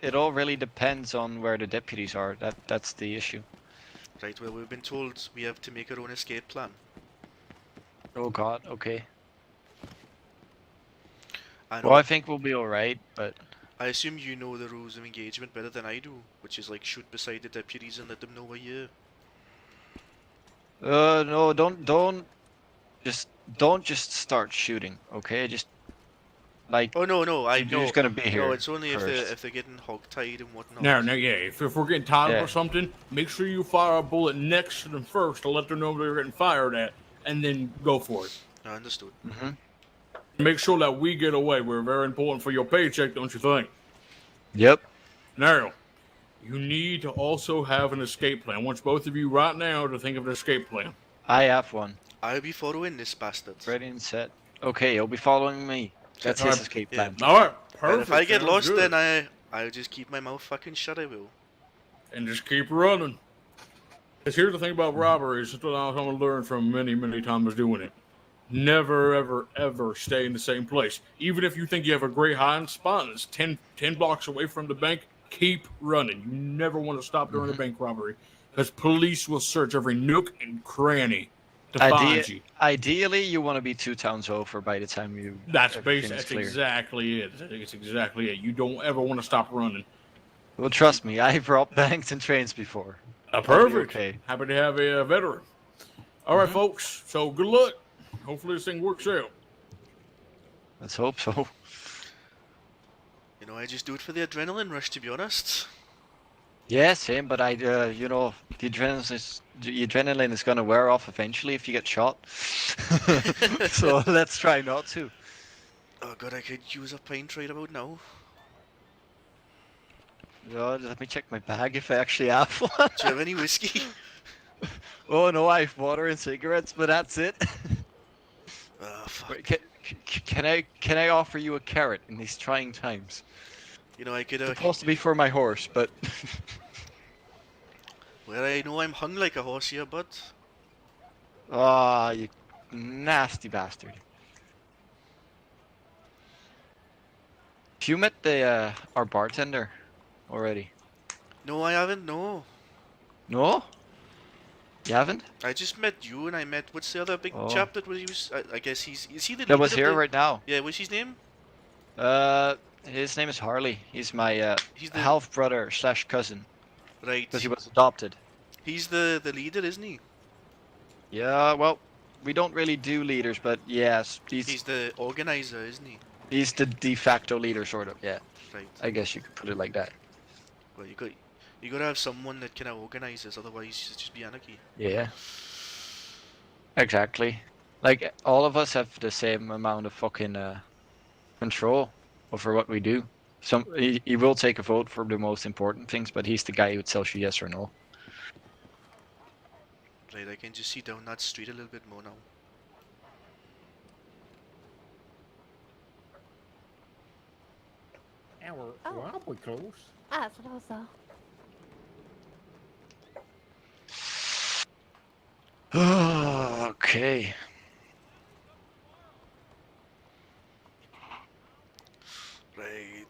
It all really depends on where the deputies are. That's the issue. Right, well, we've been told we have to make our own escape plan. Oh God. Okay. I know. Well, I think we'll be all right, but. I assume you know the rules of engagement better than I do, which is like shoot beside the deputies and let them know we're here. No, don't just start shooting, okay? Just like. Oh no, I you're know. just gonna be here. No, it's only first. if they're getting hogtied and whatnot. Now, yeah, if we're getting tied Yeah. or something, make sure you fire a bullet next to them first to let them know they're getting fired at, and then go for it. I understood. Mm-hmm. Make sure that we get away. We're very important for your paycheck, don't you think? Yep. Now, you need to also have an escape plan. I want both of you right now to think of an escape plan. I have one. I'll be following this bastard. Ready and set. Okay, you'll be following me. That's his escape plan. All right, And perfect. if I get sounds lost, good. then I'll just keep my mouth fucking shut. I will. And just keep running. Because here's the thing about robberies. It's what I'm going to learn from many, many times doing it. Never, ever, ever stay in the same place. Even if you think you have a great hiding spot and it's 10 blocks away from the bank, keep running. You never want to stop during a bank robbery. Because police will search every nook and cranny to find you. Ideally, you want to be 2 towns over by the time you. That's everything's clear. exactly it. It's exactly it. You don't ever want to stop running. Well, trust me, I've robbed banks and trains before. Perfect. Okay. Happy to have a veteran. All right, folks. So good luck. Hopefully this thing works out. Let's hope so. You know, I just do it for the adrenaline rush, to be honest. Yeah, same. But you know, the adrenaline is gonna wear off eventually if you get shot. So let's try not to. Oh god, I could use a pint right about now. Let me check my bag if I actually have one. Do you have any whiskey? Oh no, I have water and cigarettes, but that's it. Oh fuck. Wait, can I offer you a carrot in these trying times? You know, I could. It's supposed to be for my horse, but. Well, I know I'm hung like a horse here, bud. Ah, you nasty bastard. Have you met the our bartender already? No, I haven't. No. No? You haven't? I just met you, and I met what's the other big Oh. chap that was? I guess is he the That was leader of here the- right now. Yeah, what's his name? His name is Harley. He's my He's the- half brother / cousin. Right. Because he was adopted. He's the leader, isn't he? Yeah, well, we don't really do leaders, but yes, He's the organizer, isn't he? He's the de facto leader, sort of. Yeah. Right. I guess you could put it like that. Well, you gotta have someone that kind of organizes, otherwise it's just be anarchy. Yeah. Exactly. Like all of us have the same amount of fucking control over what we do. He will take a vote for the most important things, but he's the guy who tells you yes or no. Right, I can just see down that street a little bit more now. We're awfully close. That's what I saw. Okay. Right.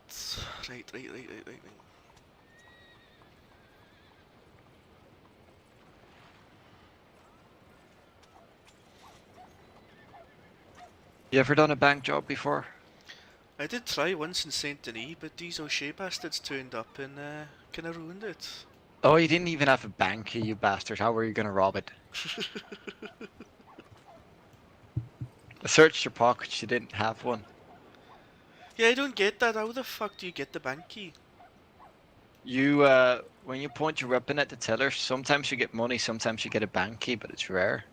You ever done a bank job before? I did try once in Saint Denis, but these O'Shea bastards turned up and kind of ruined it. Oh, you didn't even have a bank key, you bastard. How were you gonna rob it? I searched your pockets, you didn't have one. Yeah, I don't get that. How the fuck do you get the bank key? You, when you point your weapon at the teller, sometimes you get money, sometimes you get a bank key, but it's rare.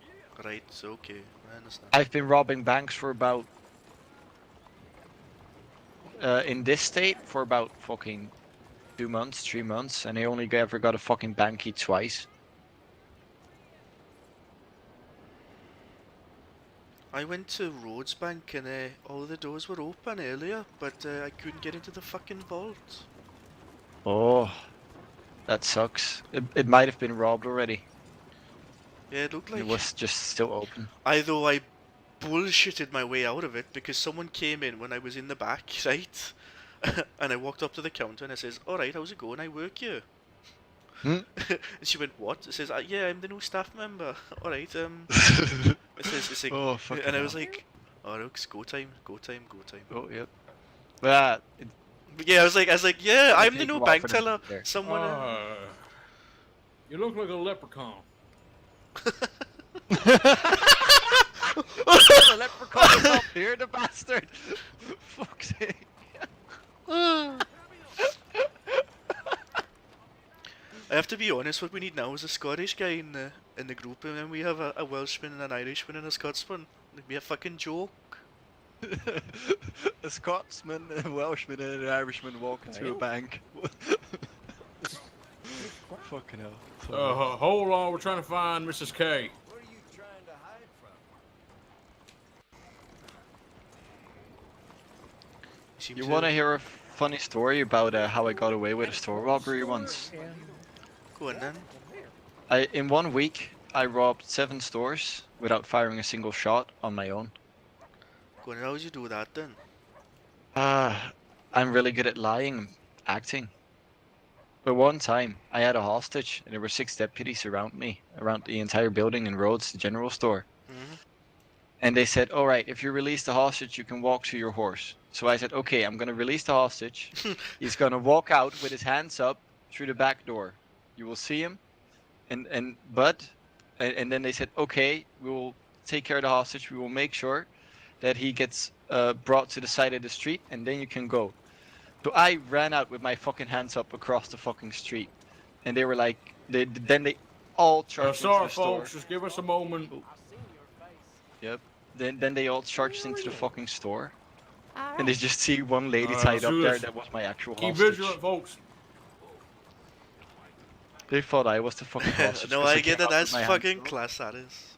Right, so okay, I understand. I've been robbing banks for about, in this state, for about fucking 2 months, 3 months, and I only ever got a fucking bank key twice. I went to Rhodes Bank and all the doors were open earlier, but I couldn't get into the fucking vault. Oh, that sucks. It might have been robbed already. Yeah, it looked like It was just still open. Although I bullshitted my way out of it because someone came in when I was in the back, right? And I walked up to the counter and I says, "Alright, how's it going? I work here." And she went, "What?" It says, "Yeah, I'm the new staff member." Alright, it says, it's like, Oh, fucking and I was hell. like, "Oh, looks go time. Oh, yep. But Yeah, I was like, yeah, I'm the take new a while bank for them to teller. get there. Someone. You look like a leprechaun. The leprechaun's up here, the bastard! Fuck's sake. I have to be honest. What we need now is a Scottish guy in the group, and then we have a Welshman and an Irishman and a Scotsman. It'd be a fucking joke. A Scotsman, a Welshman, and an Irishman walk into a bank. Fucking hell. Hold on, we're trying to find Mrs. K. What are you trying to hide from? You want to hear a funny story about how I got away with a store robbery once? Go on then. In 1 week, I robbed 7 stores without firing a single shot on my own. Go on, how would you do that then? I'm really good at lying and acting. But one time, I had a hostage, and there were 6 deputies around me, around the entire building in Rhodes, the general store. And they said, "Alright, if you release the hostage, you can walk to your horse." So I said, "Okay, I'm gonna release the hostage. He's gonna walk out with his hands up through the back door. You will see him." And then they said, "Okay, we will take care of the hostage. We will make sure that he gets brought to the side of the street, and then you can go." So I ran out with my fucking hands up across the fucking street, and they were like, then they all charged into Sorry, the store. folks, just give us a moment. Yep. Then they all charged into the fucking store, All and they right. just see one lady Alright, tied let's up do there. this. That was my actual Keep hostage. vigilant, folks. They thought I was the fucking hostage. No, 'cause I they get came that. out That's with my hands fucking up. class. That is.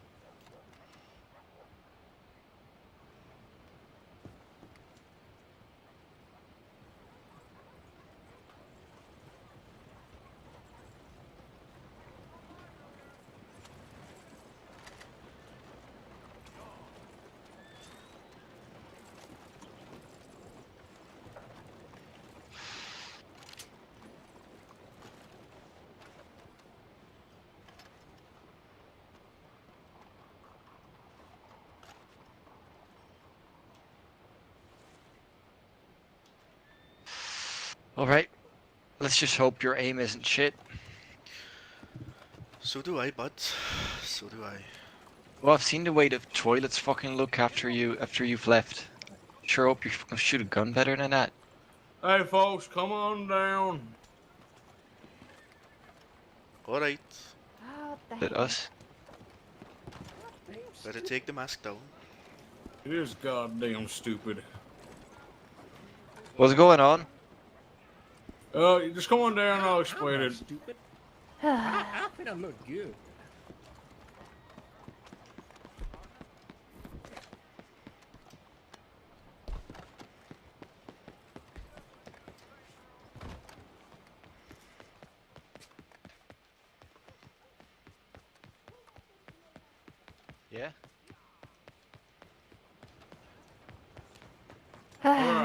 Alright. Let's just hope your aim isn't shit. So do I, bud. So do I. Well, I've seen the way the toilets fucking look after you've left. Sure hope you can shoot a gun better than that. Hey, folks, come on down. Alright. Oh, Is it us? Better take the mask down. It is goddamn stupid. What's going on? Just come on down and I'll explain it. Stupid. I think I look good. Yeah.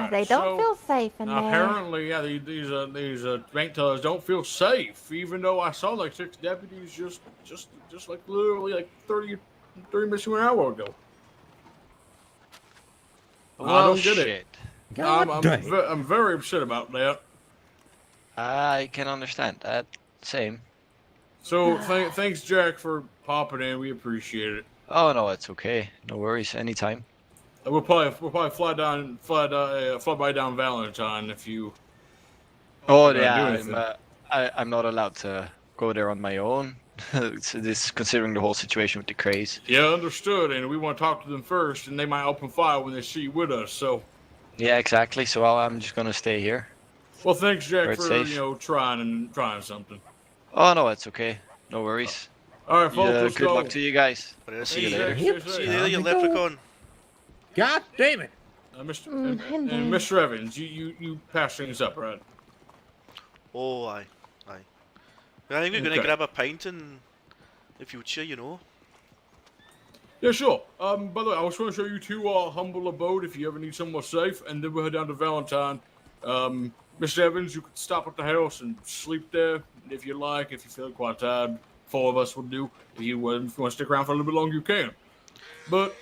They don't so, feel safe in there. Apparently, yeah, these bank tellers don't feel safe, even though I saw like 6 deputies just like literally like 30 minutes to an hour ago. I Well, don't get shit. it. God dang. I'm very upset about that. I can understand that. Same. So thanks, Jack, for popping in. We appreciate it. Oh no, it's okay. No worries. Anytime. We'll probably fly by down Valentine if you. Oh do yeah, anything. I'm not allowed to go there on my own. So this considering the whole situation with the craze. Yeah, understood. And we want to talk to them first, and they might open fire when they see you with us. So. Yeah, exactly. So I'm just gonna stay here. Well, thanks, Jack, Where it's for safe. trying something. Oh no, it's okay. No worries. All right, folks, let's good go. luck to you guys. See you you later. later. See you later, you leprechaun. God damn it. Mr. indeed. and Mr. Evans, you pass things up, right? Oh, aye. But I think we're gonna Okay. grab a pint in the future, you know. Yeah, sure. By the way, I was going to show you 2 humble abode if you ever need somewhere safe, and then we'll head down to Valentine. Mr. Evans, you could stop at the house and sleep there if you like. If you feel quite tired, 4 of us will do. If you want to stick around for a little bit longer, you can. But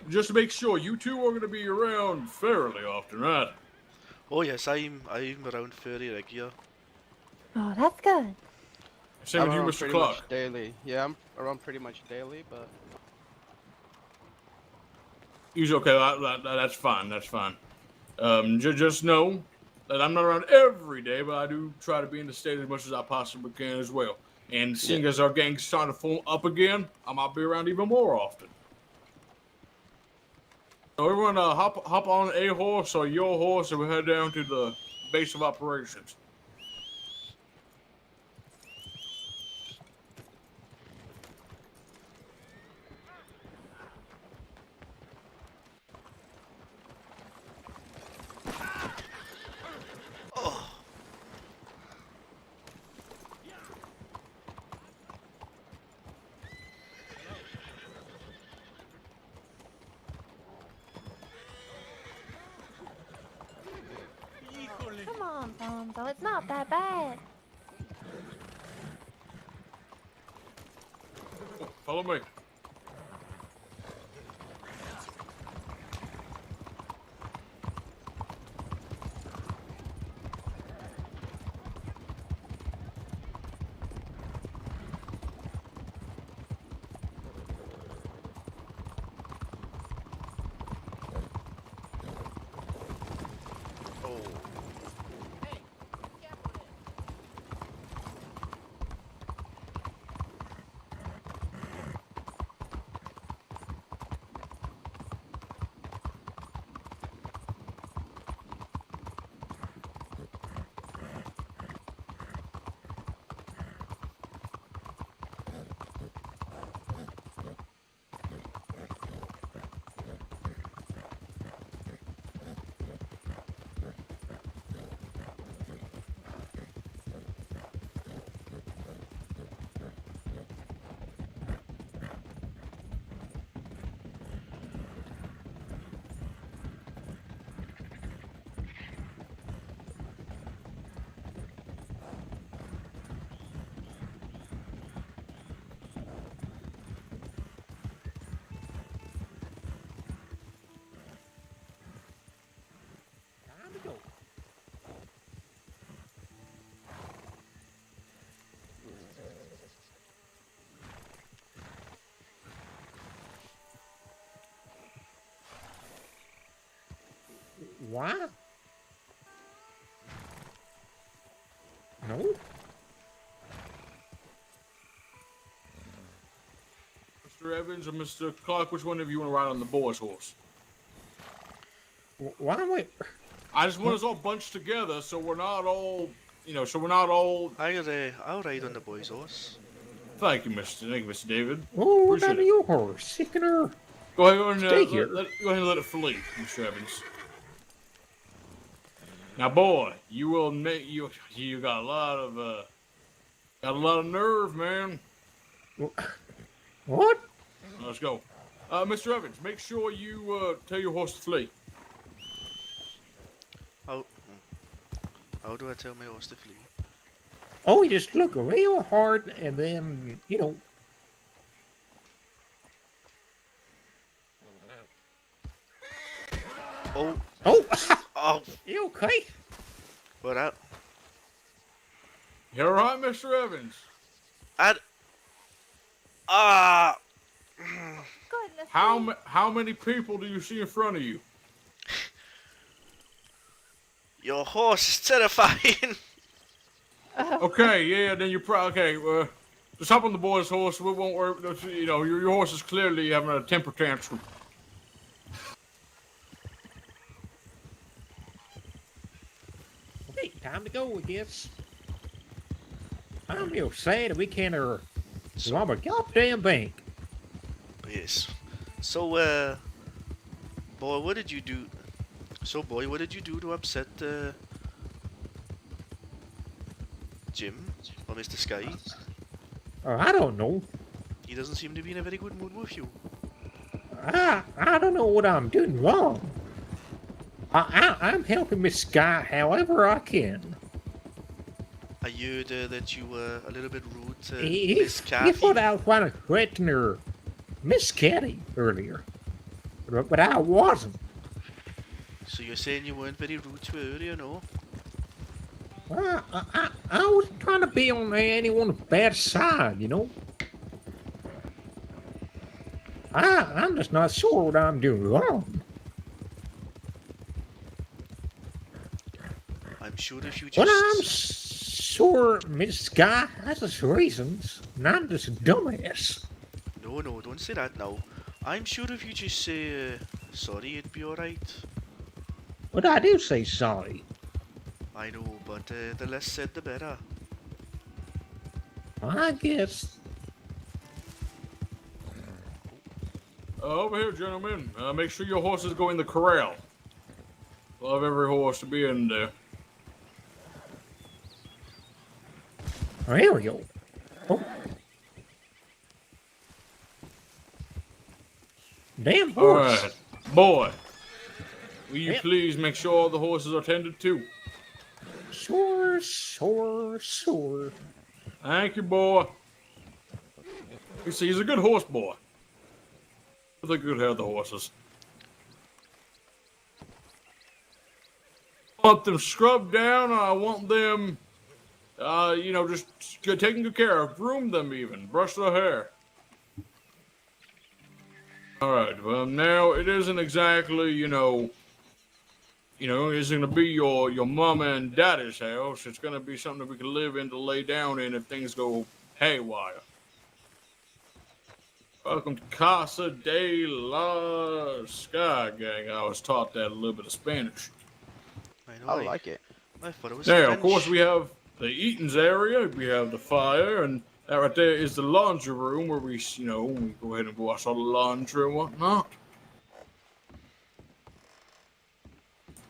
just to make sure, you 2 are going to be around fairly often, right? Oh yes, I'm around 30 regular. Oh, that's good. Same I'm with you, around Mr. pretty Clark. much daily. Yeah, I'm around pretty much daily, but He's okay. That's fine. That's fine. Just know that I'm not around every day, but I do try to be in the state as much as I possibly can as well. And seeing as our gang's starting to form up again, I might be around even more often. So everyone, hop on a horse or your horse, and we'll head down to the base of operations. Come on, Bonzo. It's not that bad. Follow me. What? No? Mr. Evans or Mr. Clark, which one of you want to ride on the boy's horse? Why am I... I just want us all bunched together so we're not all, so we're not all... I'll ride on the boy's horse. Thank you, Mr. David. Oh, what Appreciate about it. your horse? Sickener. Go ahead and Stay here. go ahead and let it flee, Mr. Evans. Now, boy, you will make you got a lot of nerve, man. What? Let's go, Mr. Evans. Make sure you tell your horse to flee. How do I tell my horse to flee? Oh, you just look real hard and then, Oh. Oh. Oh. You okay? What up? You all right, Mr. Evans? How many people do you see in front of you? Your horse is terrifying. Okay, yeah, then you're probably okay. Just hop on the boy's horse. We won't worry. Your horse is clearly having a temper tantrum. Okay, time to go, I guess. I'm real sad that we can't rob a goddamn bank. Yes. So, boy, what did you do? Boy, what did you do to upset Jim or Mr. Sky? I don't know. He doesn't seem to be in a very good mood with you. I don't know what I'm doing wrong. I'm helping Miss Sky however I can. I heard that you were a little bit rude to He Miss Kathy. thought I was trying to threaten her, Miss Catty, earlier. But I wasn't. So you're saying you weren't very rude to her, you know? I wasn't trying to be on anyone's bad side, you know? I'm just not sure what I'm doing wrong. I'm sure if you just... Well, I'm sure Miss Sky has his reasons, and I'm just a dumbass. No, don't say that now. I'm sure if you just say sorry, it'd be alright. But I do say sorry. I know, but the less said, the better. I guess. Over here, gentlemen. Make sure your horses go in the corral. Love every horse to be in there. There we go. Oh. Damn horse. All right, boy. Will you please make sure all the horses are tended to? Sure. Thank you, boy. You see, he's a good horse boy. I think good have the horses. I want them scrubbed down. I want them, just taken good care of. Groom them even. Brush their hair. All right. Well, now it isn't exactly, isn't going to be your mama and daddy's house. It's going to be something that we can live in to lay down in if things go haywire. Welcome to Casa de la Sky Gang. I was taught that a little bit of Spanish. I like it. I thought it was Now, French. of course, we have the Eaton's area. We have the fire, and that right there is the laundry room where we go ahead and wash all the laundry and whatnot.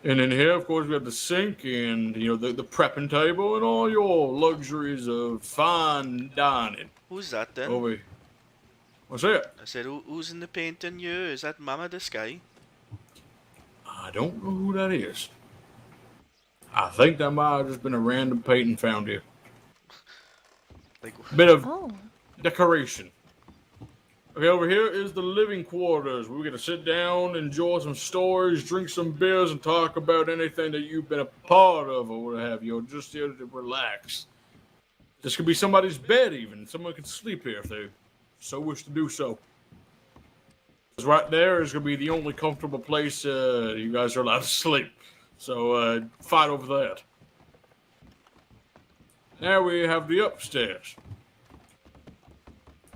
And in here, of course, we have the sink and, the prepping table and all your luxuries of fine dining. Who's that then? Over here. What's that? I said, who's in the painting here? Is that Mama the Sky? I don't know who that is. I think that might have just been a random painting found here. Bit of decoration. Okay, over here is the living quarters. We're going to sit down, enjoy some stories, drink some beers, and talk about anything that you've been a part of or what have you, or just here to relax. This could be somebody's bed even. Someone can sleep here if they so wish to do so. Because right there is going to be the only comfortable place you guys are allowed to sleep. So fight over that. Now we have the upstairs.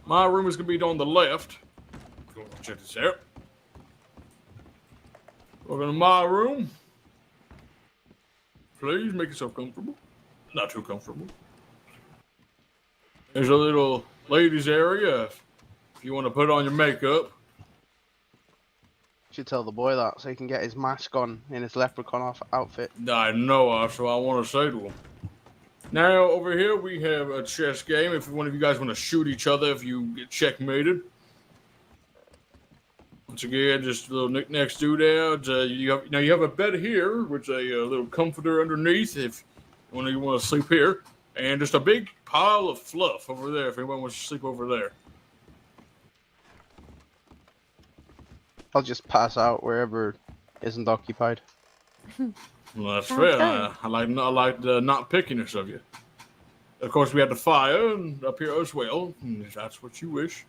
My room is gonna be on the left. If you want to check this out. Welcome to my room. Please make yourself comfortable. Not too comfortable. There's a little ladies area if you want to put on your makeup. Should tell the boy that so he can get his mask on in his leprechaun outfit. I know, that's what I want to say to him. Now, over here we have a chess game. If one of you guys want to shoot each other, if you get checkmated. Once again, just a little knickknacks doodads. You have a bed here, with a little comforter underneath if one of you want to sleep here. And just a big pile of fluff over there if anyone wants to sleep over there. I'll just pass out wherever isn't occupied. Well, that's Sounds fair. good. I like the not pickiness of you. Of course, we have the fire and up here as well, if that's what you wish.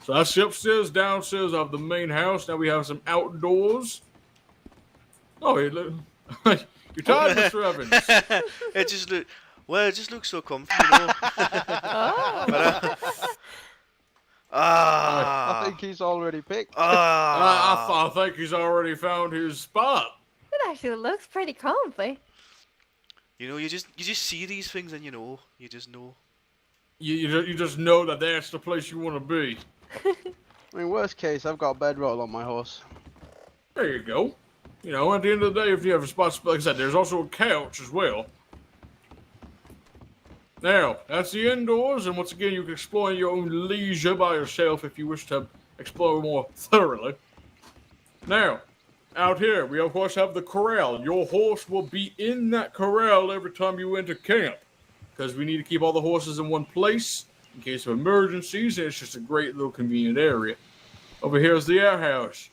So that's the upstairs, downstairs of the main house. Now we have some outdoors. Oh, hey, look. You're tired, Mr. Evans. It just looks so comfortable. I think he's already picked. I think he's already found his spot. It actually looks pretty comfy. You know, you just see these things and you just know. You just know that that's the place you want to be. I mean, worst case, I've got a bedroll on my horse. There you go. You know, at the end of the day, if you have a spot, like I said, there's also a couch as well. Now, that's the indoors, and once again, you can explore in your own leisure by yourself if you wish to explore more thoroughly. Now, out here, we of course have the corral. Your horse will be in that corral every time you enter camp, because we need to keep all the horses in one place in case of emergencies, and it's just a great little convenient area. Over here is the outhouse.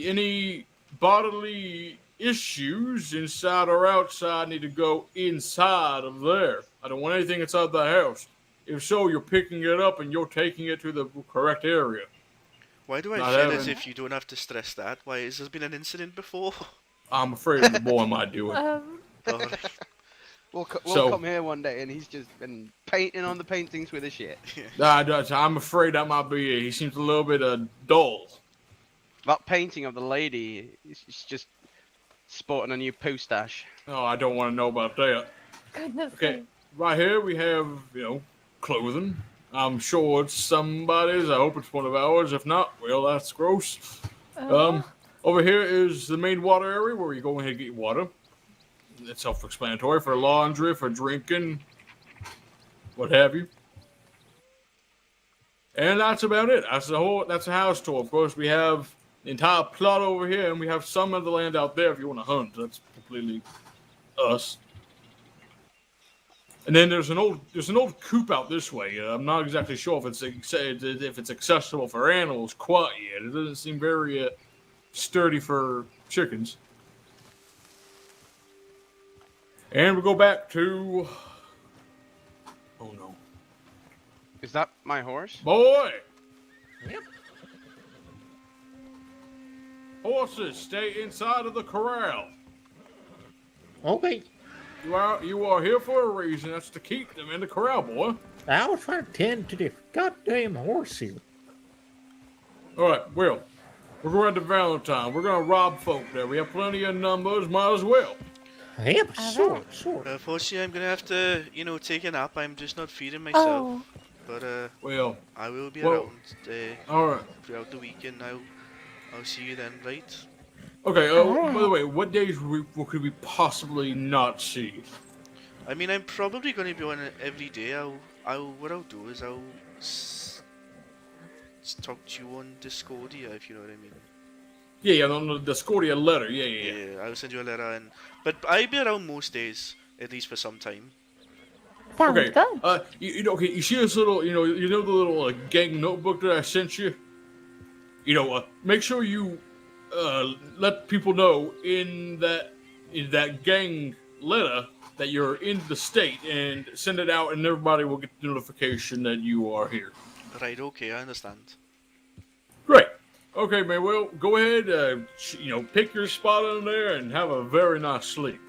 Any bodily issues inside or outside need to go inside of there. I don't want anything inside the house. If so, you're picking it up and you're taking it to the correct area. Why do I Not feel as having- if you don't have to stress that? Why, has there been an incident before? I'm afraid the boy might do it. Alright. We'll So- come here one day and he's just been painting on the paintings with his shit. I'm afraid that might be it. He seems a little bit dull. That painting of the lady is just sporting a new poustache. Oh, I don't want to know about that. Goodness Okay, right here we have, clothing. I'm sure it's somebody's. I hope it's one of ours. If not, well, that's gross. Over here is the main water area where you go ahead and get your water. It's self-explanatory for laundry, for drinking, what have you. And that's about it. That's the house tour. Of course, we have the entire plot over here, and we have some of the land out there if you want to hunt. That's completely us. And then there's an old coop out this way. I'm not exactly sure if it's accessible for animals quite yet. It doesn't seem very sturdy for chickens. And we go back to. Oh no! Is that my horse? Boy! Yep. Horses, stay inside of the corral. Okay. You are here for a reason. That's to keep them in the corral, boy. I was trying to tend to the goddamn horse here. All right, well, we're going to Valentine. We're going to rob folk there. We have plenty of numbers. Might as well. Yep, sure. Unfortunately, I'm gonna have to, take a nap. I'm just not feeding myself. Oh. But well, I will be well, around. all right. Throughout the weekend. I'll see you then, right? Okay. By the way, what days could we possibly not see? I mean, I'm probably going to be on it every day. What I'll do is I'll talk to you on Discordia, if you know what I mean. Yeah, on the Discordia letter. Yeah. I'll send you a letter, but I'll be around most days, at least for some time. Sounds Okay. good. You see this little, the little gang notebook that I sent you. Make sure you let people know in that gang letter that you're in the state, and send it out, and everybody will get the notification that you are here. Right, okay, I understand. Great. Okay, man. Well, go ahead. Pick your spot on there and have a very nice sleep.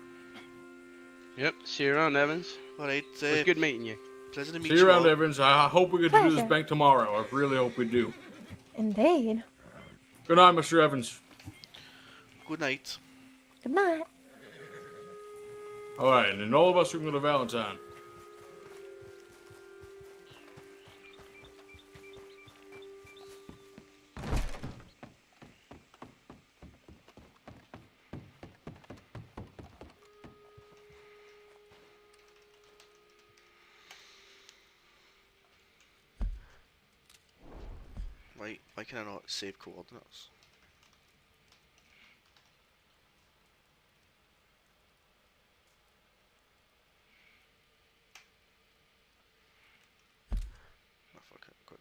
Yep. See you around, Evans. All right. It was good meeting you. Pleasure to meet See you around, all. Evans. I hope we get to do this Pleasure. bank tomorrow. I really hope we do. Indeed. Good night, Mr. Evans. Good night. Good night. All right, and then all of us are going to Valentine. Why can I not save coordinates? Oh, fuck it, quick.